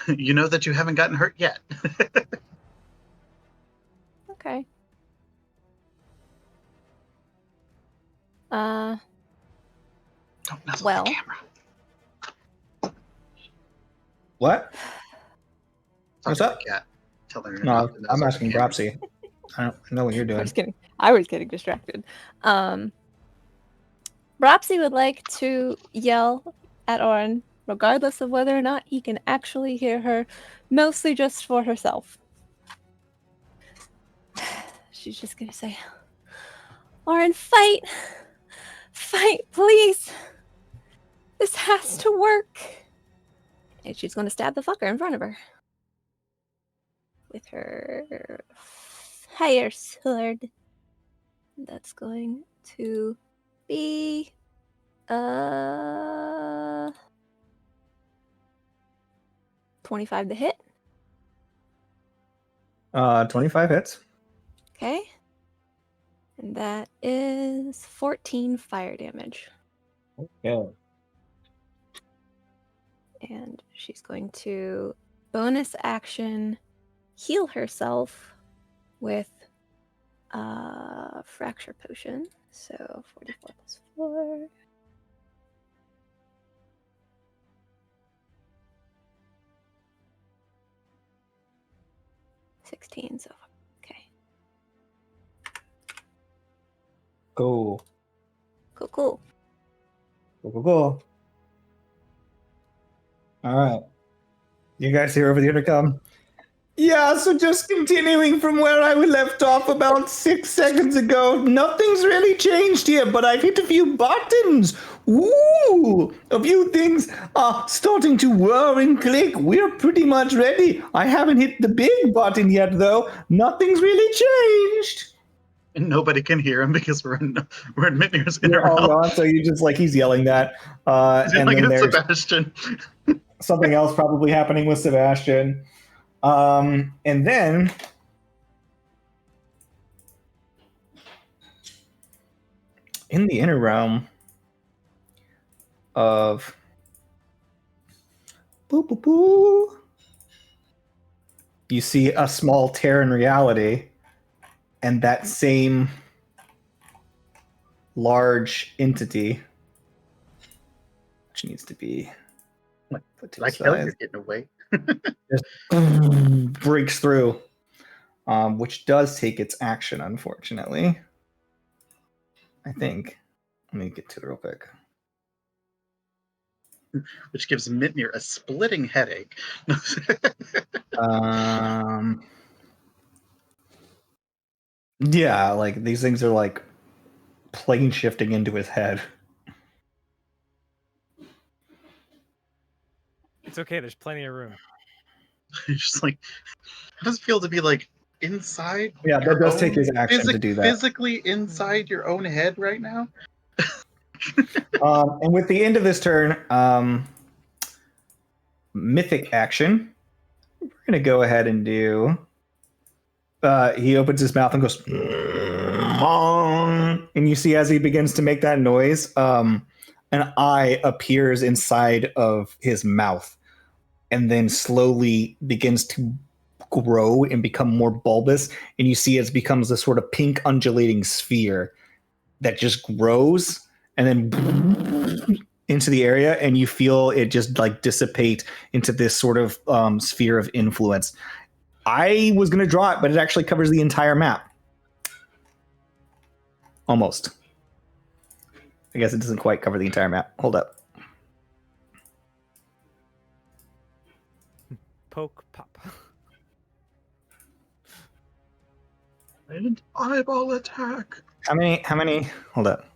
You know that you haven't gotten hurt yet. Okay. Don't nuzzle Well. the camera. What? Talk What's to up? the cat. Tell her No, not to I'm nuzzle the asking camera. Dropsy. I don't know what you're I doing. was kidding. I was getting distracted. Bropsy would like to yell at Orin, regardless of whether or not he can actually hear her, mostly just for herself. She's just gonna say, Orin, fight! Fight, please! This has to work! And she's gonna stab the fucker in front of her. With her fire sword. That's going to be 25 to hit. 25 hits. Okay. And that is 14 fire damage. Okay. And she's going to bonus action heal herself with fracture potion. So 44 plus 4. So okay. Cool. Cool. Cool. All right. You guys hear over the intercom? Yeah, so just continuing from where I left off about 6 seconds ago, nothing's really changed here, but I've hit a few buttons. Ooh, a few things are starting to whir and click. We're pretty much ready. I haven't hit the big button yet, though. Nothing's really changed. And nobody can hear him because we're in Mitnir's You're all interval. gone, so you just like he's yelling that. And Like then it's there's Sebastian. something else probably happening with Sebastian. And then in the inner realm of you see a small tear in reality, and that same large entity, which needs to be put to Like the hell, side, you're getting away. just breaks through, which does take its action, unfortunately. I think. Let me get to it real quick. Which gives Mitnir a splitting headache. Yeah, like these things are like plane shifting into his head. It's okay. There's plenty of room. Just like, how does it feel to be like inside? Yeah, that does take his action to do that. Physically inside your own head right now. And with the end of this turn, mythic action, we're going to go ahead and do... he opens his mouth and goes... And you see as he begins to make that noise, an eye appears inside of his mouth and then slowly begins to grow and become more bulbous. And you see it becomes this sort of pink undulating sphere that just grows and then into the area, and you feel it just like dissipate into this sort of sphere of influence. I was going to draw it, but it actually covers the entire map. Almost. I guess it doesn't quite cover the entire map. Hold up. Poke pop. An eyeball attack. How many? Hold up.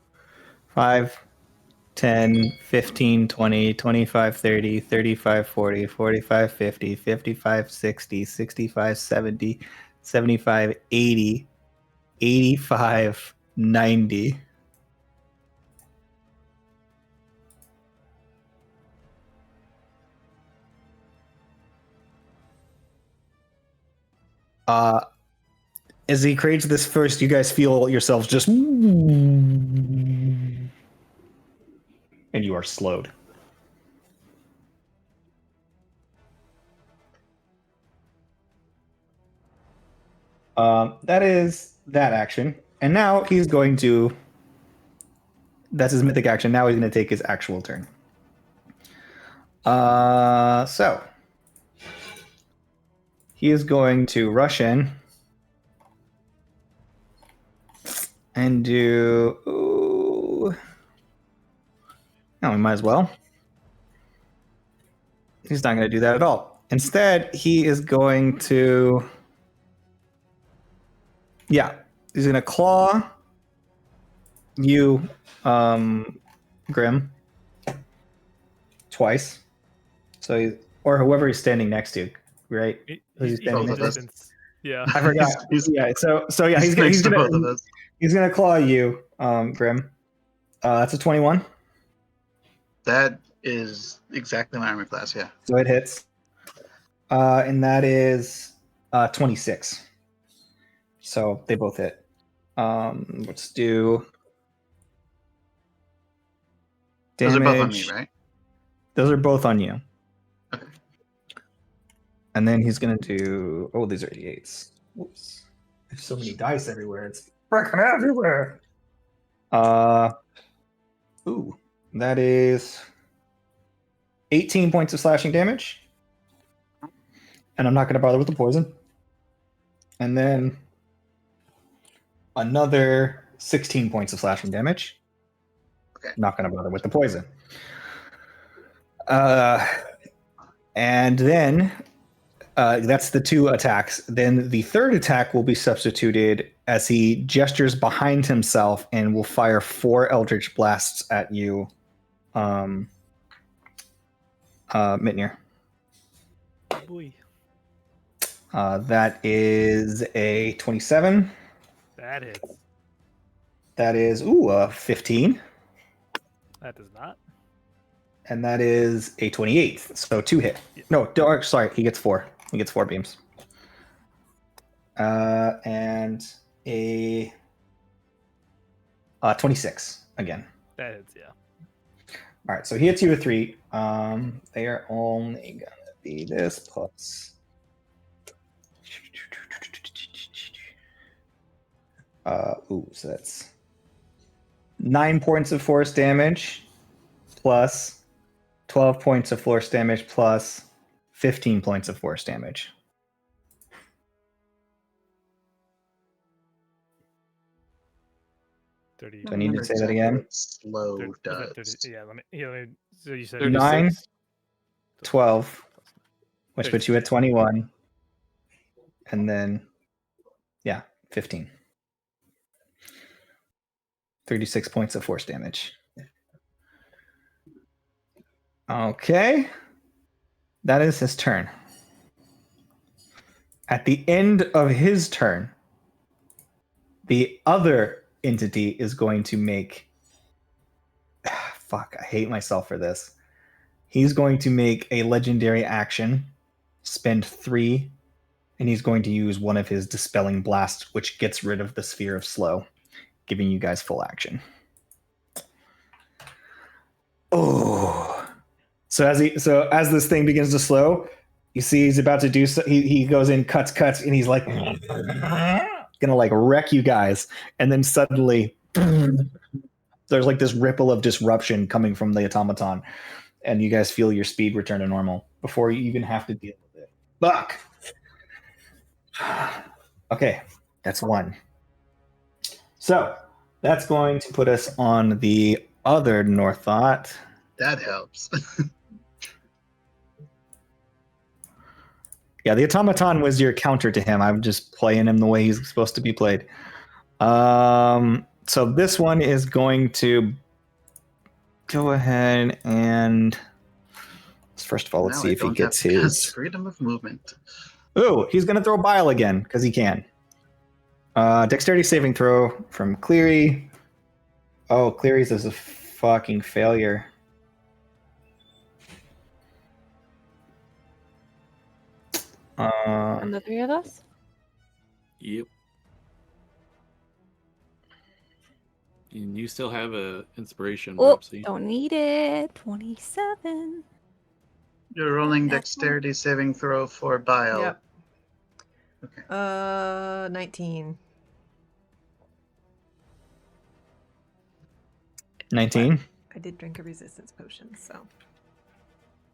5, 10, 15, 20, 25, 30, 35, 40, 45, 50, 55, 60, 65, 70, 75, 80, 85, 90. As he creates this first, you guys feel yourselves just... And you are slowed. That is that action. And now he's going to... That's his mythic action. Now he's going to take his actual turn. So... He is going to rush in and do... Ooh. No, we might as well. He's not going to do that at all. Instead, he is going to... Yeah, he's going to claw you, Grim, twice. So, or whoever he's standing next to, right? Who's he standing both next of to? us. Yeah. I forgot. Yeah, so yeah, he's next to both of gonna us. he's gonna claw you, Grim. That's a 21. That is exactly my armor class, yeah. So it hits. And that is 26. So they both hit. Let's do damage. Those are both on me, right? Those are both on you. Okay. And then he's gonna do... Oh, these are 88s. Whoops. There's so many dice everywhere. It's freaking everywhere. Ooh, that is 18 points of slashing damage. And I'm not gonna bother with the poison. And then another 16 points of slashing damage. Okay. Not gonna bother with the poison. And then that's the 2 attacks. Then the 3rd attack will be substituted as he gestures behind himself and will fire 4 Eldritch Blasts at you, Mitnir. Boy. That is a 27. That hits. That is, 15. That does not. And that is a 28. So 2 hit. Yeah. No, sorry, he gets 4. He gets 4 beams. And a 26 again. That hits, yeah. All right, so he hits you with 3. They are only gonna be this plus. So that's 9 points of force damage plus 12 points of force damage plus 15 points of force damage. Do I need to say that again? What slow 30, does. let me. So you said 9, 36. 12, which puts you at 21. And then, 15. 36 points of force damage. Okay. That is his turn. At the end of his turn, the other entity is going to make... Fuck, I hate myself for this. He's going to make a legendary action, spend 3, and he's going to use one of his Dispelling Blasts, which gets rid of the Sphere of Slow, giving you guys full action. Oh. So as this thing begins to slow, you see he's about to do so. He goes in, cuts, and he's like gonna like wreck you guys, and then suddenly there's like this ripple of disruption coming from the automaton, and you guys feel your speed return to normal before you even have to deal with it. Fuck. Okay, that's 1. So that's going to put us on the other Northought. That helps. Yeah, the automaton was your counter to him. I'm just playing him the way he's supposed to be played. So this one is going to go ahead and first of all, let's see if he gets his freedom of movement. Oh, he's going to throw bile again because he can. Dexterity saving throw from Cleary. Oh, Cleary's is a fucking failure. And the 3 of us? Yep. And you still have a inspiration, Oh, Roxy. don't need it. 27. You're rolling That's dexterity saving throw for bile. Yep. Okay. 19. 19. I did drink a resistance potion, so.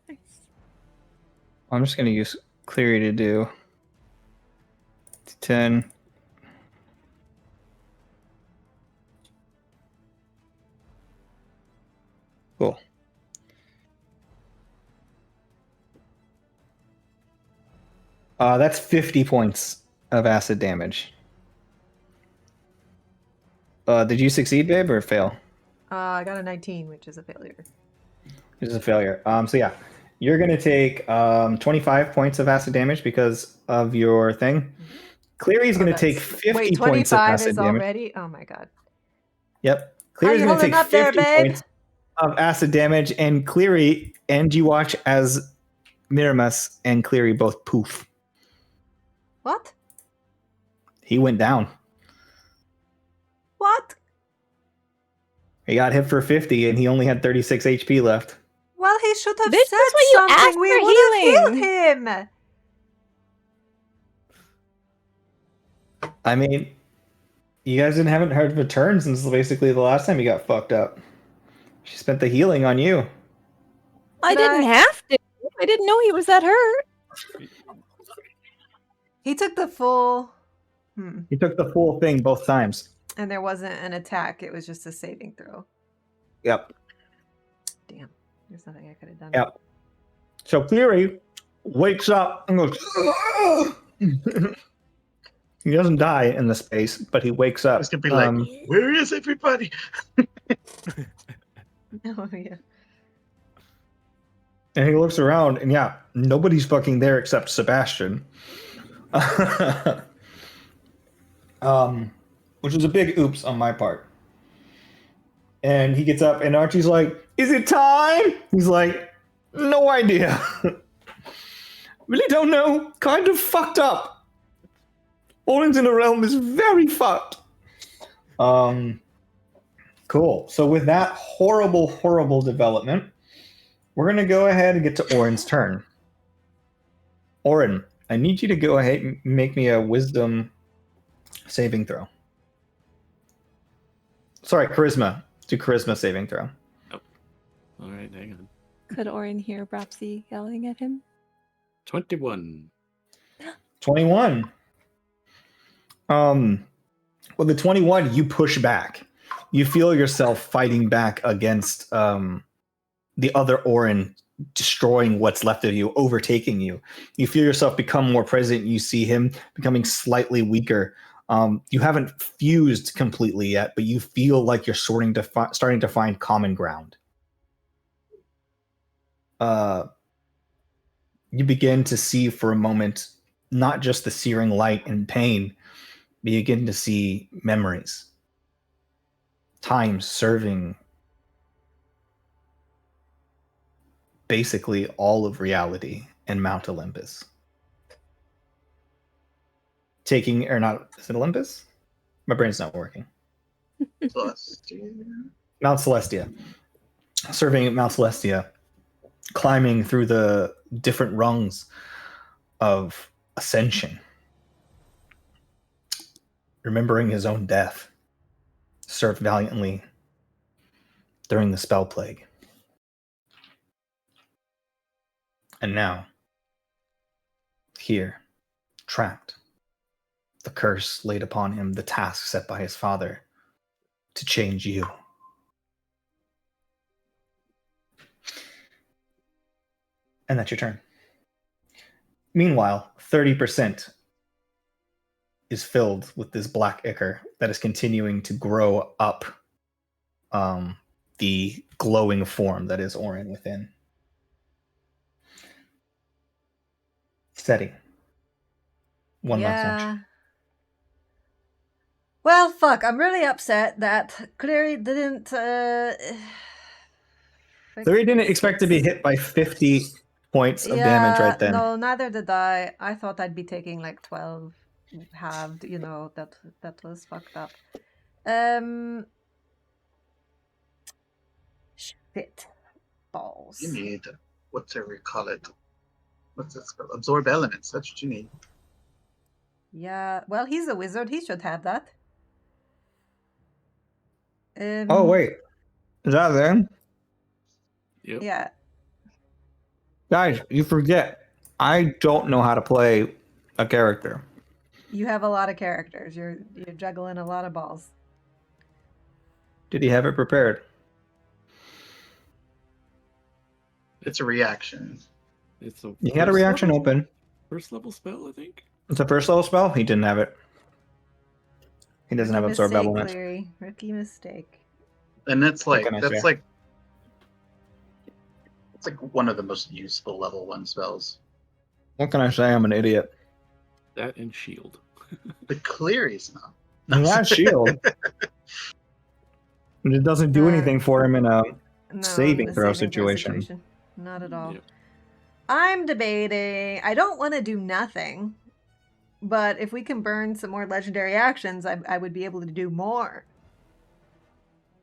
Nice. I'm just going to use Cleary to do 10. Cool. That's 50 points of acid damage. Did you succeed, babe, or fail? I got a 19, which is a failure. Which is a failure. So yeah, you're going to take 25 points of acid damage because of your thing. Cleary's going to take 50 Wait, points of 25 acid is damage. already? Oh my god. Yep. How Cleary's you going to holding take up there, 50 babe? points of acid damage, and Cleary, and you watch as Miramus and Cleary both poof. What? He went down. What? He got hit for 50, and he only had 36 HP left. Well, he should have This said is what you something. asked We for would have healed healing. him. I mean, you guys haven't heard of a turn since basically the last time he got fucked up. She spent the healing on you. I didn't have to. I didn't know he was that hurt. He took the full. He took the full thing both times. And there wasn't an attack. It was just a saving throw. Yep. Damn. There's nothing I could have done. Yep. So Cleary wakes up and goes. He doesn't die in the space, but he wakes up. It's gonna be like, where is everybody? Oh yeah. And he looks around, and yeah, nobody's fucking there except Sebastian. Which was a big oops on my part. And he gets up, and Archie's like, "Is it time?" He's like, "No idea. Really don't know. Kind of fucked up. Orange in the realm is very fucked." Cool. So with that horrible development, we're going to go ahead and get to Orin's turn. Orin, I need you to go ahead and make me a wisdom saving throw. Sorry, charisma. Do charisma saving throw. Oh. All right, hang on. Could Orin hear Bropsy yelling at him? 21. 21. With the 21, you push back. You feel yourself fighting back against the other Orin destroying what's left of you, overtaking you. You feel yourself become more present. You see him becoming slightly weaker. You haven't fused completely yet, but you feel like you're starting to find common ground. You begin to see for a moment not just the searing light and pain, but you begin to see memories. Time serving basically all of reality and Mount Olympus. Taking, or not, is it Olympus? My brain's not working. Mount Celestia. Serving at Mount Celestia, climbing through the different rungs of ascension, remembering his own death, served valiantly during the spell plague. And now, here, trapped, the curse laid upon him, the task set by his father to change you. And that's your turn. Meanwhile, 30% is filled with this black ichor that is continuing to grow up the glowing form that is Orin within. Steady. One last action. Well, fuck. I'm really upset that Clary didn't. Clary didn't expect to be hit by 50 points of damage right then. No, neither did I. I thought I'd be taking like 12 halved. That was fucked up. Shit. Balls. You need, whatever you call it. What's that spell? Absorb elements. That's what you need. Yeah, well, he's a wizard. He should have that. Oh, wait. Is that them? Yep. Yeah. Guys, you forget. I don't know how to play a character. You have a lot of characters. You're juggling a lot of balls. Did he have it prepared? It's a reaction. It's a He had a reaction open. First level spell, I think. It's a first level spell. He didn't have it. He doesn't have absorb elements. Rookie mistake. And that's like can I that's say? like it's like one of the most useful level 1 spells. What can I say? I'm an idiot. That and shield. The Cleary's not. He has shield. And it doesn't do anything for him in a saving throw situation. Not at all. Yep. I'm debating. I don't want to do nothing, but if we can burn some more legendary actions, I would be able to do more.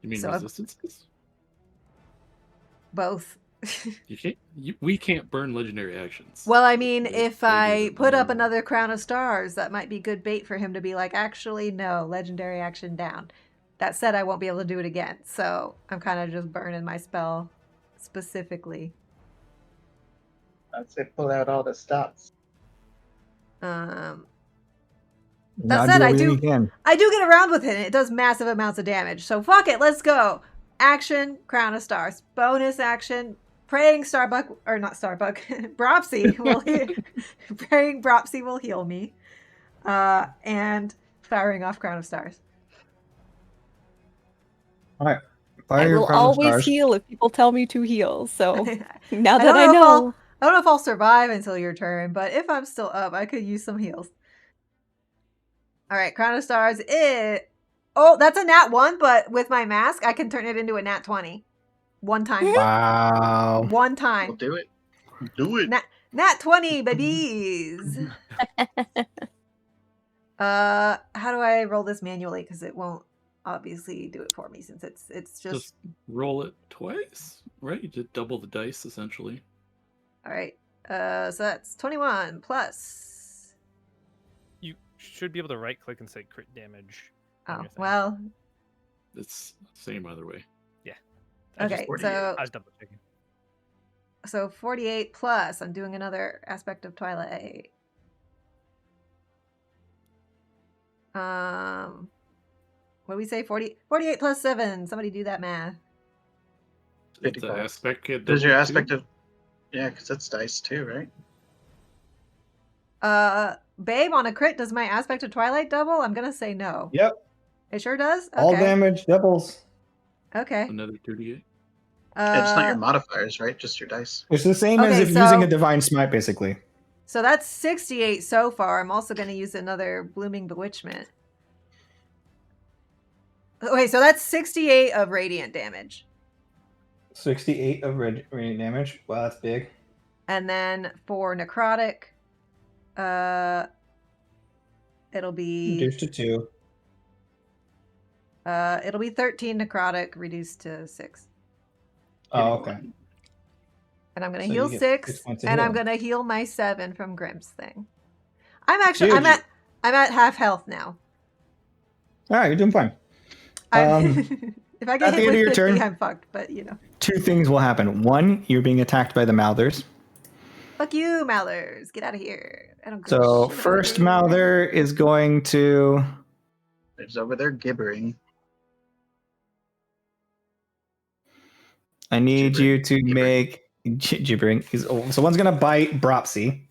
You mean So resistances? Both. We can't burn legendary actions. Well, I mean, They- if they I do put up normal. another Crown of Stars, that might be good bait for him to be like, actually, no, legendary action down. That said, I won't be able to do it again, so I'm kind of just burning my spell specifically. I'd say pull out all the stops. That Now said, I everything do you can. get around with it, and it does massive amounts of damage. So fuck it, let's go. Action, Crown of Stars. Bonus action, praying Starbuck, or not Starbuck, Bropsy will praying Bropsy will heal me. And firing off Crown of Stars. All right. I Fire your will Crown of always Stars. heal if people tell me to heal. So now I that don't I know if know, I don't know if I'll survive until your turn, but if I'm still up, I could use some heals. All right, Crown of Stars. Oh, that's a nat 1, but with my mask, I can turn it into a nat 20. One time. Wow. One We'll time. do it. Do it. Nat 20, babies. How do I roll this manually? Because it won't obviously do it for me since it's just roll it twice, right? You did double the dice essentially. all right. So that's 21 plus. You should be able to right click and say crit damage. on Oh your thing. well. It's same either way. I Okay, just- 48. so I was double checking. 48 plus. I'm doing another aspect of Twilight. What do we say? 48 plus 7. Somebody do that math. It's an 55. aspect get Does your doubled aspect too? of because that's dice too, right? Babe, on a crit, does my aspect of Twilight double? I'm gonna say no. Yep. It sure does? Okay. All damage doubles. Okay. Another 38. It's not your modifiers, right? Just your dice. It's the same as Okay, if using so- a divine smite, basically. So that's 68 so far. I'm also gonna use another Blooming Bewitchment. Okay, so that's 68 of radiant damage. 68 of radiant damage. Wow, that's big. And then for necrotic, it'll be Reduced to 2. it'll be 13 necrotic reduced to 6. Oh, okay. And I'm gonna So heal you get 6, 6 points of and I'm healing. gonna heal my 7 from Grimm's thing. I'm actually Dude, I'm at half health now. All right, you're doing fine. If I get at the hit end of with your 50, turn- I'm fucked. But you know, 2 things will happen. 1, you're being attacked by the Mouthers. fuck you, Malthers. Get out of here. I don't. Give a So shit about first you. Mouther is going to. It's over there gibbering. I need Gibbering. you to make gibbering. So one's gonna bite Bropsy,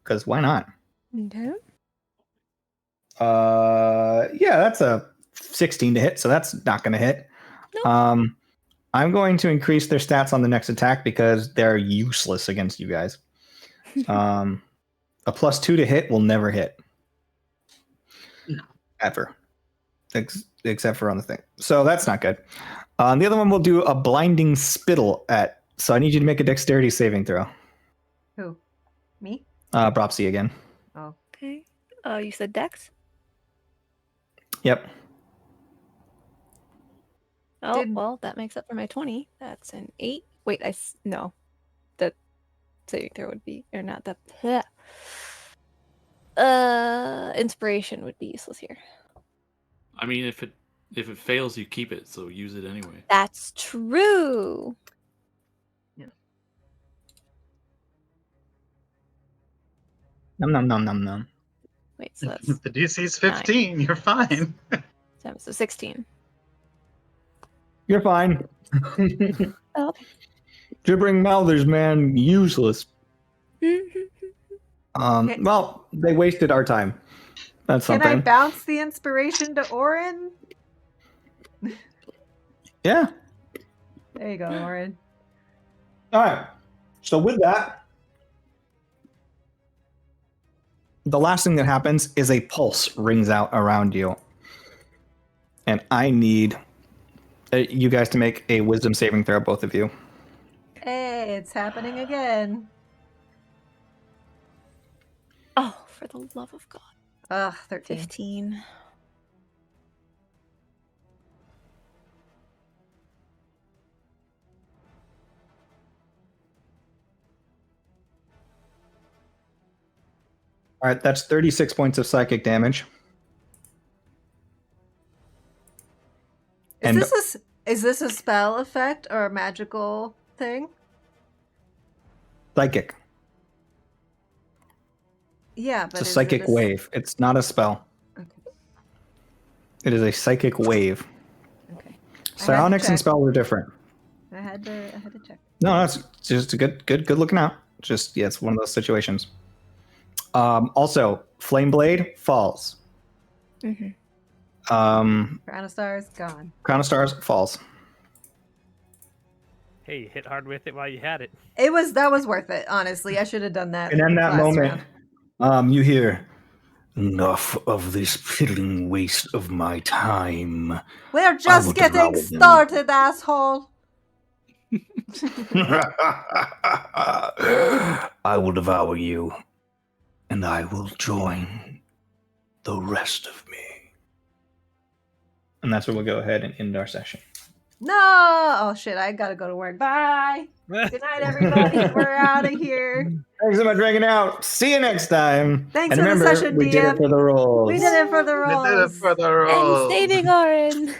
because why not? Okay. Yeah, that's a 16 to hit, so that's not gonna hit. Nope. I'm going to increase their stats on the next attack because they're useless against you guys. A +2 to hit will never hit. No. Ever. Except for on the thing. So that's not good. The other one will do a blinding spittle at. So I need you to make a dexterity saving throw. Who? Me? Bropsy again. Oh. Okay. Oh, you said Dex? Yep. Oh, Did- well, that makes up for my 20. That's an 8. Wait, no. The saving throw would be, or not the. Inspiration would be useless here. I mean, if it fails, you keep it, so use it anyway. That's true. Num num num num num. Wait, so that's If the DC's 15, you're fine. so 16. You're fine. Oh, okay. Gibbering mouthers, man, useless. Okay. Well, they wasted our time. That's Can something. I bounce the inspiration to Orin? Yeah. There you go, Orin. All right. So with that, the last thing that happens is a pulse rings out around you. And I need you guys to make a wisdom saving throw, both of you. Hey, it's happening again. Oh, for the love of God. Ugh, 13. 15. All right, that's 36 points of psychic damage. And Is this a spell effect or a magical thing? psychic. Yeah, but It's a is psychic it wave. It's not a spell. Okay. It is a psychic wave. Okay. Psionics and check. spells are different. I had to check. No, that's just a good looking out. Just yeah, it's one of those situations. Also, Flame Blade falls. Mm-hmm. Crown of Stars gone. Crown of Stars falls. Hey, you hit hard with it while you had it. That was worth it, honestly. I should have done that. And in that last moment, round. You hear, enough of this piddling waste of my time. We're will just getting devour them. started, asshole. I will devour you, and I will join the rest of me. and that's where we'll go ahead and end our session. No! Oh shit, I gotta go to work. Bye! Good night, everybody. We're out of here. Thanks so much for hanging out. See you next time. Thanks and for the remember, session, we did it DM. for the rolls. We did it for the We did it rolls. for the And rolls. saving Orin.